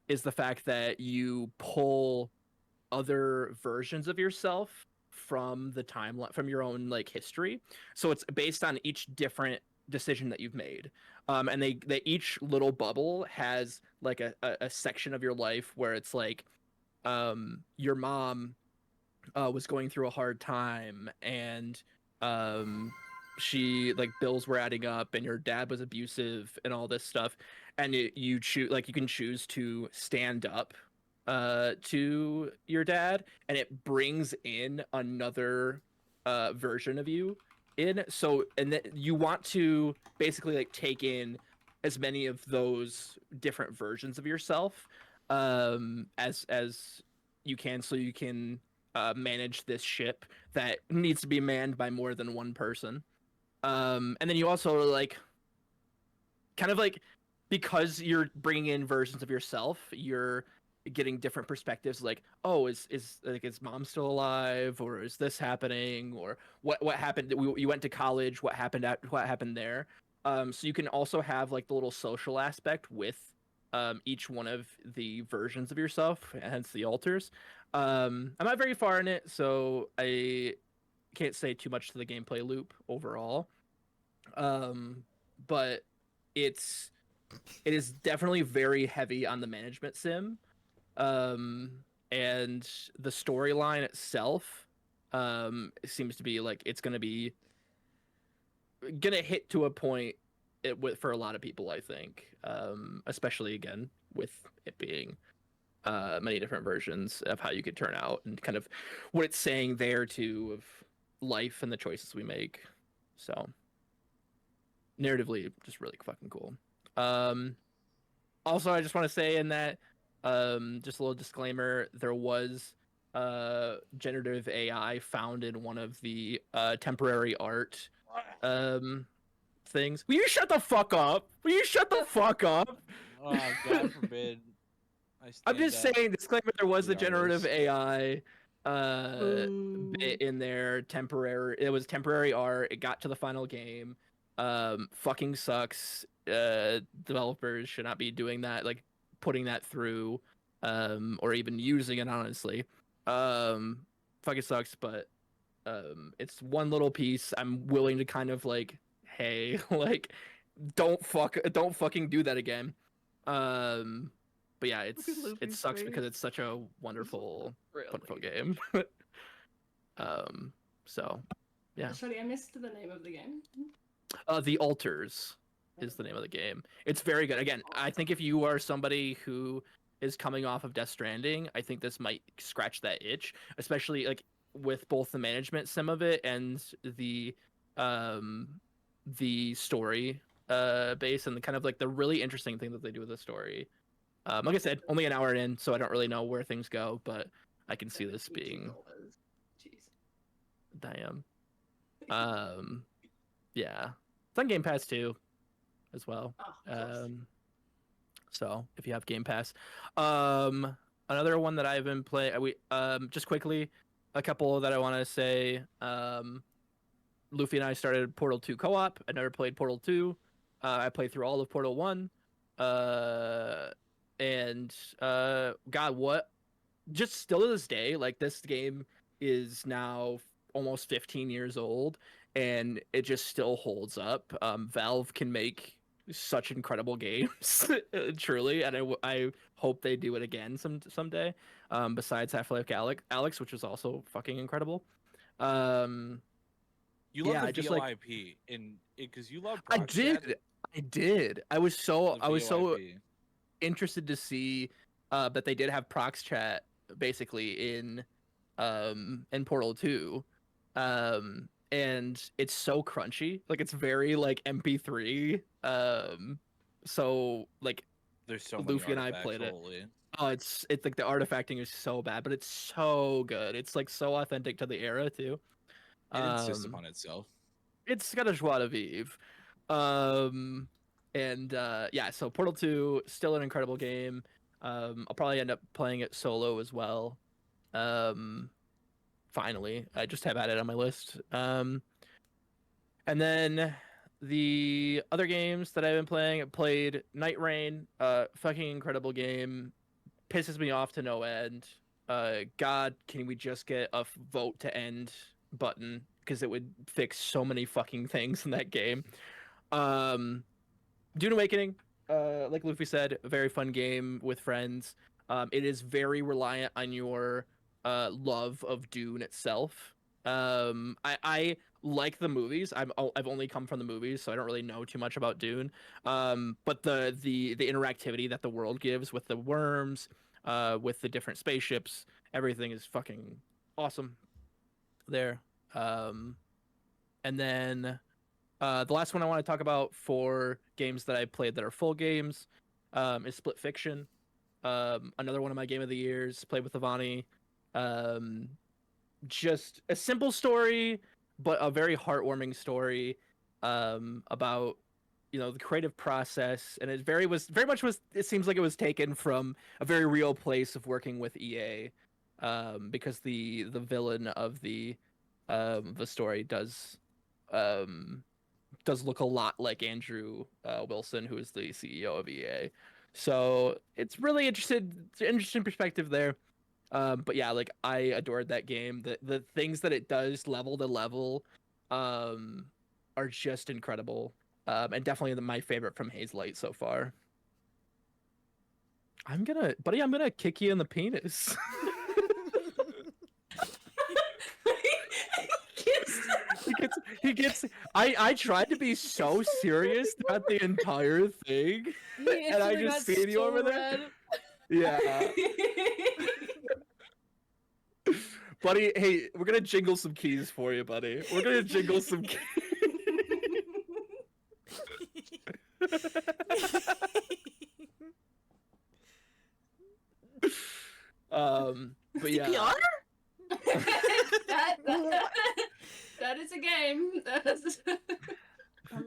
Is the fact that you pull other versions of yourself from the timeline, from your own like history. So it's based on each different decision that you've made. And they each little bubble has like a section of your life where it's like your mom was going through a hard time, and she like bills were adding up, and your dad was abusive and all this stuff, and you choose, like, you can choose to stand up to your dad, and it brings in another version of you in. So, and then you want to basically like take in as many of those different versions of yourself as you can, so you can manage this ship that needs to be manned by more than one person. And then you also like kind of like, because you're bringing in versions of yourself, you're getting different perspectives. Like, oh, is mom still alive, or is this happening, or what happened? You went to college. What happened there? So you can also have like the little social aspect with each one of the versions of yourself, hence the alters. I'm not very far in it, so I can't say too much to the gameplay loop overall. But it is definitely very heavy on the management sim. And the storyline itself seems to be like it's gonna hit to a point for a lot of people, I think, especially again with it being many different versions of how you could turn out, and kind of what it's saying there too of life and the choices we make. So narratively, just really fucking cool. Also, I just want to say in that, just a little disclaimer, there was generative AI found in one of the temporary art things. Will you shut the fuck up? Will you shut the fuck up? Oh, God forbid. I'm just saying, disclaimer, there was the a generative artist. AI bit in there, temporary. It was temporary art. It got to the final game. Fucking sucks. Developers should not be doing that, like putting that through, or even using it, honestly. Fucking sucks, but it's one little piece. I'm willing to kind of like, hey, like, don't fucking do that again. But yeah, it Luffy's sucks face. because it's such a wonderful wonderful game. So yeah. Sorry, I missed the name of the game. The Alters is the name of the game. It's very good. Again, I think if you are somebody who is coming off of Death Stranding, I think this might scratch that itch, especially like with both the management sim of it and the story base, and the kind of like the really interesting thing that they do with the story. Like I said, only an hour in, so I don't really know where things go, but I can see this being damn. Yeah. It's on Game Pass too, as well. So if you have Game Pass, another one that I've been playing, just quickly, a couple that I want to say. Luffy and I started Portal 2 co-op. I never played Portal 2. I played through all of Portal 1. And God, what? Just still to this day, like, this game is now almost 15 years old, and it just still holds up. Valve can make such incredible games, truly, and I hope they do it again someday. Besides Half-Life Alyx, which is also fucking incredible. You love yeah, the just VoIP because you love. I did. I was so interested to see that they did have prox chat basically in Portal 2. And it's so crunchy. Like, it's very like MP3. So like there's so Luffy and I played it. Oh, it's like the artifacting is so bad, but it's so good. It's like so authentic to the era too. It insists upon itself. It's got a joie de vivre. And yeah, so Portal 2, still an incredible game. I'll probably end up playing it solo as well. finally. I just have added on my list. And then the other games that I've been playing, I played Night Rain, fucking incredible game. Pisses me off to no end. God, can we just get a vote to end button? Because it would fix so many fucking things in that game. Dune Awakening, like Luffy said, a very fun game with friends. It is very reliant on your love of Dune itself. I like the movies. I've only come from the movies, so I don't really know too much about Dune. But the interactivity that the world gives with the worms, with the different spaceships, everything is fucking awesome there. And then the last one I want to talk about for games that I played that are full games is Split Fiction. Another one of my game of the years. Played with Ivani. Just a simple story, but a very heartwarming story about the creative process, and it very much was. It seems like it was taken from a very real place of working with EA, because the villain of the story does look a lot like Andrew Wilson, who is the CEO of EA. So it's really interesting perspective there. But yeah, like I adored that game. The things that it does level to level are just incredible. And definitely my favorite from Hazelight so far. Buddy, I'm gonna kick you in the penis. He gets I tried to be so serious throughout the entire thing. And I just see you over there. Yeah. Buddy, hey, we're gonna jingle some keys for you, buddy. We're gonna jingle some keys. But yeah. CPR? That is a game.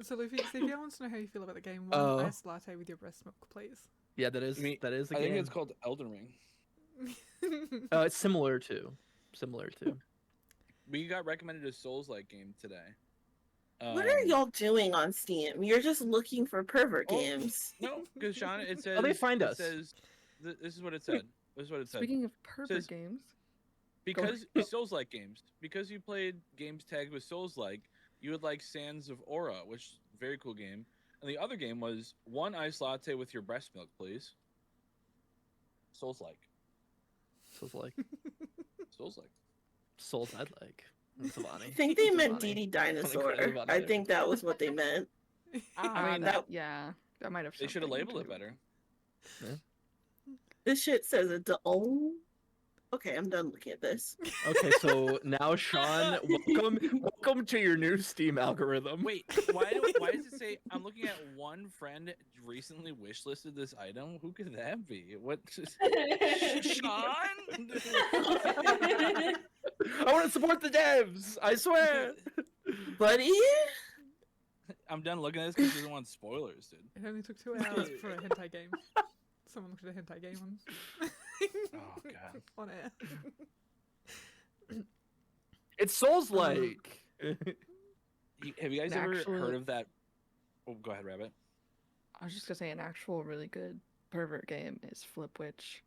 So Luffy, CPR wants to know how you feel about the game. One iced latte with your breast milk, please. Yeah, that is a I game. think it's called Elden Ring. It's similar to. We got recommended a Souls-like game today. What are y'all doing on Steam? You're just looking for pervert Oh, games. No, because Sean, it says. Oh, they find us. Says, this is what it said. Speaking of pervert games, because Souls-like games, because you played games tagged with Souls-like, you would like Sands of Aura, which is a very cool game. And the other game was one iced latte with your breast milk, please. Souls-like. Souls-like. Souls I'd like. I think they meant Dee Dee Dinosaur. I think that was what they meant. I mean, that might have. They should have labeled it better. Yeah. This shit says adult. Okay, I'm done looking at this. Okay, so now Sean, welcome to your new Steam algorithm. Wait, why does it say I'm looking at one friend recently wishlisted this item? Who could that be? What? Sean? I want to support the devs. I swear, buddy. I'm done looking at this because he doesn't want spoilers, dude. It only took 2 hours for a hentai game. Someone looked at a hentai game Oh god. on air. it's Souls-like. Have you guys ever heard of that? Oh, go ahead, Rabbit. I was just gonna say an actual really good pervert game is Flip Witch.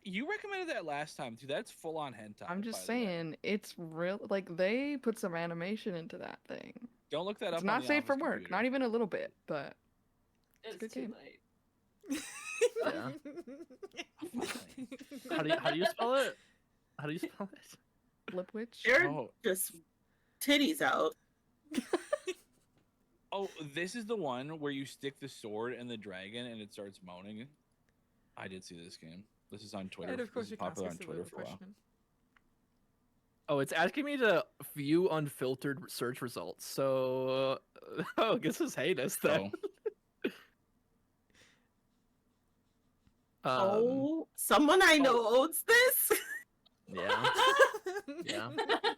You recommended that last time too. That's full on hentai. I'm just saying it's real. Like they put some animation into that thing. Don't look that up. It's not safe for work. Not even a little bit, but it's a good too game. late. Yeah. How do you spell it? How do you spell it? Flip Witch. They're just titties out. Oh, this is the one where you stick the sword in the dragon and it starts moaning. I did see this game. This is on Twitter. And of course, this you is can ask popular us on a Twitter little for a while. question. Oh, it's asking me to view unfiltered search results. So, I guess it's heinous then. Someone I know owns this. Yeah. Yeah.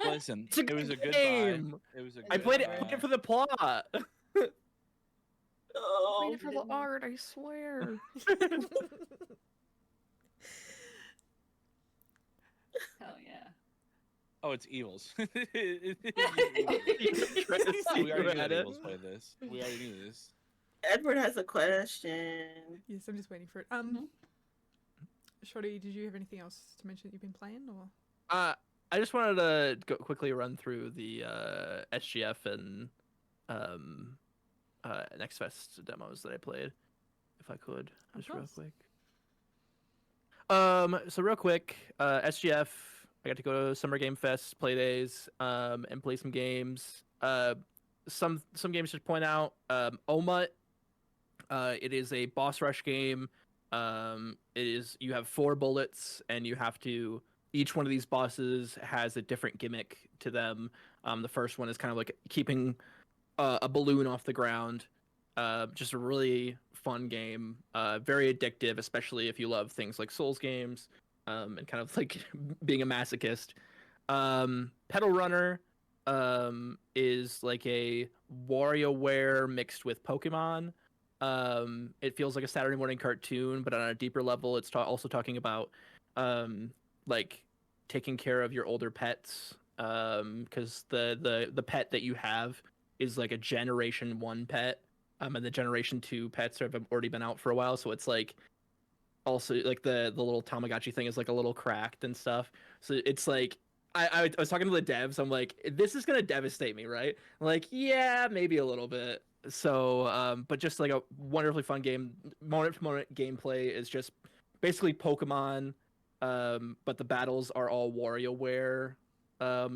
Listen, it was a good game. Buy. It was a good I played buy. it for the plot. Read it for the art, I swear. Oh, it's Evils. You We already knew had that it. Evils played this. We already knew this. Edward has a question. Yes, I'm just waiting for it. Shorty, did you have anything else to mention that you've been playing, or? I just wanted to quickly run through the SGF and Next Fest demos that I played, if I could, Of just real course. quick. So real quick, SGF, I got to go to Summer Game Fest play days, and play some games. Some games to point out. Omut. It is a boss rush game. You have 4 bullets, and you have to. Each one of these bosses has a different gimmick to them. The first one is kind of like keeping a balloon off the ground. Just a really fun game. Very addictive, especially if you love things like Souls games, and kind of like being a masochist. Pedal Runner is like a WarioWare mixed with Pokemon. It feels like a Saturday morning cartoon, but on a deeper level, it's also talking about like taking care of your older pets. Because the pet that you have is like a generation 1 pet, and the generation 2 pets have already been out for a while, so it's like also like the little Tamagotchi thing is like a little cracked and stuff. So it's like I was talking to the devs. I'm like, this is gonna devastate me, right? I'm like, yeah, maybe a little bit. So, but just like a wonderfully fun game. Moment to moment gameplay is just basically Pokemon, but the battles are all WarioWare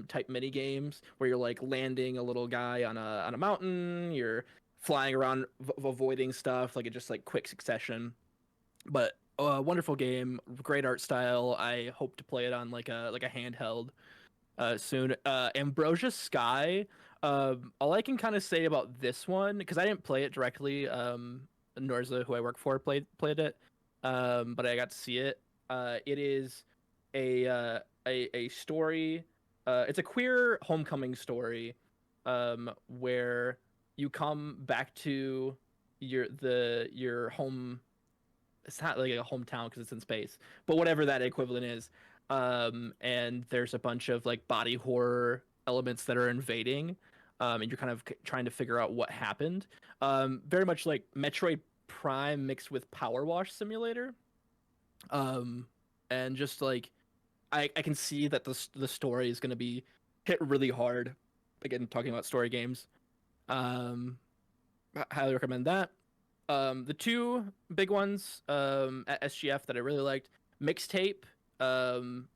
type mini games where you're like landing a little guy on a mountain. You're flying around, avoiding stuff like it just like quick succession. But wonderful game, great art style. I hope to play it on like a handheld soon. Ambrosia Sky. All I can kind of say about this one, because I didn't play it directly. Norza, who I work for, played it, but I got to see it. It is a story. It's a queer homecoming story, where you come back to your home. It's not like a hometown because it's in space, but whatever that equivalent is. And there's a bunch of like body horror elements that are invading, and you're kind of trying to figure out what happened. Very much like Metroid Prime mixed with Power Wash Simulator. And just like I can see that the story is going to be hit really hard. Again, talking about story games. Highly recommend that. The 2 big ones at SGF that I really liked, Mixtape,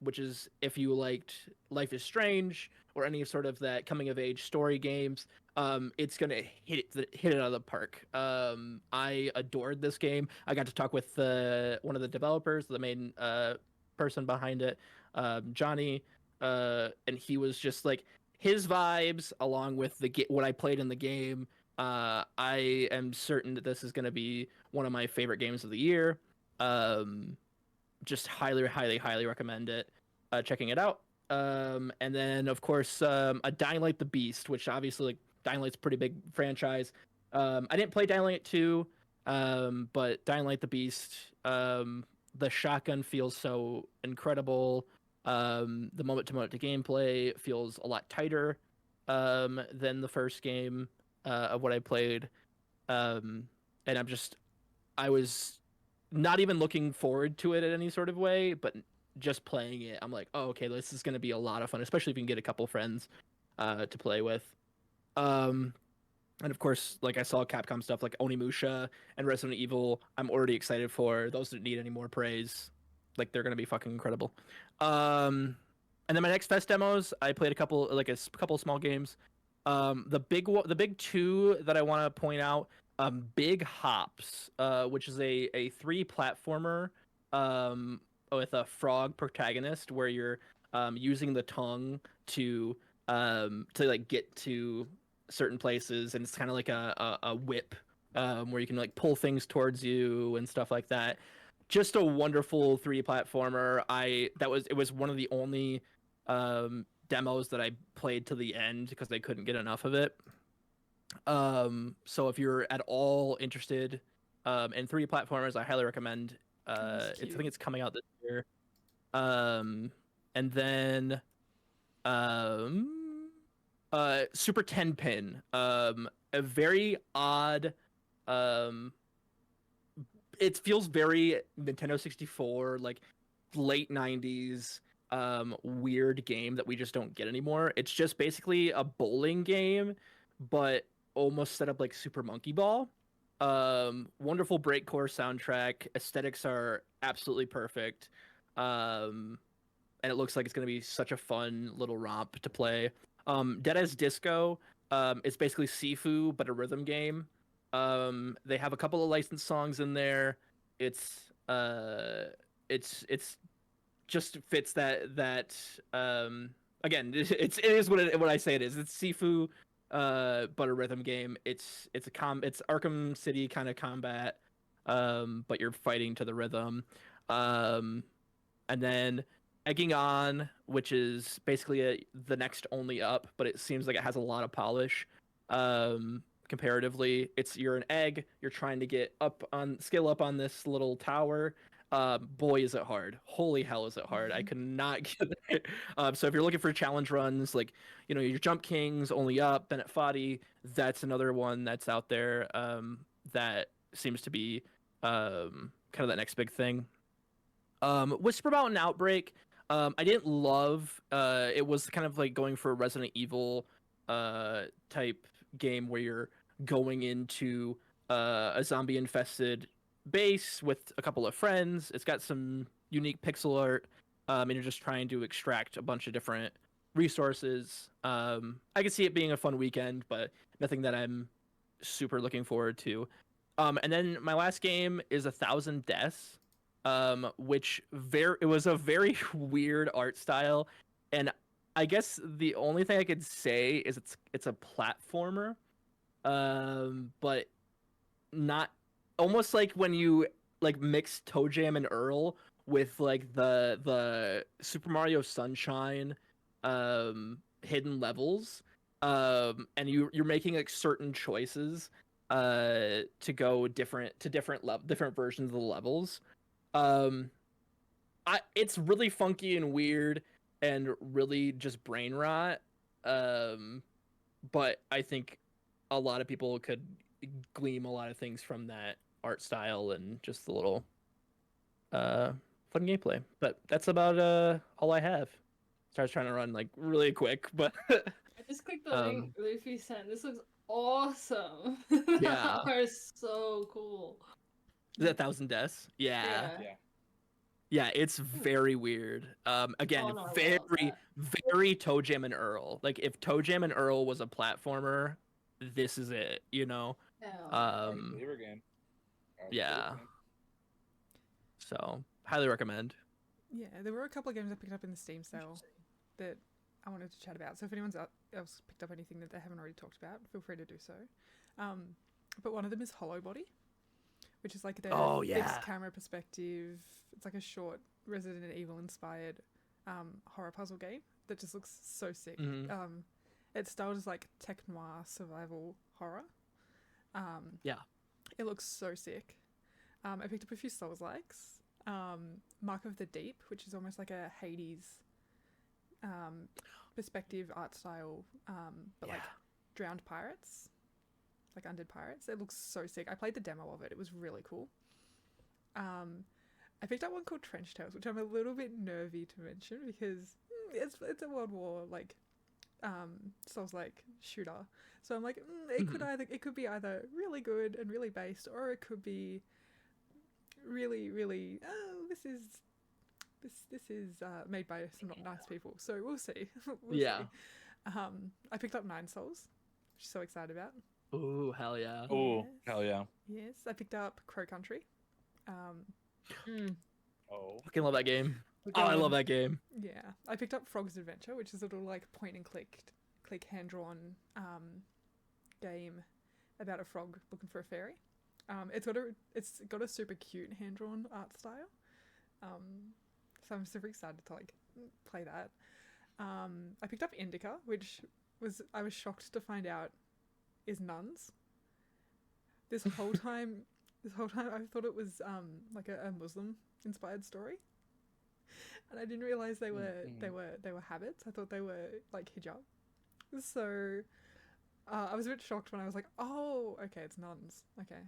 which is if you liked Life is Strange or any sort of that coming of age story games, it's gonna hit it out of the park. I adored this game. I got to talk with one of the developers, the main person behind it, Johnny, and he was just like his vibes along with what I played in the game. I am certain that this is going to be one of my favorite games of the year. Just highly, highly, highly recommend it. Checking it out. And then of course, a Dying Light the Beast, which obviously like Dying Light's a pretty big franchise. I didn't play Dying Light 2, but Dying Light the Beast, the shotgun feels so incredible. The moment to moment to gameplay feels a lot tighter than the first game of what I played. And I was not even looking forward to it in any sort of way, but just playing it, I'm like, oh, okay, this is going to be a lot of fun, especially if you can get a couple friends to play with. And of course, like I saw Capcom stuff like Onimusha and Resident Evil, I'm already excited for. Those that need any more praise, like they're going to be fucking incredible. And then my next fest demos, I played a couple of small games. The big 2 that I want to point out, Big Hops, which is a 3 platformer with a frog protagonist where you're using the tongue to like get to certain places, and it's kind of like a whip, where you can like pull things towards you and stuff like that. Just a wonderful 3 platformer. It was one of the only demos that I played to the end because I couldn't get enough of it. So if you're at all interested in 3D platformers, I highly recommend. I think it's coming out this year. And then Super 10 pin. A very odd. Um, it feels very Nintendo 64, like late 90s weird game that we just don't get anymore. It's just basically a bowling game, but almost set up like Super Monkey Ball. Wonderful breakcore soundtrack. Aesthetics are absolutely perfect. And it looks like it's going to be such a fun little romp to play. Dead as Disco, it's basically Sifu but a rhythm game. They have a couple of licensed songs in there. It's it's just fits that again, it is what I say it is. It's Sifu but a rhythm game. It's Arkham City kind of combat, but you're fighting to the rhythm. And then Egging On, which is basically the next only up, but it seems like it has a lot of polish. Comparatively, you're an egg. You're trying to get skill up on this little tower. Boy, is it hard! Holy hell, is it hard! I could not get it. So if you're looking for challenge runs, like your Jump Kings, Only Up, Bennett Foddy, that's another one that's out there. That seems to be kind of that next big thing. Whisper Mountain Outbreak. I didn't love. It was kind of like going for a Resident Evil type game where you're going into a zombie infested base with a couple of friends. It's got some unique pixel art, and you're just trying to extract a bunch of different resources. I can see it being a fun weekend, but nothing that I'm super looking forward to. And then my last game is 1,000 Deaths, which it was a very weird art style, and I guess the only thing I could say is it's a platformer, but not almost like when you like mix Toe Jam and Earl with like the Super Mario Sunshine hidden levels, and you're making like certain choices to go different versions of the levels. um it's really funky and weird and really just brain rot. But I think a lot of people could glean a lot of things from that art style and just the little fun gameplay. But that's about all I have. So I was trying to run like really quick, but I just clicked the link Luffy sent. This looks awesome. Yeah. Are so cool. is that 1,000 Deaths? Yeah. Yeah. Yeah, it's very weird. Again, Oh, no, I love very, that. very Toe Jam and Earl. Like if Toe Jam and Earl was a platformer, this is it. Yeah. Favorite game. Yeah. So highly recommend. Yeah, there were a couple of games I picked up in the Steam sale that I wanted to chat about. So if anyone's else picked up anything that they haven't already talked about, feel free to do so. But one of them is Hollow Body, which is like the fixed camera perspective. It's like a short Resident Evil inspired horror puzzle game that just looks so sick. Mhm. It's styled as like tech noir survival horror. Yeah. It looks so sick. I picked up a few Souls likes. Mark of the Deep, which is almost like a Hades perspective art style, but like drowned pirates, like undead pirates. It looks so sick. I played the demo of it. It was really cool. I picked up one called Trench Tales, which I'm a little bit nervy to mention because it's a World War like Souls like shooter. So I'm like, it could be either really good and really based, or it could be really, really this is made by some not nice people. So we'll see. We'll see. I picked up Nine Souls, which I'm so excited about. Ooh, hell yeah. Oh, hell yeah. Yes, I picked up Crow Country. Oh. Fucking love that game. Oh, I love that game. Yeah, I picked up Frog's Adventure, which is a little like point and click hand drawn game about a frog looking for a fairy. It's got a super cute hand drawn art style. So I'm super excited to like play that. I picked up Indica, which I was shocked to find out is nuns. This whole time I thought it was like a Muslim inspired story. and I didn't realize they were habits. I thought they were like hijab. So I was a bit shocked when I was like, oh, okay, it's nuns. Okay,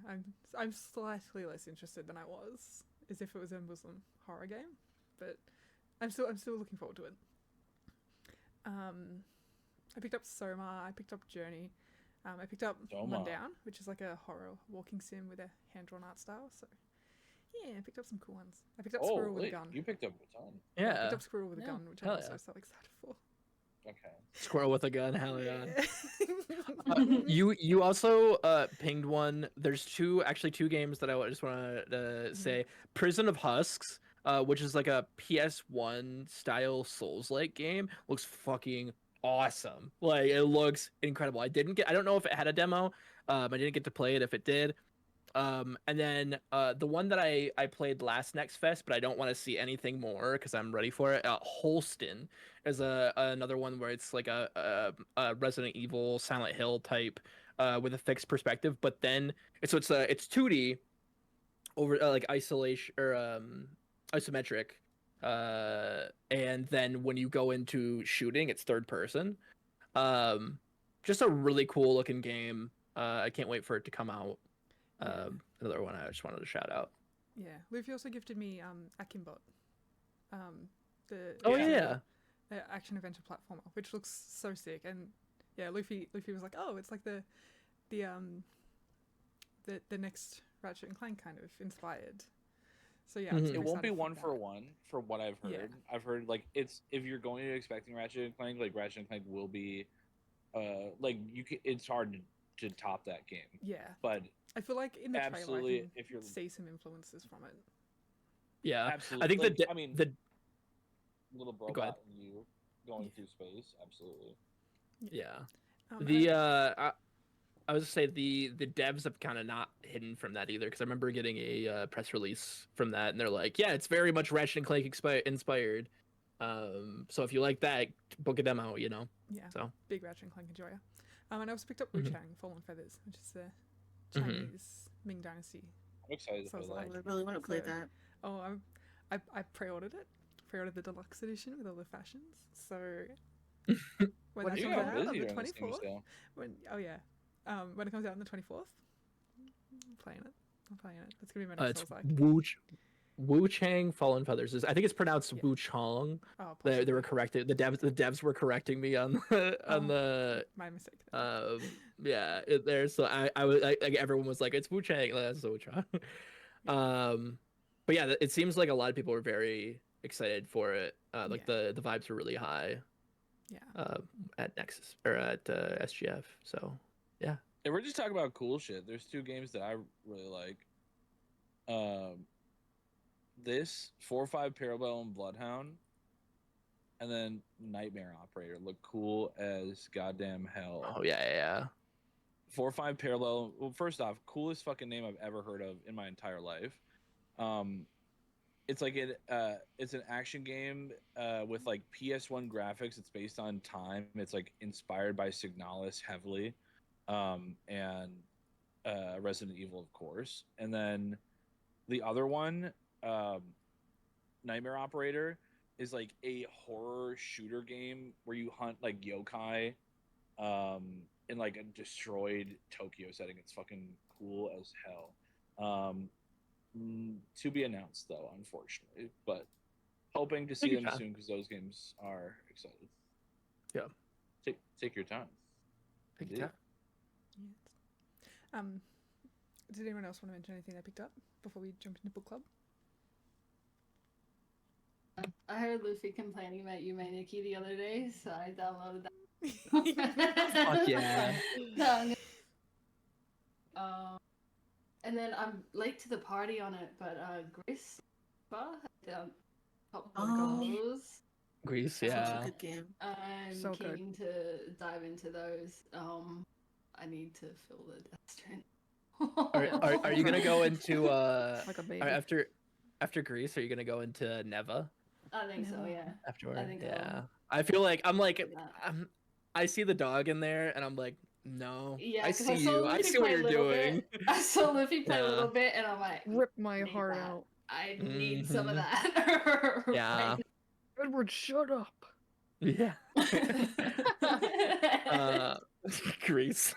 I'm slightly less interested than I was, as if it was a Muslim horror game, but I'm still looking forward to it. I picked up Soma. I picked up Journey. I picked up Soma. Monday, which is like a horror walking sim with a hand-drawn art style. So yeah, I picked up some cool ones. I picked up Squirrel with a gun. You picked up a ton. I Yeah. picked up Squirrel with a gun, which I'm Hell also yeah. so excited for. Okay. Squirrel with a gun. Hell yeah. Yeah. You also pinged one. There's two games that I just want to say. Prison of Husks, which is like a PS1 style Souls-like game, looks fucking awesome. Like it looks incredible. I don't know if it had a demo. I didn't get to play it if it did. And then the one that I played last Next Fest, but I don't want to see anything more because I'm ready for it. Holston is another one where it's like a Resident Evil, Silent Hill type with a fixed perspective, but then it's 2D over like isolation or isometric, and then when you go into shooting, it's third person. Just a really cool looking game. I can't wait for it to come out. Another one I just wanted to shout out. Yeah, Luffy also gifted me Akimbot. The action adventure platformer, which looks so sick. And yeah, Luffy was like, oh, it's like the next Ratchet and Clank kind of inspired. So yeah, I'm super It won't be excited one that. for one for what I've heard. Yeah. I've heard like it's if you're going to expecting Ratchet and Clank, like Ratchet and Clank will be, like it's hard to top that game. Yeah, But I feel like in the trailer I absolutely, can if you're see some influences from it. Yeah, absolutely, I think like, the little Go ahead. robot and you going through space, absolutely. yeah. And I was to say the devs have kind of not hidden from that either, because I remember getting a press release from that, and they're like, yeah, it's very much Ratchet and Clank inspired. So if you like that, book a demo, you know. yeah, So big Ratchet and Clank enjoyer. And I also picked up Wu Mhm. Chang, Fallen Feathers, which is the Chinese Ming Dynasty. I'm excited So I for was that. like, I really want to play so- that. Oh, I pre-ordered it. Pre-ordered the deluxe edition with all the fashions. So when that You comes got out on busy the during this Steam 24th, sale. when it comes out on the 24th, I'm playing it. That's gonna be my next it's Souls-like. Wu Chang Fallen Feathers. I think it's pronounced Yeah. Wu Chong. Oh, They possibly. were corrected. The devs were correcting me on the my mistake. there. So I was like everyone was like, it's Wu Chang. Like, that's Wu Chang. But yeah, it seems like a lot of people were very excited for it. Like the vibes were really high. Yeah. At Nexus or at SGF. So yeah. If we're just talking about cool shit, there's two games that I really like. This 4-5 Parabellum Bloodhound, and then Nightmare Operator look cool as goddamn hell. Oh yeah. 4-5 Parallel. Well, first off, coolest fucking name I've ever heard of in my entire life. It's like it's an action game with like PS1 graphics. It's based on time. It's like inspired by Signalis heavily, and Resident Evil, of course. And then the other one, Nightmare Operator, is like a horror shooter game where you hunt like yokai, in like a destroyed Tokyo setting. It's fucking cool as hell. To be announced though, unfortunately, but hoping to see them soon because those games are excited. Yeah. Take your time. Take your time. Yes. Did anyone else want to mention anything they picked up before we jump into book club? I heard Luffy complaining about Yumeniki the other day, so I downloaded that. Fuck yeah. No, and then I'm late to the party on it, but Grace top goals. Greece, Such a yeah. good game. I'm So good. keen to dive into those. I need to fill the death strand. Are you gonna go into Like a baby. after Greece? Are you gonna go into Neva I think so, yeah. afterward? I think so. yeah. I feel like Yeah. I see the dog in there, and I'm like, no. Yeah, I 'cause see saw you. I Luffy see what play a you're little doing. bit. I saw Luffy play a Yeah. little bit, and I'm like, Rip my need heart that. out. I need some of Mhm. that. Yeah. Edward, shut up. Yeah. Grease.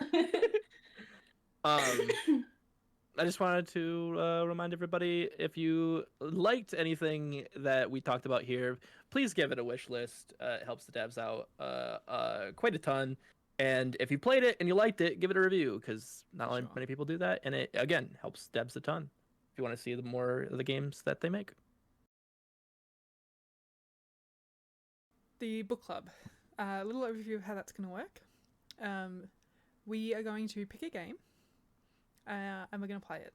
I just wanted to remind everybody, if you liked anything that we talked about here, please give it a wish list. It helps the devs out quite a ton. And if you played it and you liked it, give it a review, because not only many people do that, and it again helps devs a ton. If you want to see the more of the games that they make. The book club. A little overview of how that's going to work. We are going to pick a game, and we're going to play it.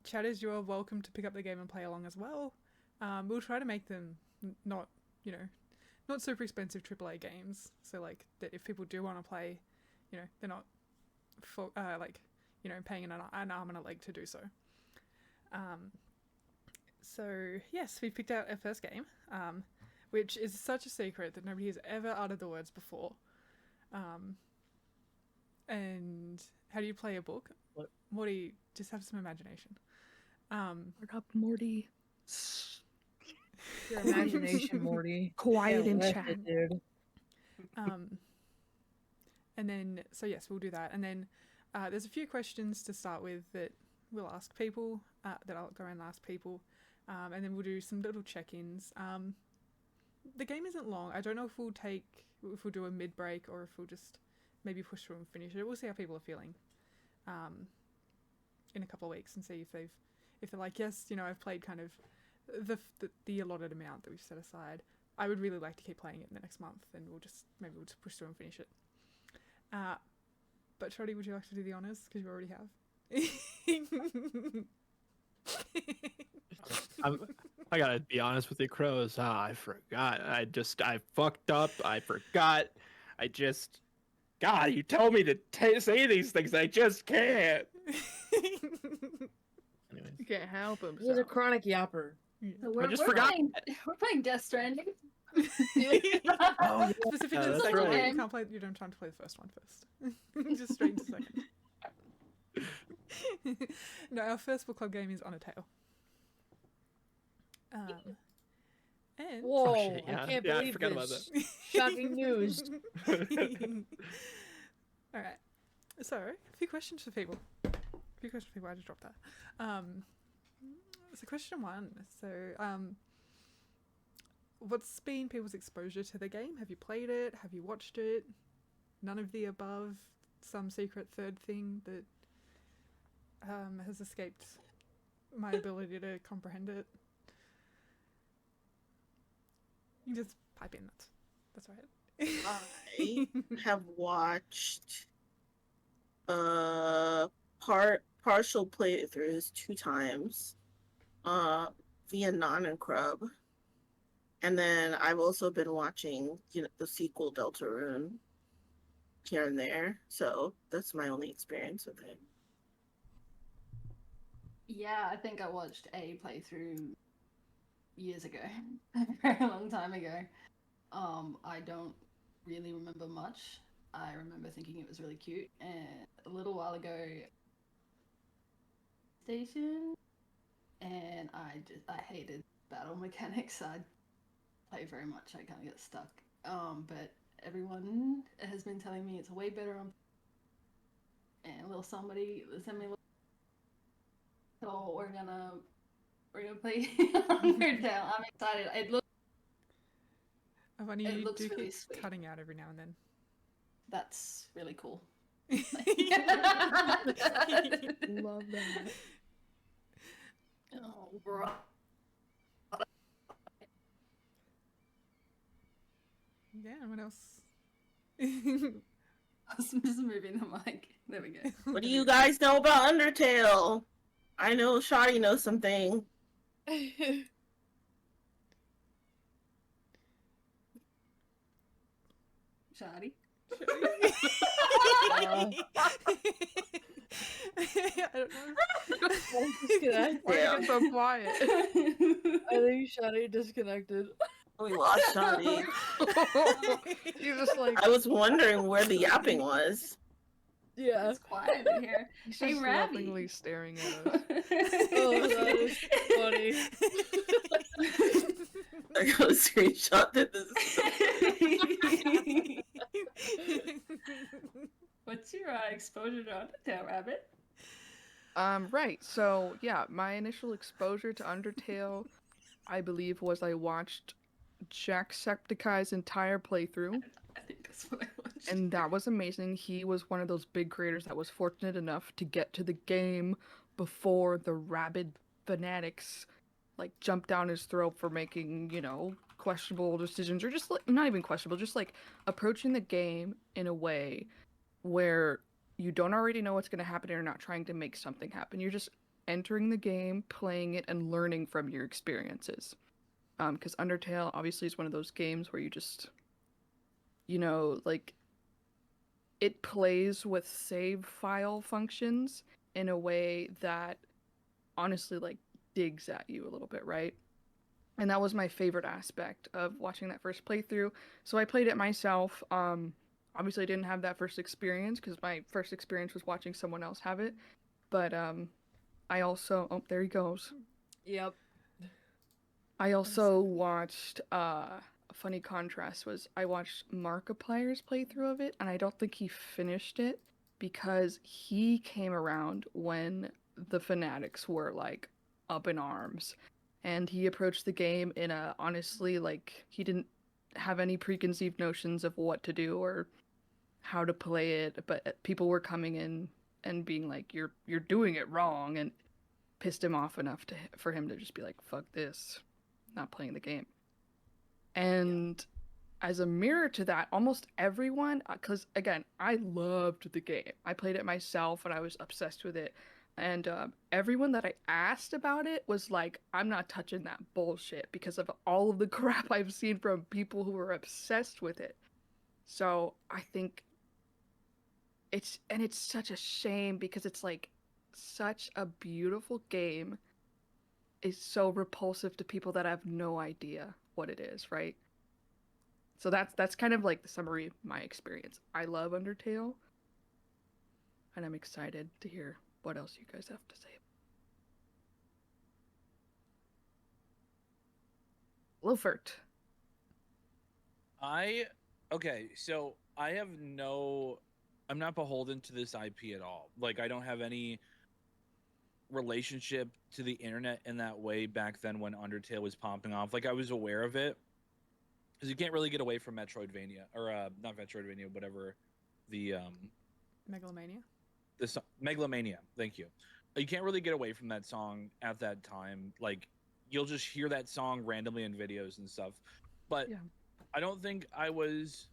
Chatters, you are welcome to pick up the game and play along as well. We'll try to make them not super expensive AAA games. So like that, if people do want to play, they're not paying an arm and a leg to do so. So yes, we picked out our first game, which is such a secret that nobody has ever uttered the words before. And how do you play a book? What? Morty, just have some imagination. Shut up, Morty. Your imagination, Morty. Quiet Get in with chat. it, dude. And then, so yes, we'll do that. And then there's a few questions to start with that we'll ask people, that I'll go around and ask people. And then we'll do some little check-ins. The game isn't long. I don't know if we'll do a mid-break or if we'll just maybe push through and finish it. We'll see how people are feeling in a couple of weeks and see if they're like, yes, I've played kind of the allotted amount that we've set aside. I would really like to keep playing it in the next month, and we'll just push through and finish it. But Shoddy, would you like to do the honors, because you already have? I gotta be honest with you, Crows. I forgot. I fucked up. I forgot. God, you told me to say these things. I just can't. Anyways. You can't help him. He's a chronic yapper. So I just forgot. We're playing Death Stranding. Specifically, the that's second one. right. You can't play. You don't have time to play the first one first. Just straight into second. No, our first book club game is Undertale. And Whoa, shit, I yeah. can't Yeah, I believe forgot about this. Shocking news. All right. So, a few questions for people. I just dropped that. So, question one. So, what's been people's exposure to the game? Have you played it? Have you watched it? None of the above? Some secret third thing that has escaped my ability to comprehend it? You can just pipe in. That's right. I have watched partial playthroughs 2 times via Non and Crub, and then I've also been watching the sequel Deltarune here and there, so that's my only experience with it. Yeah, I think I watched a playthrough years ago, a very long time ago. I don't really remember much. I remember thinking it was really cute, and a little while ago, station, and I hated battle mechanics. I play very much. I kind of get stuck. But everyone has been telling me it's way better on. And a little somebody sent me. So we're gonna play Undertale. I'm excited. It looks. Funny, It you looks do really keep sweet. cutting out every now and then. That's really cool. Love that. Oh, bro. Yeah, what else? I'm just moving the mic. There we go. What do you guys know about Undertale? I know Shoddy knows something. Shoddy? I don't know. Disconnect. Why are you so quiet? I think Shadi disconnected. We lost Shoddy. You're just like, I was wondering where the yapping was. Yeah. It's quiet in here. He's Hey, just Ravi. lovingly staring at us. Oh, that is funny. I got a screenshot that this is What's your exposure to Undertale, Rabbit? Right. So yeah, my initial exposure to Undertale, I believe, was I watched Jacksepticeye's entire playthrough, I think that's what I watched. and that was amazing. He was one of those big creators that was fortunate enough to get to the game before the rabid fanatics like jumped down his throat for making, questionable decisions, or just like not even questionable, just like approaching the game in a way where you don't already know what's going to happen and you're not trying to make something happen. You're just entering the game, playing it, and learning from your experiences. Because Undertale obviously is one of those games where you just, like it plays with save file functions in a way that honestly like digs at you a little bit, right? And that was my favorite aspect of watching that first playthrough. So I played it myself. Obviously I didn't have that first experience because my first experience was watching someone else have it. But I also there he goes. Yep. I also watched a funny contrast was I watched Markiplier's playthrough of it, and I don't think he finished it because he came around when the fanatics were like up in arms, and he approached the game in a honestly like he didn't have any preconceived notions of what to do or how to play it, but people were coming in and being like you're doing it wrong, and pissed him off enough for him to just be like fuck this, not playing the game. And as a mirror to that, almost everyone, because again, I loved the game. I played it myself and I was obsessed with it. And everyone that I asked about it was like, I'm not touching that bullshit because of all of the crap I've seen from people who are obsessed with it. So I think it's such a shame because it's like such a beautiful game is so repulsive to people that have no idea what it is, right? So that's kind of like the summary of my experience. I love Undertale, and I'm excited to hear what else you guys have to say. Lofert. Okay, so I'm not beholden to this IP at all. Like I don't have any relationship to the internet in that way back then when Undertale was popping off. Like I was aware of it because you can't really get away from Metroidvania or not Metroidvania, whatever the Megalomania. Megalomania. Thank you. You can't really get away from that song at that time. Like you'll just hear that song randomly in videos and stuff. But Yeah. I don't think I was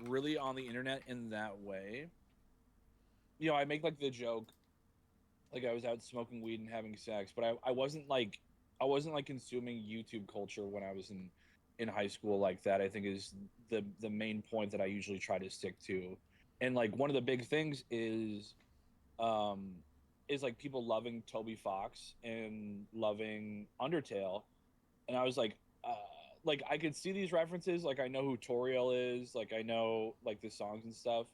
really on the internet in that way. I make like the joke like I was out smoking weed and having sex, but I wasn't like consuming YouTube culture when I was in high school like that. I think is the main point that I usually try to stick to. And like one of the big things um is like people loving Toby Fox and loving Undertale. And I was like I could see these references, like I know who Toriel is, like I know like the songs and stuff.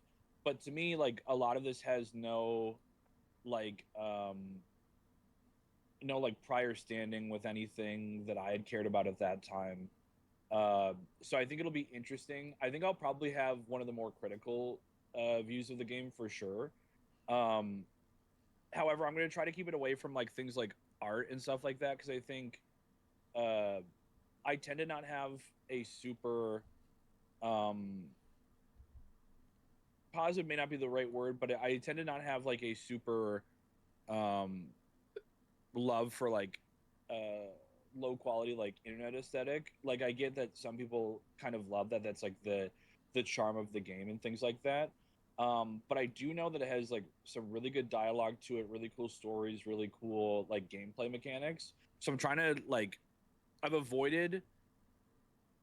But to me, like a lot of this has like no like prior standing with anything that I had cared about at that time. So I think it'll be interesting. I think I'll probably have one of the more critical views of the game for sure. Um, However, I'm going to try to keep it away from like things like art and stuff like that because I think uh, I tend to not have a super um, positive may not be the right word, but I tend to not have like a super um, love for like low quality like internet aesthetic. Like I get that some people kind of love that. That's like the charm of the game and things like that. But I do know that it has like some really good dialogue to it, really cool stories, really cool like gameplay mechanics. So I'm trying to like I've avoided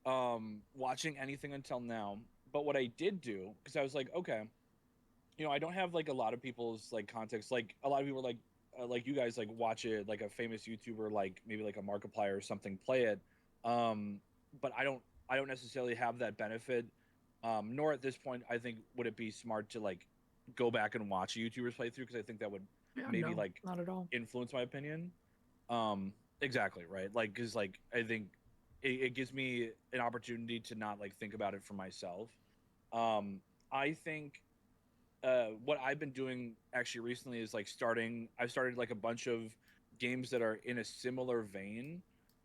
watching anything until now. But what I did do, because I was like, okay, I don't have like a lot of people's like context. Like a lot of people are like you guys like watch it, like a famous YouTuber, like maybe like a Markiplier or something, play it. But I don't necessarily have that benefit. Nor at this point, I think would it be smart to like go back and watch a YouTuber's playthrough because I think that would Yeah, maybe no, like not at all. influence my opinion. Exactly, right? Like, because like I think it gives me an opportunity to not like think about it for myself. I think what I've been doing actually recently is like I've started like a bunch of games that are in a similar vein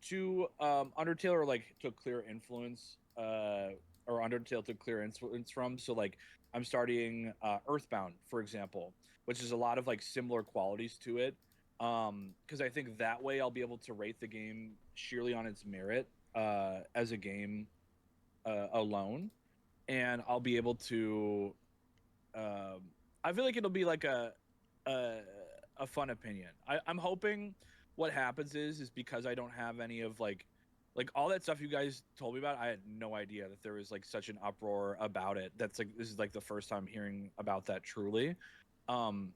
to Undertale or like to clear influence or Undertale to clear influence from. So like I'm starting Earthbound, for example, which is a lot of like similar qualities to it. Because I think that way I'll be able to rate the game sheerly on its merit as a game alone, and I'll be able to I feel like it'll be like a, a fun opinion. I'm hoping what happens is because I don't have any of like all that stuff you guys told me about. I had no idea that there was like such an uproar about it. That's like this is like the first time hearing about that truly. Um,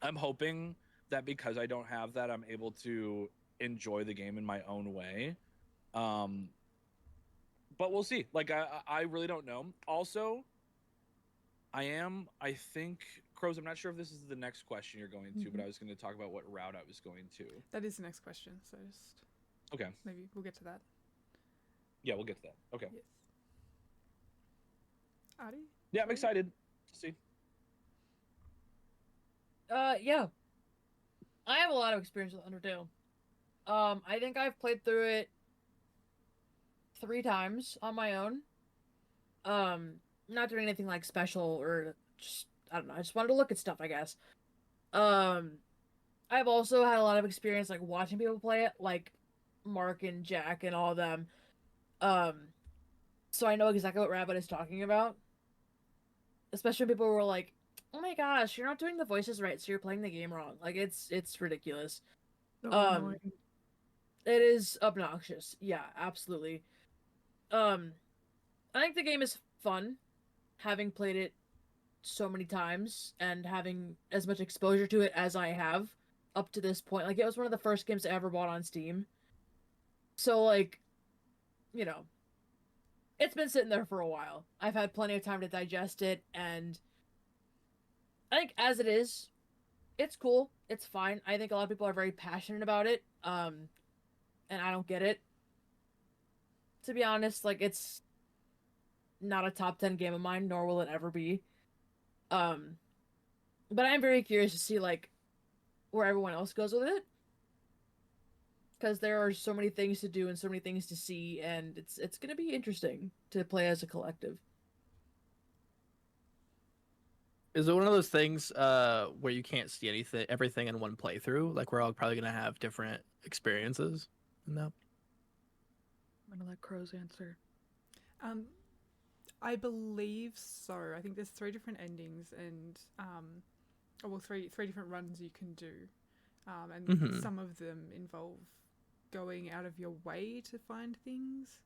I'm hoping that because I don't have that, I'm able to enjoy the game in my own way. Um, but we'll see. Like I really don't know. Also, I think, Crows, I'm not sure if this is the next question you're going to, but I was going to talk about what route I was going to. That is the next question. So just Okay. maybe we'll get to that. Yeah, we'll get to that. Okay. Yes. Adi? Yeah, I'm excited to see. Yeah. I have a lot of experience with Undertale. I think I've played through it 3 times on my own. Not doing anything like special or just I don't know. I just wanted to look at stuff, I guess. Um, I've also had a lot of experience like watching people play it, like Mark and Jack and all of them. Um, so I know exactly what Rabbit is talking about. Especially when people were like, "Oh my gosh, you're not doing the voices right, so you're playing the game wrong." Like it's ridiculous. So Um, annoying. it is obnoxious. Yeah, absolutely. Um, I think the game is fun, having played it so many times and having as much exposure to it as I have up to this point. Like it was one of the first games I ever bought on Steam. So like, you know, it's been sitting there for a while. I've had plenty of time to digest it, and I think as it is, it's cool. It's fine. I think a lot of people are very passionate about it. And I don't get it. To be honest, like it's not a top 10 game of mine, nor will it ever be. Um, but I'm very curious to see like where everyone else goes with it, because there are so many things to do and so many things to see, and it's gonna be interesting to play as a collective. Is it one of those things where you can't see everything in one playthrough? Like we're all probably gonna have different experiences. No. I'm gonna let Crows answer. I believe so. I think there's 3 different endings and three different runs you can do, and some of them involve going out of your way to find things.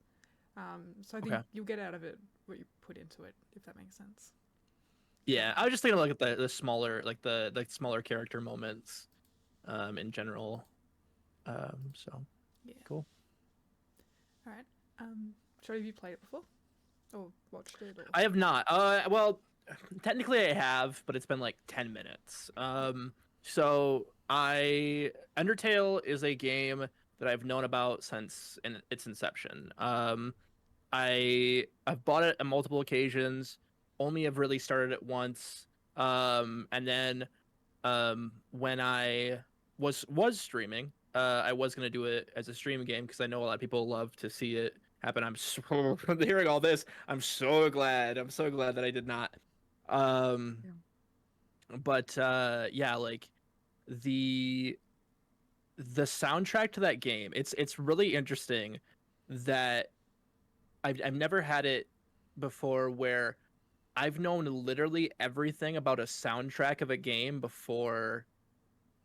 So I think you'll get out of it what you put into it, if that makes sense. Yeah, I was just thinking like at the smaller the smaller character moments, in general. So Yeah. cool. All right. Shall have you played it before, or watched it? Or... I have not. Well, technically I have, but it's been like 10 minutes. So Undertale is a game that I've known about since its inception. I've bought it on multiple occasions. Only have really started it once. And then when I was streaming, I was gonna do it as a stream game because I know a lot of people love to see it happen. I'm so hearing all this. I'm so glad. I'm so glad that I did not. But yeah, like the soundtrack to that game, it's really interesting that I've never had it before where I've known literally everything about a soundtrack of a game before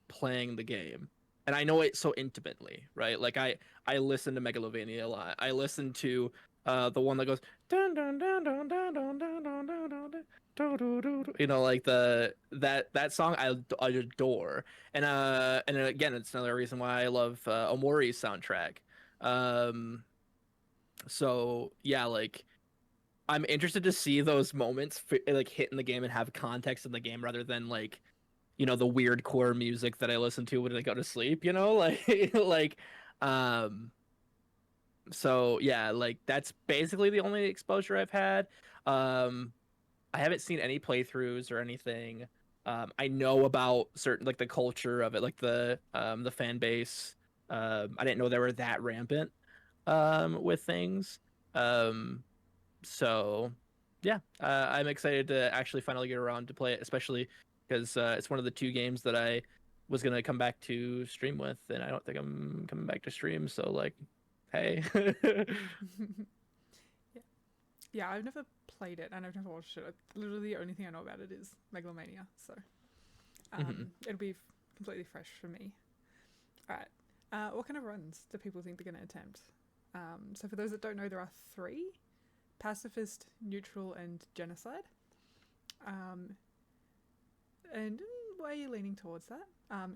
playing the game. And I know it so intimately, right? Like I listen to Megalovania a lot. I listen to the one that goes dun dun dun dun dun dun dun dun dun dun you know, like that song I adore. And again, it's another reason why I love Omori's soundtrack. So yeah, like I'm interested to see those moments like hit in the game and have context in the game rather than like, the weird core music that I listen to when I go to sleep, like like um so yeah, like that's basically the only exposure I've had. Um I haven't seen any playthroughs or anything. I know about certain like the culture of it, like the fan base. I didn't know they were that rampant with things. Um so yeah, I'm excited to actually finally get around to play it, especially because it's one of the two games that I was gonna come back to stream with, and I don't think I'm coming back to stream. So like, hey. Yeah. Yeah, I've never played it and I've never watched it. Literally, the only thing I know about it is Megalomania, so it'll be completely fresh for me. All right. What kind of runs do people think they're going to attempt? So for those that don't know, there are 3: pacifist, neutral, and genocide. And why are you leaning towards that?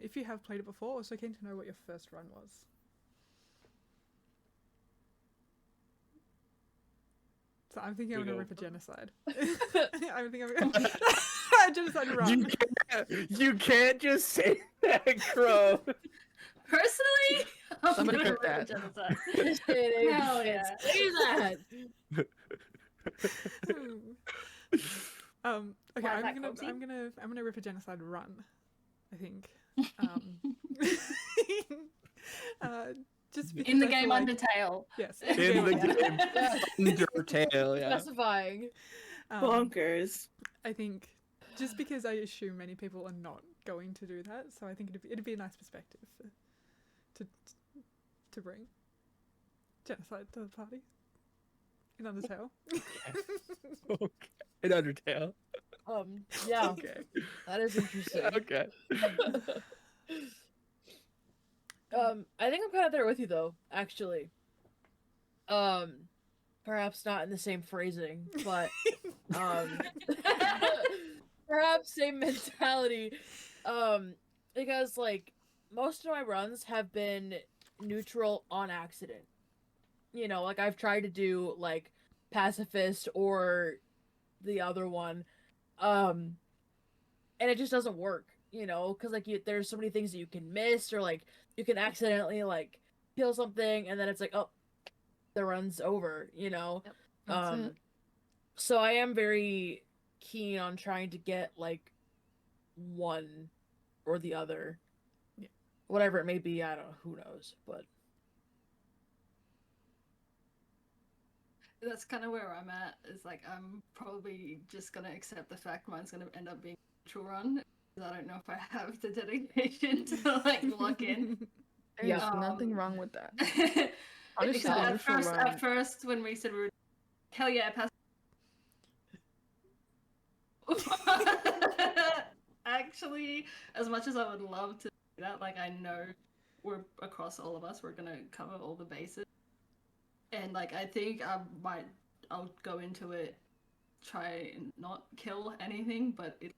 If you have played it before, also keen to know what your first run was. So I'm thinking I'm going to rip a genocide. I'm thinking I'm going to genocide run. You can't just say that, Crow. Personally, I'm Somebody gonna clip that. rip genocide. Just kidding. Hell yeah. Say that. Okay, Why is I'm that, gonna Cozy? I'm gonna rip a genocide run, I think. Just because In the I feel game like, Undertale. yes, In the game. Yeah. Undertale, yeah. Specifying. Bonkers. I think just because I assume many people are not going to do that, so I think it'd be a nice perspective to bring genocide to the party in Undertale. Okay. In Undertale. Yeah. Okay. That is interesting. Okay. I think I'm kind of there with you though, actually. Perhaps not in the same phrasing, but perhaps same mentality. Because like most of my runs have been neutral on accident. Like I've tried to do like pacifist or the other one, and it just doesn't work. Because like there's so many things that you can miss, or like you can accidentally like kill something, and then it's like, oh, the run's over. Yep, that's it. So I am very keen on trying to get like one or the other. Yeah. Whatever it may be, I don't know, who knows, but That's kind of where I'm at. Is like I'm probably just gonna accept the fact mine's gonna end up being a neutral run. Because I don't know if I have the dedication to like lock in. There's Yeah. nothing wrong with that. Honestly, Honestly, the neutral run- at first, when we said we were, hell yeah, pass. Actually, as much as I would love to do that, like I know we're across all of us, we're gonna cover all the bases, and like I think I'll go into it, try and not kill anything, but it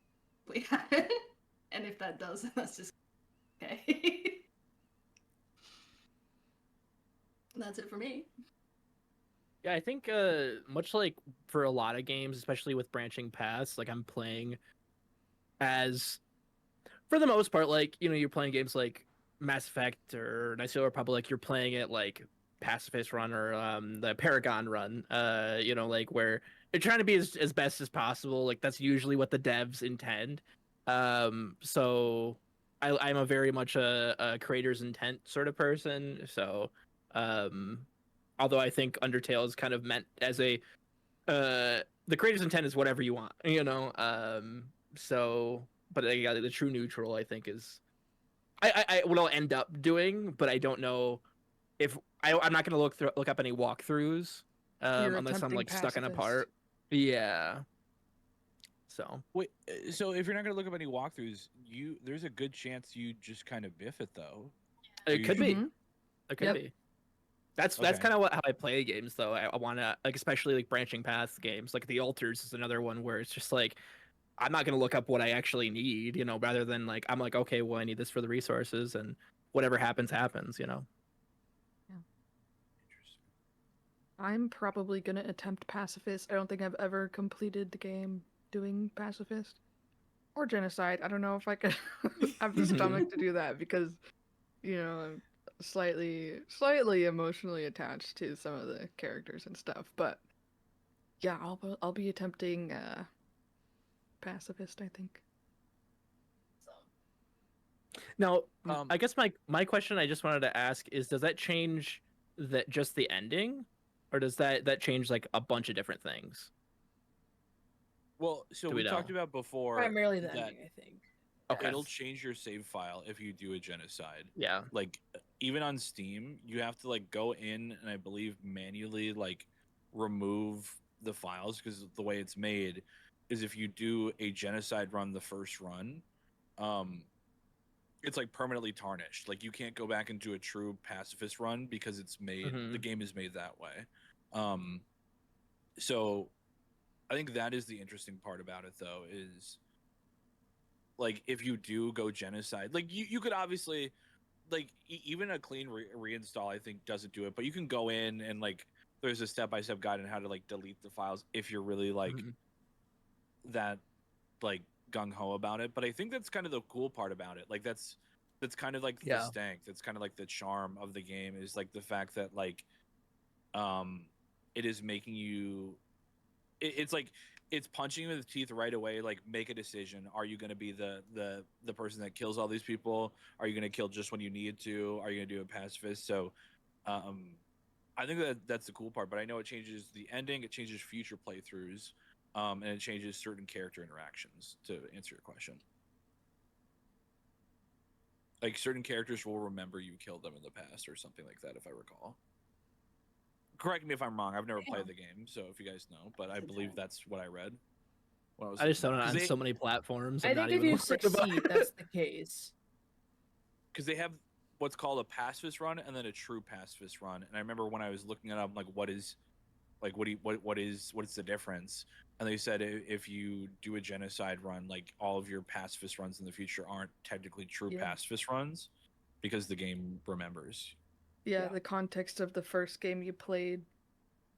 will happen, and if that does, that's just okay. That's it for me. Yeah, I think much like for a lot of games, especially with branching paths, like I'm playing as, for the most part, like, you're playing games like Mass Effect or Knights of the Republic, you're playing it like Pacifist Run or the Paragon Run, like where you're trying to be as best as possible. Like that's usually what the devs intend. So I'm a very much a creator's intent sort of person. So although I think Undertale is kind of meant as a the creator's intent is whatever you want, so but yeah, the true neutral I think is I what I'll end up doing, but I don't know if I'm not gonna look up any walkthroughs You're unless I'm attempting like stuck in a pacifist. part. Yeah. So Wait, so if you're not gonna look up any walkthroughs, there's a good chance you just kind of biff it though. it could be. Mhm. It could Yep. be. That's Okay. kind of how I play games, though. I want to like, especially like branching paths games, like the Altars is another one where it's just like I'm not gonna look up what I actually need, rather than like I'm like, okay, well I need this for the resources, and whatever happens, happens. Interesting. I'm probably gonna attempt pacifist. I don't think I've ever completed the game doing pacifist or genocide. I don't know if I could have the stomach to do that because, I'm slightly emotionally attached to some of the characters and stuff. But yeah, I'll be attempting pacifist, I think. Now, Um, I guess my question I just wanted to ask is, does that change just the ending, or does that change like a bunch of different things? Well, so Do we we talked know? about before Primarily the that ending, I think. Okay. it'll change your save file if you do a genocide. Yeah. Like even on Steam, you have to like go in and I believe manually like remove the files because the way it's made is if you do a genocide run the first run, um it's like permanently tarnished. Like you can't go back and do a true pacifist run because it's made the Mhm. game is made that way. Um so I think that is the interesting part about it though is like if you do go genocide like you could obviously like even a clean reinstall I think doesn't do it but you can go in and like there's a step-by-step guide on how to like delete the files if you're really like Mhm. that like gung-ho about it but I think that's kind of the cool part about it like that's kind of like the Yeah. stank that's kind of like the charm of the game is like the fact that like um it is making you it's like it's punching you in the teeth right away like make a decision are you going to be the person that kills all these people are you going to kill just when you need to are you going to do a pacifist so um I think that that's the cool part but I know it changes the ending it changes future playthroughs and it changes certain character interactions to answer your question like certain characters will remember you killed them in the past or something like that if I recall correct me if I'm wrong I've never played the game so if you guys know but I believe that's what I read when I was I just looking own up. it 'Cause on they- so many platforms. I I'm think not if even you worried about succeed, it. that's the case. because they have what's called a pacifist run and then a true pacifist run. And I remember when I was looking it up, like, what is, like, what's the difference? And they said if you do a genocide run, like all of your pacifist runs in the future aren't technically true Yeah. pacifist runs because the game remembers. Yeah, Yeah. the context of the first game you played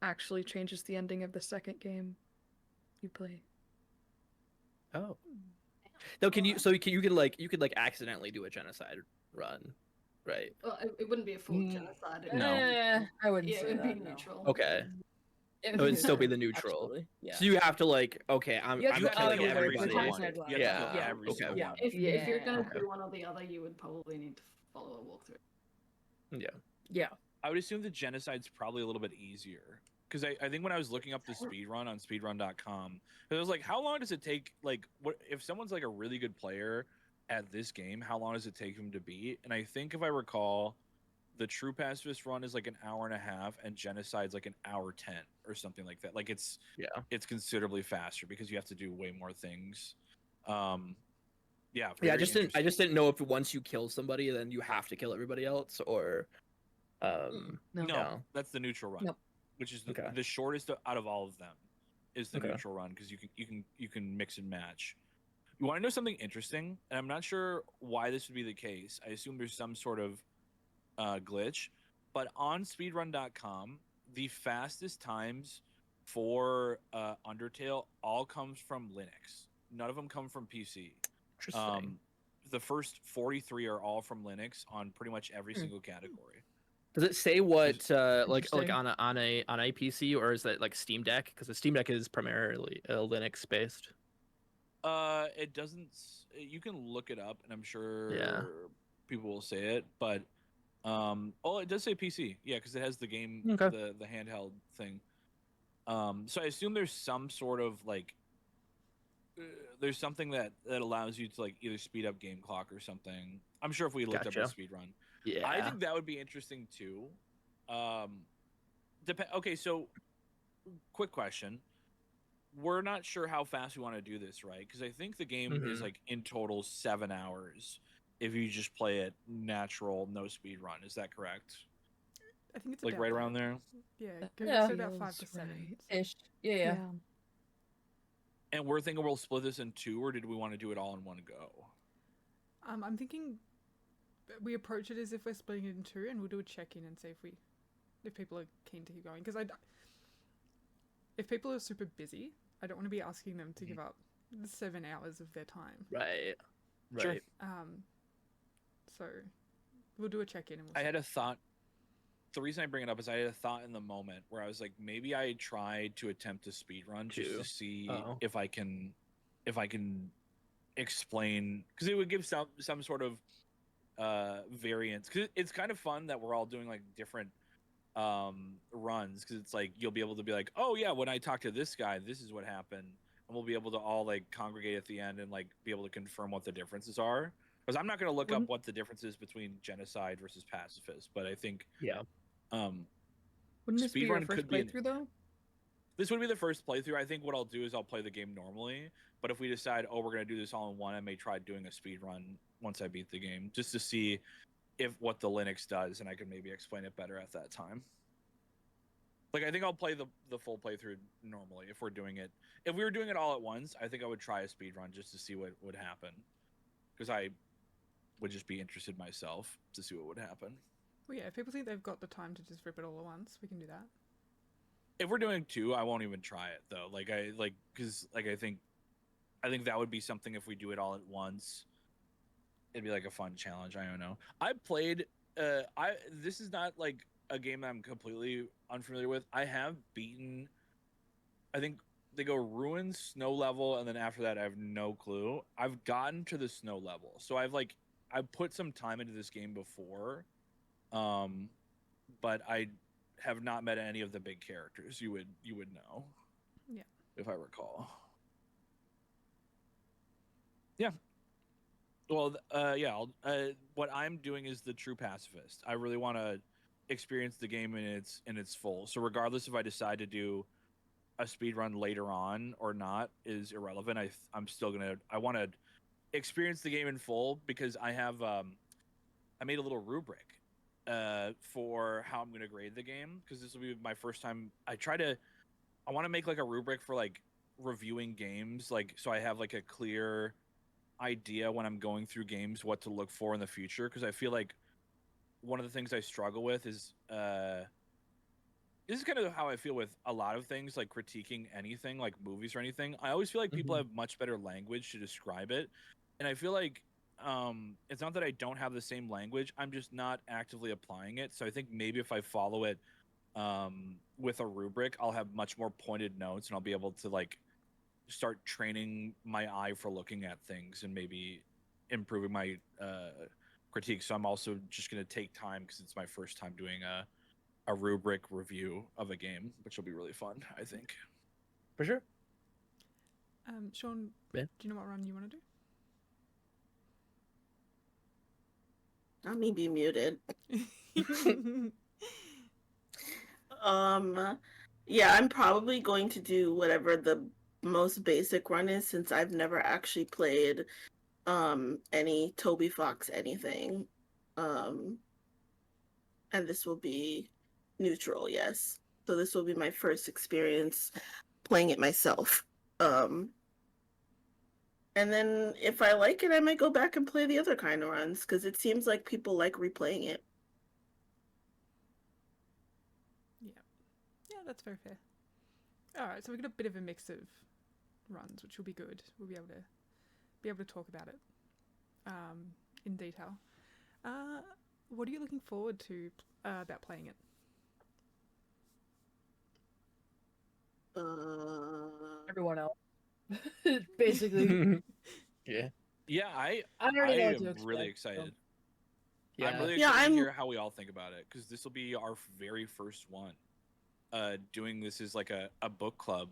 actually changes the ending of the second game you play. Oh. No, can you? So you can like accidentally do a genocide run, right? Well, it wouldn't be a full Mm, genocide. It no. would be I wouldn't yeah, say it would be that, no. neutral. Okay. It would still be the neutral. Absolutely. Yeah. So you have to like, okay, I'm You have You I'm to have to killing kill either every everybody. single genocide one. run. You have to kill Yeah. every Okay. single Yeah. one. If you're gonna Okay. do one or the other, you would probably need to follow a walkthrough. Yeah. Yeah. I would assume the genocide's probably a little bit easier because I think when I was looking up the speedrun on speedrun.com, it was like, how long does it take? Like, what if someone's like a really good player at this game? How long does it take them to beat? And I think if I recall, the true pacifist run is like an hour and a half, and genocide's like an hour 10 or something like that. Like it's considerably faster because you have to do way more things. Yeah, Yeah, I very interesting. just didn't know if once you kill somebody, then you have to kill everybody else, or No. No, that's the neutral run, Nope. which is Okay. the shortest out of all of them. Is the Okay. neutral run because you can mix and match. You want to know something interesting, and I'm not sure why this would be the case. I assume there's some sort of glitch, but on speedrun.com, the fastest times for Undertale all comes from Linux. None of them come from PC. Interesting. The first 43 are all from Linux on pretty much every single category. Does it say what like Interesting. on a PC, or is that like Steam Deck? Because the Steam Deck is primarily Linux based. It doesn't. You can look it up, and I'm sure Yeah. people will say it. But oh, it does say PC. Yeah, because it has the game, Okay. the handheld thing. So I assume there's some sort of like, there's something that allows you to like either speed up game clock or something. I'm sure if we looked up a Gotcha. speed run, Yeah. I think that would be interesting too. Okay, so quick question. We're not sure how fast we want to do this, right? Because I think the game is Mhm. like in total 7 hours if you just play it natural, no speed run. Is that correct? I think it's Like about right that. around there. Yeah, Yeah. so about Feels 5 to 7. right. Ish. Yeah. And we're thinking we'll split this in two, or did we want to do it all in one go? I'm thinking we approach it as if we're splitting it in two, and we'll do a check-in and see if people are keen to keep going. Because if people are super busy, I don't want to be asking them to give up 7 hours of their time. Right. Sure. Right. So we'll do a check-in. And I had a thought. The reason I bring it up is I had a thought in the moment where I was like, maybe I tried to attempt a speed run just to see if I can explain, because it would give some sort of variance, because it's kind of fun that we're all doing like different runs, because it's like you'll be able to be like, oh yeah, when I talked to this guy, this is what happened, and we'll be able to all like congregate at the end and like be able to confirm what the differences are, because I'm not going to look up what the difference is between genocide versus pacifist, but I think wouldn't this be your speedrun first could be playthrough though? this would be the first playthrough. I think what I'll do is I'll play the game normally, but if we decide, oh, we're going to do this all in one, I may try doing a speed run once I beat the game, just to see if what the Linux does, and I can maybe explain it better at that time. Like, I think I'll play the full playthrough normally if we're doing it. If we were doing it all at once, I think I would try a speed run just to see what would happen, because I would just be interested myself to see what would happen. Well, yeah, if people think they've got the time to just rip it all at once, we can do that. If we're doing 2, I won't even try it though. Because I think that would be something if we do it all at once. It'd be like a fun challenge. I don't know. I played. This is not like a game that I'm completely unfamiliar with. I have beaten. I think they go ruins, snow level, and then after that I have no clue. I've gotten to the snow level, so I've put some time into this game before, but I have not met any of the big characters. You would know. Yeah. If I recall. Yeah. Well, yeah. What I'm doing is the true pacifist. I really want to experience the game in its full. So regardless if I decide to do a speed run later on or not is irrelevant. I'm still I want to experience the game in full, because I have I made a little rubric for how I'm going to grade the game, because this will be my first time. I want to make like a rubric for like reviewing games, like so I have like a clear idea when I'm going through games what to look for in the future, because I feel like one of the things I struggle with is this is kind of how I feel with a lot of things, like critiquing anything, like movies or anything. I always feel like people have much better language to describe it, and I feel like it's not that I don't have the same language, I'm just not actively applying it. So I think maybe if I follow it with a rubric, I'll have much more pointed notes, and I'll be able to like start training my eye for looking at things and maybe improving my critique. So I'm also just going to take time, because it's my first time doing a rubric review of a game, which will be really fun, I think. For sure. Sean, Yeah. do you know what run you want to do? Let me be muted. Yeah, I'm probably going to do whatever the most basic run is, since I've never actually played any Toby Fox anything. And this will be neutral, yes. So this will be my first experience playing it myself. And then if I like it, I might go back and play the other kind of runs, because it seems like people like replaying it. Yeah, that's very fair. All right, so we've got a bit of a mix of runs, which will be good. We'll be able to talk about it in detail. What are you looking forward to about playing it? Everyone else. Basically. Yeah. Yeah, I already know what to am expect, really so. excited. Yeah. I'm really Yeah, excited to hear how we all think about it, because this will be our very first one. Doing this is like a book club.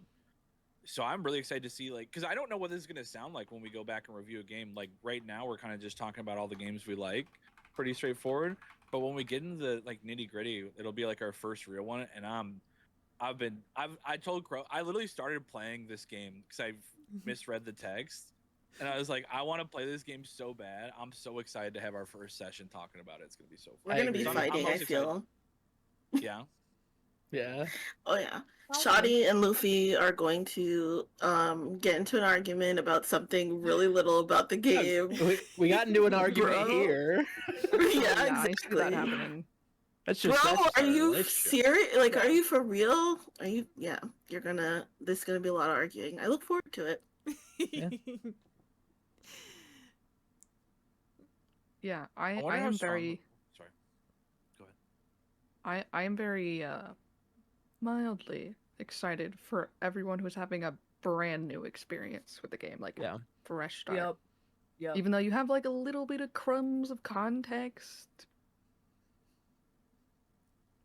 So I'm really excited to see, like, because I don't know what this is going to sound like when we go back and review a game. Like right now, we're kind of just talking about all the games we like, pretty straightforward. But when we get into the like nitty gritty, it'll be like our first real one. And I told Crow, I literally started playing this game because I misread the text, and I was like, I want to play this game so bad. I'm so excited to have our first session talking about it. It's gonna be so fun. We're going to be agree. fighting, most I feel. Yeah. Yeah. Oh yeah. Shoddy and Luffy are going to get into an argument about something really little about the game. We got into an argument Bro. here. Yeah, I see that exactly. happening. That's Bro, just that's just are our you relationship. serious? Like, Yeah. are you for real? Are you? Yeah, there's gonna be a lot of arguing. I look forward to it. Yeah. Yeah, I I wonder how am strong. very Sorry. Go ahead. I am very mildly excited for everyone who's having a brand new experience with the game, like Yeah. fresh start. Yep. Yep. Even though you have like a little bit of crumbs of context.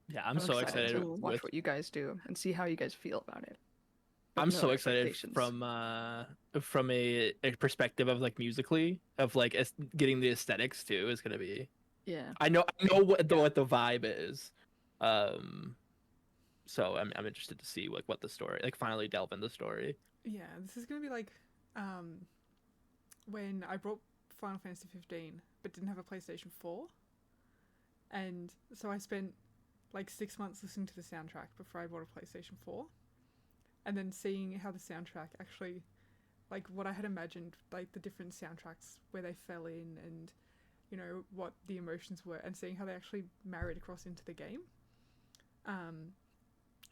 Yeah, I'm so excited to to watch with what you guys do and see how you guys feel about it. With I'm no so excited expectations. from a perspective of like musically of like getting the aesthetics too is gonna be. Yeah. I know what the vibe is, so I'm interested to see like what the story like finally delve in the story. Yeah, this is gonna be like when I brought Final Fantasy 15 but didn't have a PlayStation 4, and so I spent like 6 months listening to the soundtrack before I bought a PlayStation 4, and then seeing how the soundtrack actually, like what I had imagined, like the different soundtracks where they fell in, and you know what the emotions were, and seeing how they actually married across into the game.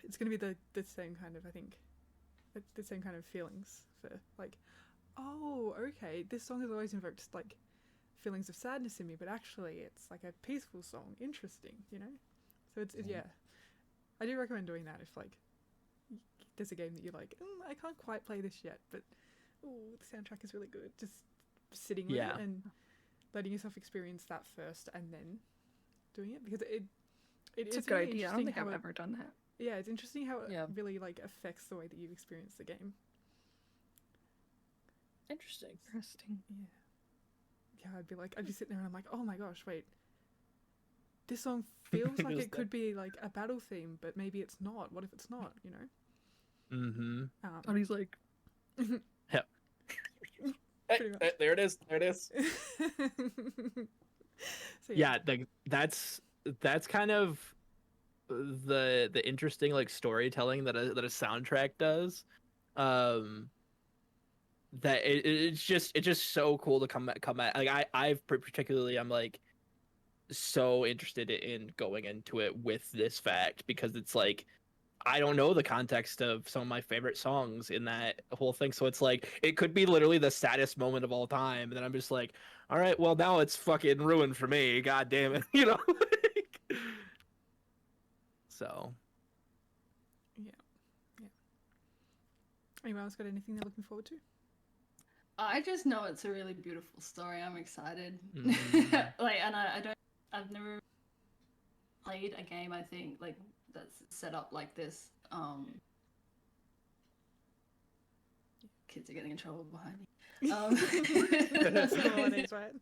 It's gonna be the same kind of, I think, the same kind of feelings for like, oh, okay, this song has always invoked like feelings of sadness in me, but actually it's like a peaceful song. Interesting, you know? So it's yeah. I do recommend doing that if like there's a game that you're like, I can't quite play this yet, but the soundtrack is really good. Just sitting with Yeah. it and letting yourself experience that first and then doing it, because it It's is a good really idea. I don't interesting think how I've it, ever done that. yeah, it's interesting how it Yeah. really like affects the way that you experience the game. Interesting. Interesting. Yeah, I'd be sitting there and I'm like, oh my gosh, wait, this song feels like Just it could be like a battle theme, but maybe it's not. What if it's not, you know? Mm-hmm. And he's like, Pretty much. There it is. There it is. So Yeah, like that's kind of the interesting like storytelling that a soundtrack does. That it's just so cool to come at like I've particularly I'm like so interested in going into it with this fact, because it's like I don't know the context of some of my favorite songs in that whole thing, so it's like it could be literally the saddest moment of all time, and then I'm just like, all right, well now it's fucking ruined for me, god damn it, you know. So yeah. Anyone else got anything they're looking forward to? I just know it's a really beautiful story. I'm excited. Mhm. Like, and I've never played a game, I think, like that's set up like this. Kids are getting in trouble behind me. That's the holidays, right?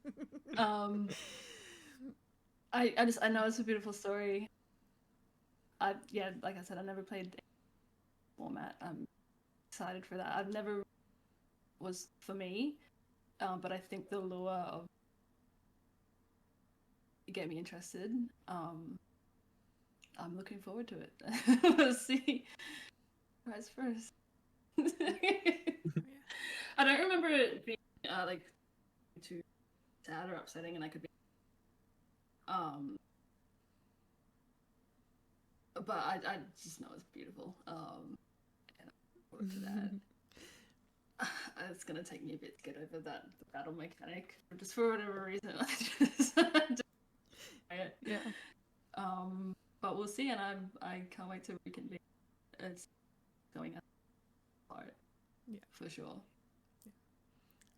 I know it's a beautiful story. Yeah, like I said, I never played the format. I'm excited for that. I've never was for me, but I think the lure of it get me interested. I'm looking forward to it. We'll see. Rise first. I don't remember it being like too sad or upsetting, and I could be. But I just know it's beautiful. And I'm looking forward to that. It's gonna take me a bit to get over the battle mechanic, just for whatever reason. yeah. But we'll see, and I can't wait to reconvene. It's going out part, Yeah, for sure.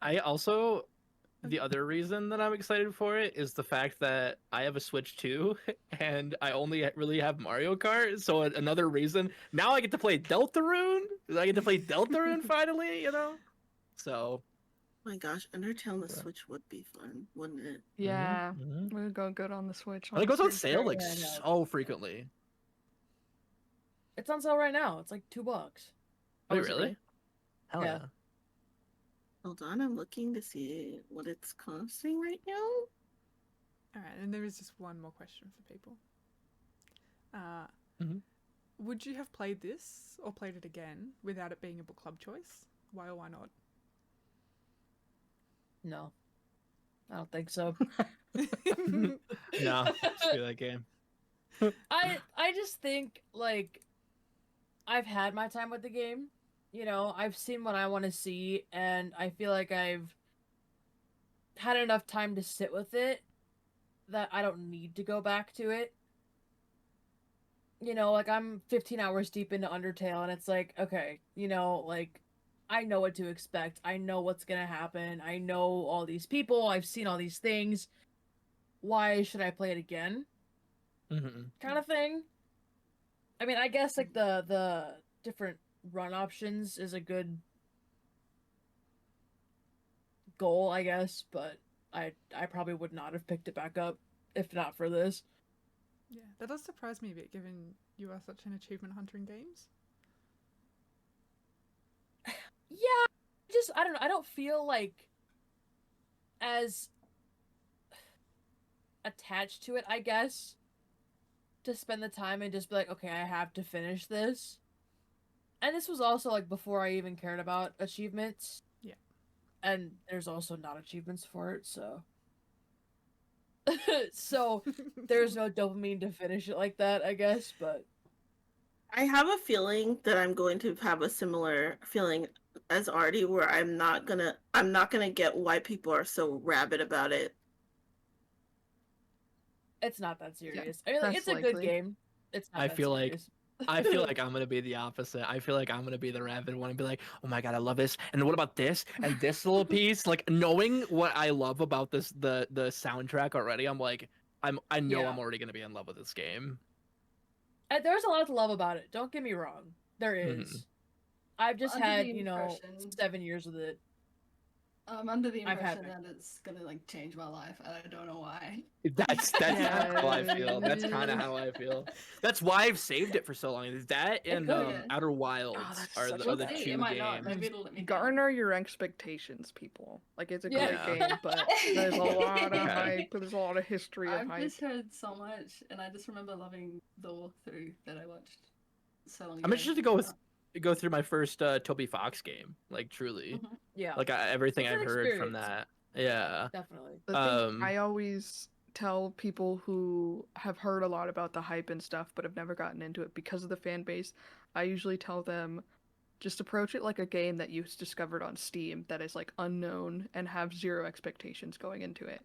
I also, the other reason that I'm excited for it is the fact that I have a Switch 2 and I only really have Mario Kart. So another reason, now I get to play Deltarune. I get to play Deltarune finally, you know? So. Oh my gosh, Undertale on the Switch would be fun, wouldn't it? Yeah. Mm-hmm. We'll go good on the Switch. And it goes on honestly. sale like Yeah, I know. so frequently. It's on sale right now. It's like $2. Wait, Oh, is it really? Hell Yeah. yeah. Hold on, I'm looking to see what it's costing right now. All right, and there is just one more question for people. Mhm. Would you have played this or played it again without it being a book club choice? Why or why not? No. I don't think so. No, screw that game. I just think like I've had my time with the game. You know, I've seen what I want to see, and I feel like I've had enough time to sit with it that I don't need to go back to it. You know, like I'm 15 hours deep into Undertale, and it's like, okay, you know, like I know what to expect. I know what's gonna happen. I know all these people. I've seen all these things. Why should I play it again? Hmm. Kind of thing. I mean, I guess like the different run options is a good goal, I guess, but I probably would not have picked it back up if not for this. Yeah, that does surprise me a bit, given you are such an achievement hunter in games. Yeah, just I don't know. I don't feel like as attached to it, I guess, to spend the time and just be like, okay, I have to finish this. And this was also like before I even cared about achievements. Yeah. And there's also not achievements for it, so so there's no dopamine to finish it like that, I guess, but I have a feeling that I'm going to have a similar feeling as Artie, where I'm not gonna get why people are so rabid about it. it's not that serious. I mean, like, that's it's a good likely. game. It's not I that feel serious. I feel like I'm gonna be the opposite. I feel like I'm gonna be the rabid one and be like, oh my god, I love this. And what about this and this little piece? Like knowing what I love about this the soundtrack already, I'm like, I know Yeah. I'm already gonna be in love with this game. And there's a lot to love about it. Don't get me wrong. There is. Mhm. I've just Under had, the you know, impression- 7 years with it. I'm under the I've had impression that it's gonna like change my life, and I don't know why. That's how I feel. That's kind of Yeah. how I feel. That's why I've saved it for so long. Is that It and could, yeah. Outer Wilds that's are such the, a are the bad See, two it might not. games. Maybe it'll let me down. Garner your expectations, people. Like it's a Yeah. great game, but there's a lot of Okay. hype. There's a lot of history of I've hype. just heard so much, and I just remember loving the walkthrough that I watched so long ago. I'm interested to go through my first Toby Fox game. Like truly, Mhm. Yeah. like everything It's an I've heard from experience. that. Yeah. Definitely. The thing I Um, always tell people who have heard a lot about the hype and stuff but have never gotten into it because of the fan base, I usually tell them just approach it like a game that you discovered on Steam that is like unknown and have zero expectations going into it.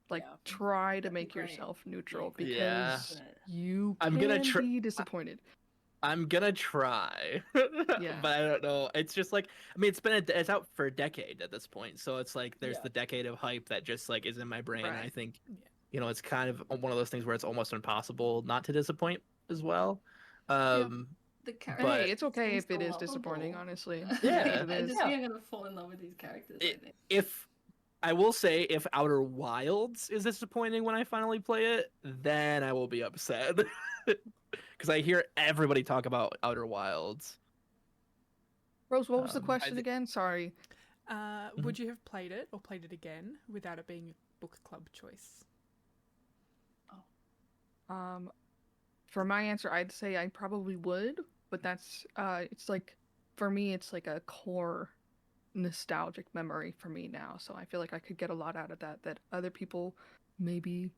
Like Yeah. try to That'd be make great. yourself neutral great. Yeah. because you I'm can gonna be disappointed. I'm gonna try, Yeah. but I don't know. It's just like I mean, it's out for a decade at this point, so it's like there's Yeah. the decade of hype that just like is in my brain. And I Right. think, Yeah. it's kind of one of those things where it's almost impossible not to disappoint as well. The But- character. Hey, it's okay seems if it so is disappointing, lovable. honestly. Yeah. It I is. just think I'm gonna fall in love with these characters. I It- think. if I will say, if Outer Wilds is disappointing when I finally play it, then I will be upset because I hear everybody talk about Outer Wilds. Rose, what was the I question thi- again? Sorry. Would you have played it or played it again without it being a book club choice? For my answer, I'd say I probably would, but that's it's like for me, it's like a core nostalgic memory for me now. So I feel like I could get a lot out of that other people maybe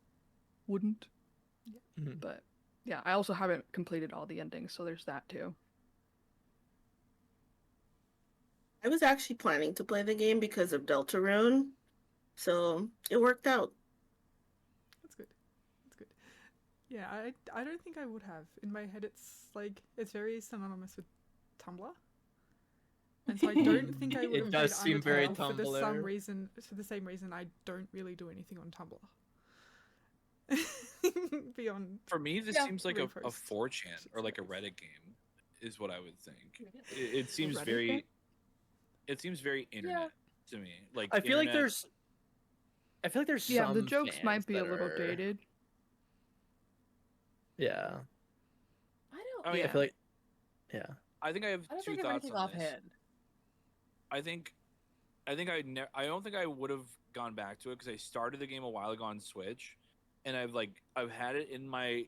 wouldn't. Mhm. But yeah, I also haven't completed all the endings, so there's that too. I was actually planning to play the game because of Deltarune, so it worked out. That's good. That's good. Yeah, I don't think I would have. In my head, it's like it's very synonymous with Tumblr, and so I don't think I would It have does played seem very Undertale for the Tumblr. same reason I don't really do anything on Tumblr. Beyond For me, this Yeah. seems like a Repost. 4chan or like a Reddit game, is what I would think. It seems Reddit very, game? it seems very internet to me. Like I feel like internet- there's Yeah, some the jokes fans might be a that little are- dated. Yeah, I don't I mean, I feel like yeah. I think I have I don't two think of thoughts anything on this. offhand. I think I don't think I would have gone back to it because I started the game a while ago on Switch, and I've had it in my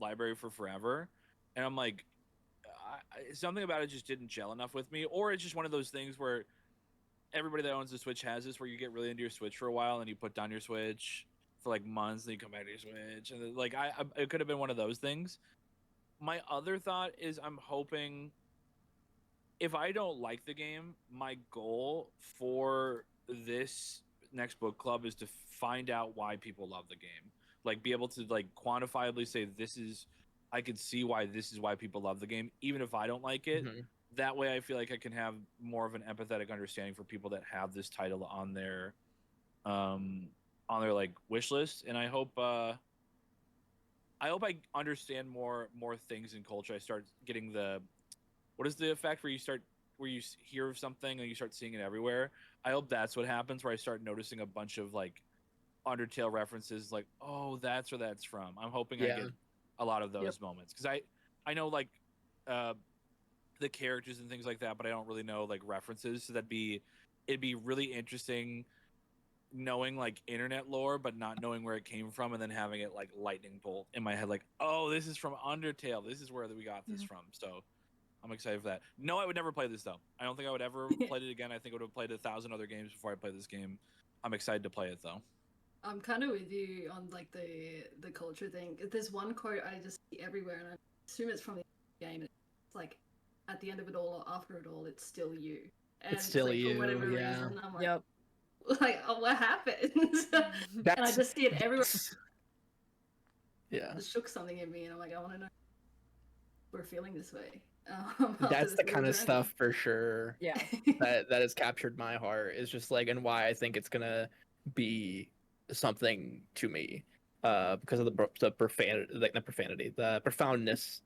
library for forever, and I'm like, something about it just didn't gel enough with me, or it's just one of those things where everybody that owns the Switch has this, where you get really into your Switch for a while and you put down your Switch, for like months, then you come back to your Switch, and then, like it could have been one of those things. My other thought is I'm hoping if I don't like the game, my goal for this next book club is to find out why people love the game. Like be able to like quantifiably say this is I can see why this is why people love the game, even if I don't like it. Mhm. That way I feel like I can have more of an empathetic understanding for people that have this title on their like wish list. And I hope I understand more things in culture. I start getting the what is the effect where you hear of something and you start seeing it everywhere. I hope that's what happens, where I start noticing a bunch of like Undertale references, like, oh, that's where that's from. I'm hoping I Yeah. get a lot of those moments, because I know like uh the characters and things like that, but I don't really know like references. So it'd be really interesting knowing like internet lore, but not knowing where it came from, and then having it like lightning bolt in my head, like, oh, this is from Undertale. This is where we got this from. So I'm excited for that. No, I would never play this though. I don't think I would ever play it again. I think I would have played 1,000 other games before I play this game. I'm excited to play it though. I'm kind of with you on like the culture thing. There's one quote I just see everywhere, and I assume it's from the game. It's like, at the end of it all, or after it all, it's still you. And It's still like, you, for whatever yeah. reason, I'm like, Yep. like, oh, what happened? And I That's just see it everywhere. yeah. It shook something in me, and I'm like, I want to know if we're feeling this way. After That's this the little kind of journey. stuff for sure Yeah. that has captured my heart, is just like, and why I think it's gonna be something to me, because of the profanity, like the profanity, the profoundness,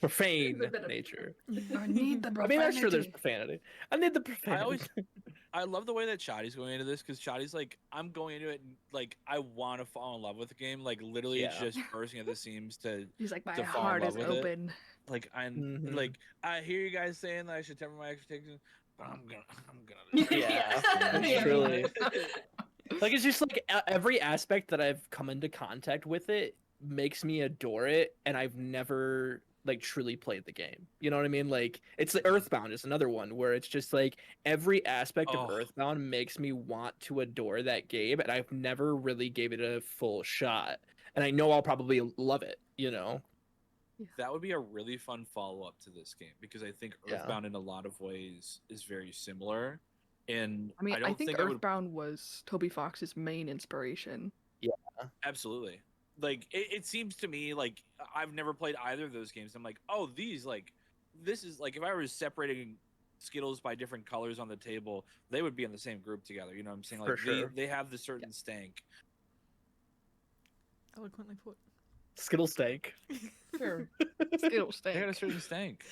profane There's a bit of- nature. I need the I mean, that's true. There's profanity. profanity. I need the profanity. I love the way that Shadi's going into this, because Shadi's like, I'm going into it like I want to fall in love with the game. Like literally, it's Yeah. just bursting at the seams to He's like, my to fall in heart love is with it. open. Like Mhm. like I hear you guys saying that I should temper my expectations, but I'm gonna. Yeah, Yeah. truly. Like, it's just like every aspect that I've come into contact with it makes me adore it, and I've never like truly played the game. You know what I mean? Like, it's the Earthbound is another one where it's just like every aspect of Oh. Earthbound makes me want to adore that game, and I've never really gave it a full shot. And I know I'll probably love it, you know? That would be a really fun follow up to this game, because I think Yeah. Earthbound in a lot of ways is very similar. And I mean, I don't think I would Earthbound was Toby Fox's main inspiration. absolutely, like it seems to me like I've never played either of those games. I'm like, oh, this is like, if I was separating Skittles by different colors on the table, they would be in the same group together. You know what I'm saying? Like For sure. they have the certain stank. Eloquently put. Skittle steak. Sure. Skittle They got a stank. certain stank.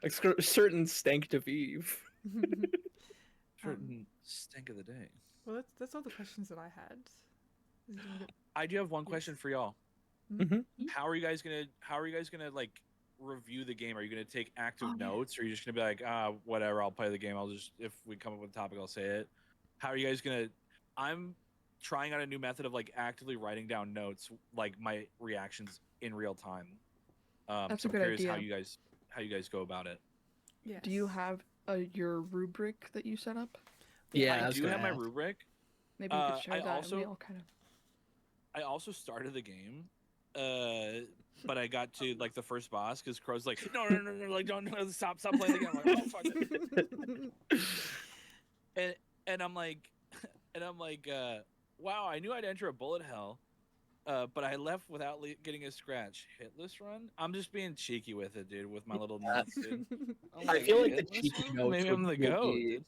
Like certain stank to vive. Certain stank of the day. Well, that's all the questions that I had. Is it doing good? I do have one question for y'all. Mhm. How are you guys gonna like review the game? Are you gonna take active Oh, yeah. notes, or are you just gonna be like, whatever, I'll play the game, I'll just, if we come up with a topic, I'll say it? How are you guys gonna I'm trying out a new method of like actively writing down notes, like my reactions in real time. That's So a I'm good curious idea. how you guys go about it. Yes. Do you have your rubric that you set up? Yeah, I was do gonna have my ask. rubric. Maybe you could share I that. also- And we all kind of. I also started the game, but I got to like the first boss, because Crow's like, no, like don't stop playing the game. I'm like, oh fuck. and I'm like, wow, I knew I'd enter a bullet hell, but I left without getting a scratch. Hitless run? I'm just being cheeky with it, dude, with my little notes, dude. I'm I feel like the hitless cheeky run? notes Maybe I'm the would goat, be- dude.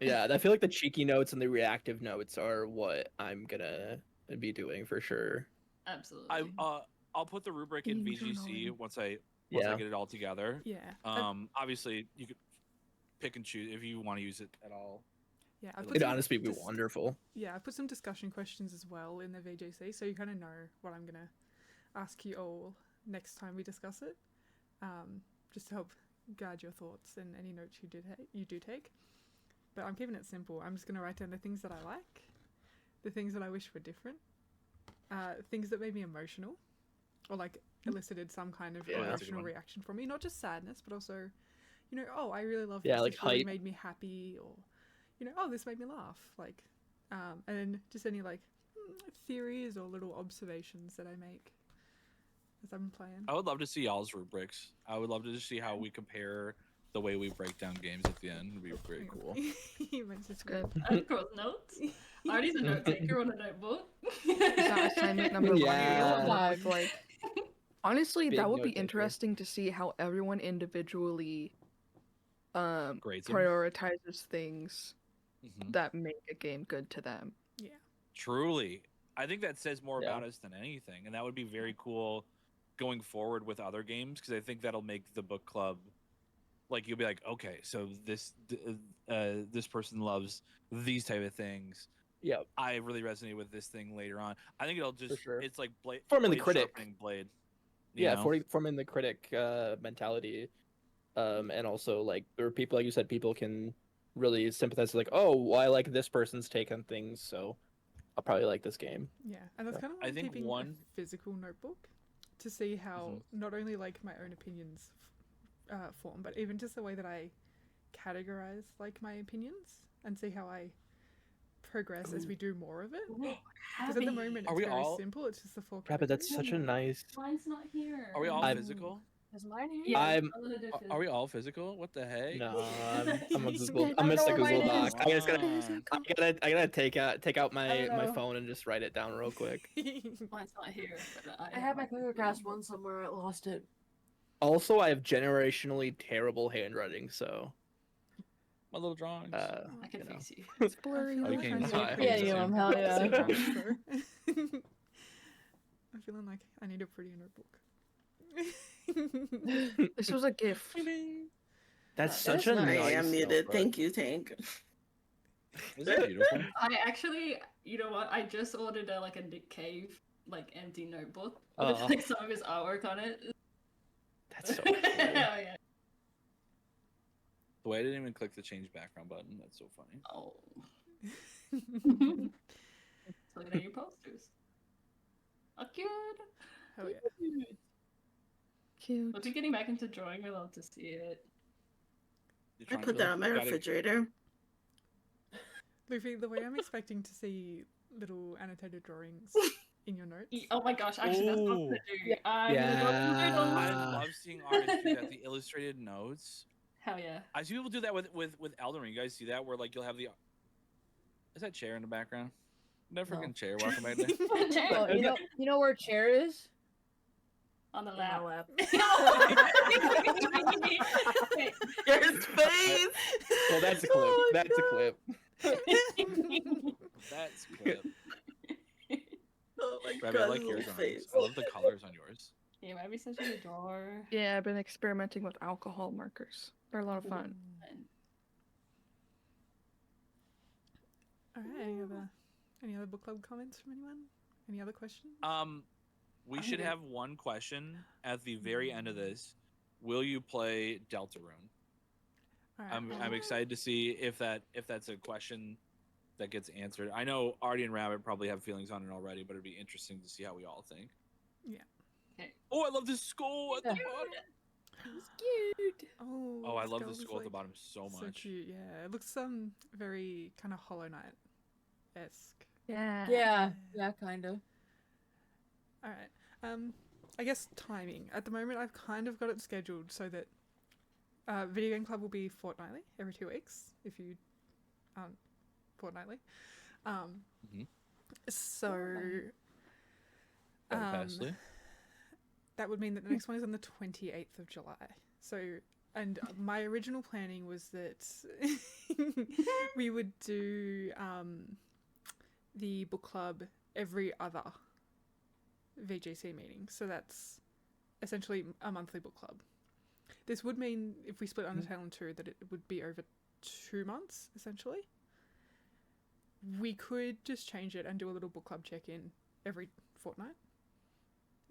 Yeah, I feel like the cheeky notes and the reactive notes are what I'm gonna be doing for sure. Absolutely. I'll put the rubric in Being VGC journaling. once I Yeah. get it all together. Yeah. Obviously you could pick and choose if you want to use it at all. Yeah. I It'd put It'd some honestly be dis- wonderful. Yeah, I put some discussion questions as well in the VJC, so you kind of know what I'm gonna ask you all next time we discuss it, just to help guide your thoughts and any notes you do take. But I'm keeping it simple. I'm just gonna write down the things that I like, the things that I wish were different, things that made me emotional, or like elicited some kind of Yeah. That's a good emotional one. reaction from me. Not just sadness, but also, you know, oh, I really love Yeah, this. like This really hype. made me happy, or, you know, oh, this made me laugh. Like, and then just any like theories or little observations that I make as I'm playing. I would love to see y'all's rubrics. I would love to just see how we compare the way we break down games at the end. It'd be very cool. He makes it It's good. Of course, notes. Artie's a note taker on a notebook. Is that assignment number one? Yeah. With, like, honestly, Big that would be note taker. interesting to see how everyone individually Grades 'em. prioritizes things Mhm. that make a game good to them. Truly, I think that says more Yeah. about us than anything, and that would be very cool going forward with other games because I think that'll make the book club like you'll be like, okay, so this person loves these type of things. Yep. I really resonate with this thing later on. I think it'll just sure. it's like Forming the blade critic. sharpening blade. you Yeah, know? forming the critic mentality, and also like there are people, like you said, people can really sympathize. Like, oh, well, I like this person's take on things, so I'll probably like this game. Yeah, and that's Yeah. kind of I why I'm think keeping one- a physical notebook to see how not only like my own opinions form, but even just the way that I categorize like my opinions and see how I progress as we do more of it. Because at the moment Are it's we very all- simple. It's just the four. Yeah, but that's such a nice. Mine's not here. Are we all I'm- physical? Is mine here? Yeah, I'm- I'll do this. Are we all physical? What the heck? No, I'm a He's Google. I I'm don't just a know where Google mine Doc. is. I gotta take out I my don't know. phone and just write it down real quick. Mine's not here. But I have my CookerCast one somewhere. I lost it. Also, I have generationally terrible handwriting, so My little drawings. I can you know. fix you. It's blurry. Oh, you can't use mine. Yeah, you know, hell yeah. I'm feeling like I need a prettier notebook. This was a gift. That's such That's a nice. I nice. am muted. notebook. Thank you, Tank. Is that beautiful? I actually, you know what? I just ordered like a Nick Cave like empty notebook with Aw. like some of his artwork on it. That's so Hell cool. yeah. The way I didn't even click the change background button. That's so funny. Oh. So you know your posters. Oh, cute. Hell yeah. Cute. Once you're getting back into drawing, I love to see it. You're I trying put to- that on my gotta- refrigerator. Luffy, the way I'm expecting to see little annotated drawings in your notes. Oh my gosh, actually, that's what I'm gonna do. I'm gonna go through Yeah. those. I love seeing artists do that. The illustrated notes. Hell yeah. I see people do that with Elden Ring. You guys see that where like you'll have the. Is that chair in the background? That No. freaking chair walking back there. Oh, you know where chair is? On the In my lap. lap. Your space. Well, that's a clip. That's a clip. That's clip. Oh my Rabbit, I god, like your little drawings. face. I love the colors on yours. Yeah, might be such a drawer. Yeah, I've been experimenting with alcohol markers. They're a lot of fun. All right. Any other book club comments from anyone? Any other questions? We I'm should good. have one question at the very end of this. Will you play Deltarune? All right. I'm excited to see if that's a question that gets answered. I know Artie and Rabbit probably have feelings on it already, but it'd be interesting to see how we all think. Yeah. Okay. Oh, I love this skull at the Yeah. bottom. It's cute. Oh, I this love girl the is, skull at the like, bottom so So much. cute. Yeah, it looks very kind of Hollow Knight esque. Yeah. Yeah, kind of. All right. I guess timing. At the moment, I've kind of got it scheduled so that Video Game Club will be fortnightly, every 2 weeks, if you fortnightly. Mhm. So Fantastic. that would mean that the next one is on the 28th of July. So, and my original planning was that we would do the book club every other VGC meeting. So that's essentially a monthly book club. This would mean if we split Undertale in two that it would be over 2 months, essentially. We could just change it and do a little book club check-in every fortnight.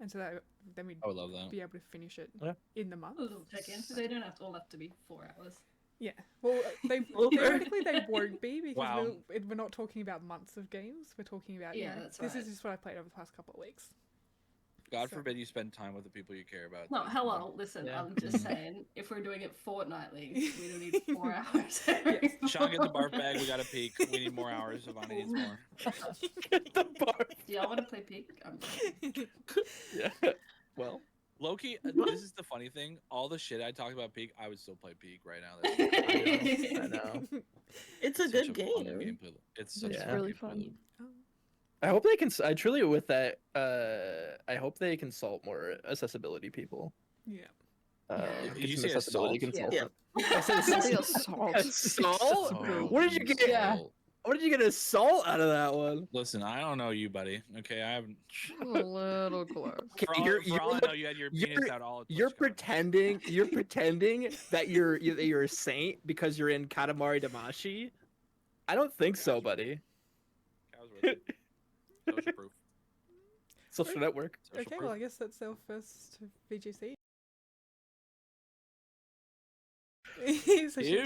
And so that then we'd I would love that. be able to finish it Yeah. in the month. A little check-in, so they don't have to all have to be 4 hours. Yeah. Well, theoretically they won't be because Wow. we're not talking about months of games. We're talking about Yeah, that's this is right. just what I played over the past couple of weeks. God So- forbid you spend time with the people you care about. No, Then, hello, listen, Yeah. I'm just saying, if we're doing it fortnightly, we don't need 4 hours. every Sean, get the barf morning. bag. We got to peek. We need more hours. Ivana needs more. Get the bar. Do y'all want to play Peak? I'm joking. Yeah. Well, Loki, this is the funny thing. All the shit I talked about Peak, I would still play Peak right now. That's I know. It's a such good fun game. gameplay loop. It's such It's a fun really gameplay fun. loop. Oh. I hope they can. I truly, with that, I hope they consult more accessibility people. Yeah. Get You some say accessibility assault? consultant. Yeah. I said Something assault. assault. Assault? Oh, What did you get? Yeah. What did you get assault out of that one? Listen, I don't know you, buddy. Okay, I haven't. A little close. Okay, For all I know, you had your penis out all. at You're TwitchCon. pretending. You're pretending that you're a saint because you're in Katamari Damacy. I don't think so, buddy. Cows with it. Social proof. Social network. Social Okay, proof. well, I guess that's our first VGC. So she- Dude.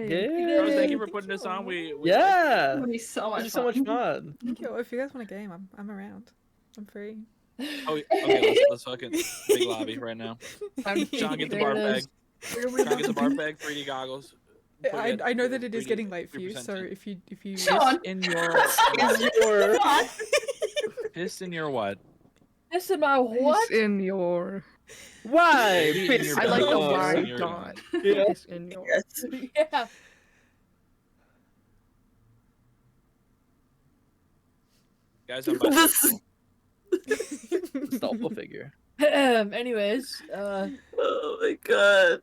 Yeah. Rose, thank you Yay. for putting this on. We Yeah. It'll be so much This is so much fun. Thank you. If you guys want a game, I'm around. I'm free. Oh, okay. Let's fucking big lobby right now. Sean, get the There bar it bag. is. Sean, get the bar bag. 3D goggles. Put it I know at that it is 3D getting late for you, 3% so tint. if you Sean! in your piss in your what? This is my what? Piss in your. Why? Maybe in Piss your I like the belly. in why in your- dot. Yeah. Piss in your. Yes. Yeah. Guys, I'm about to Doppel figure. Anyways, Oh my god.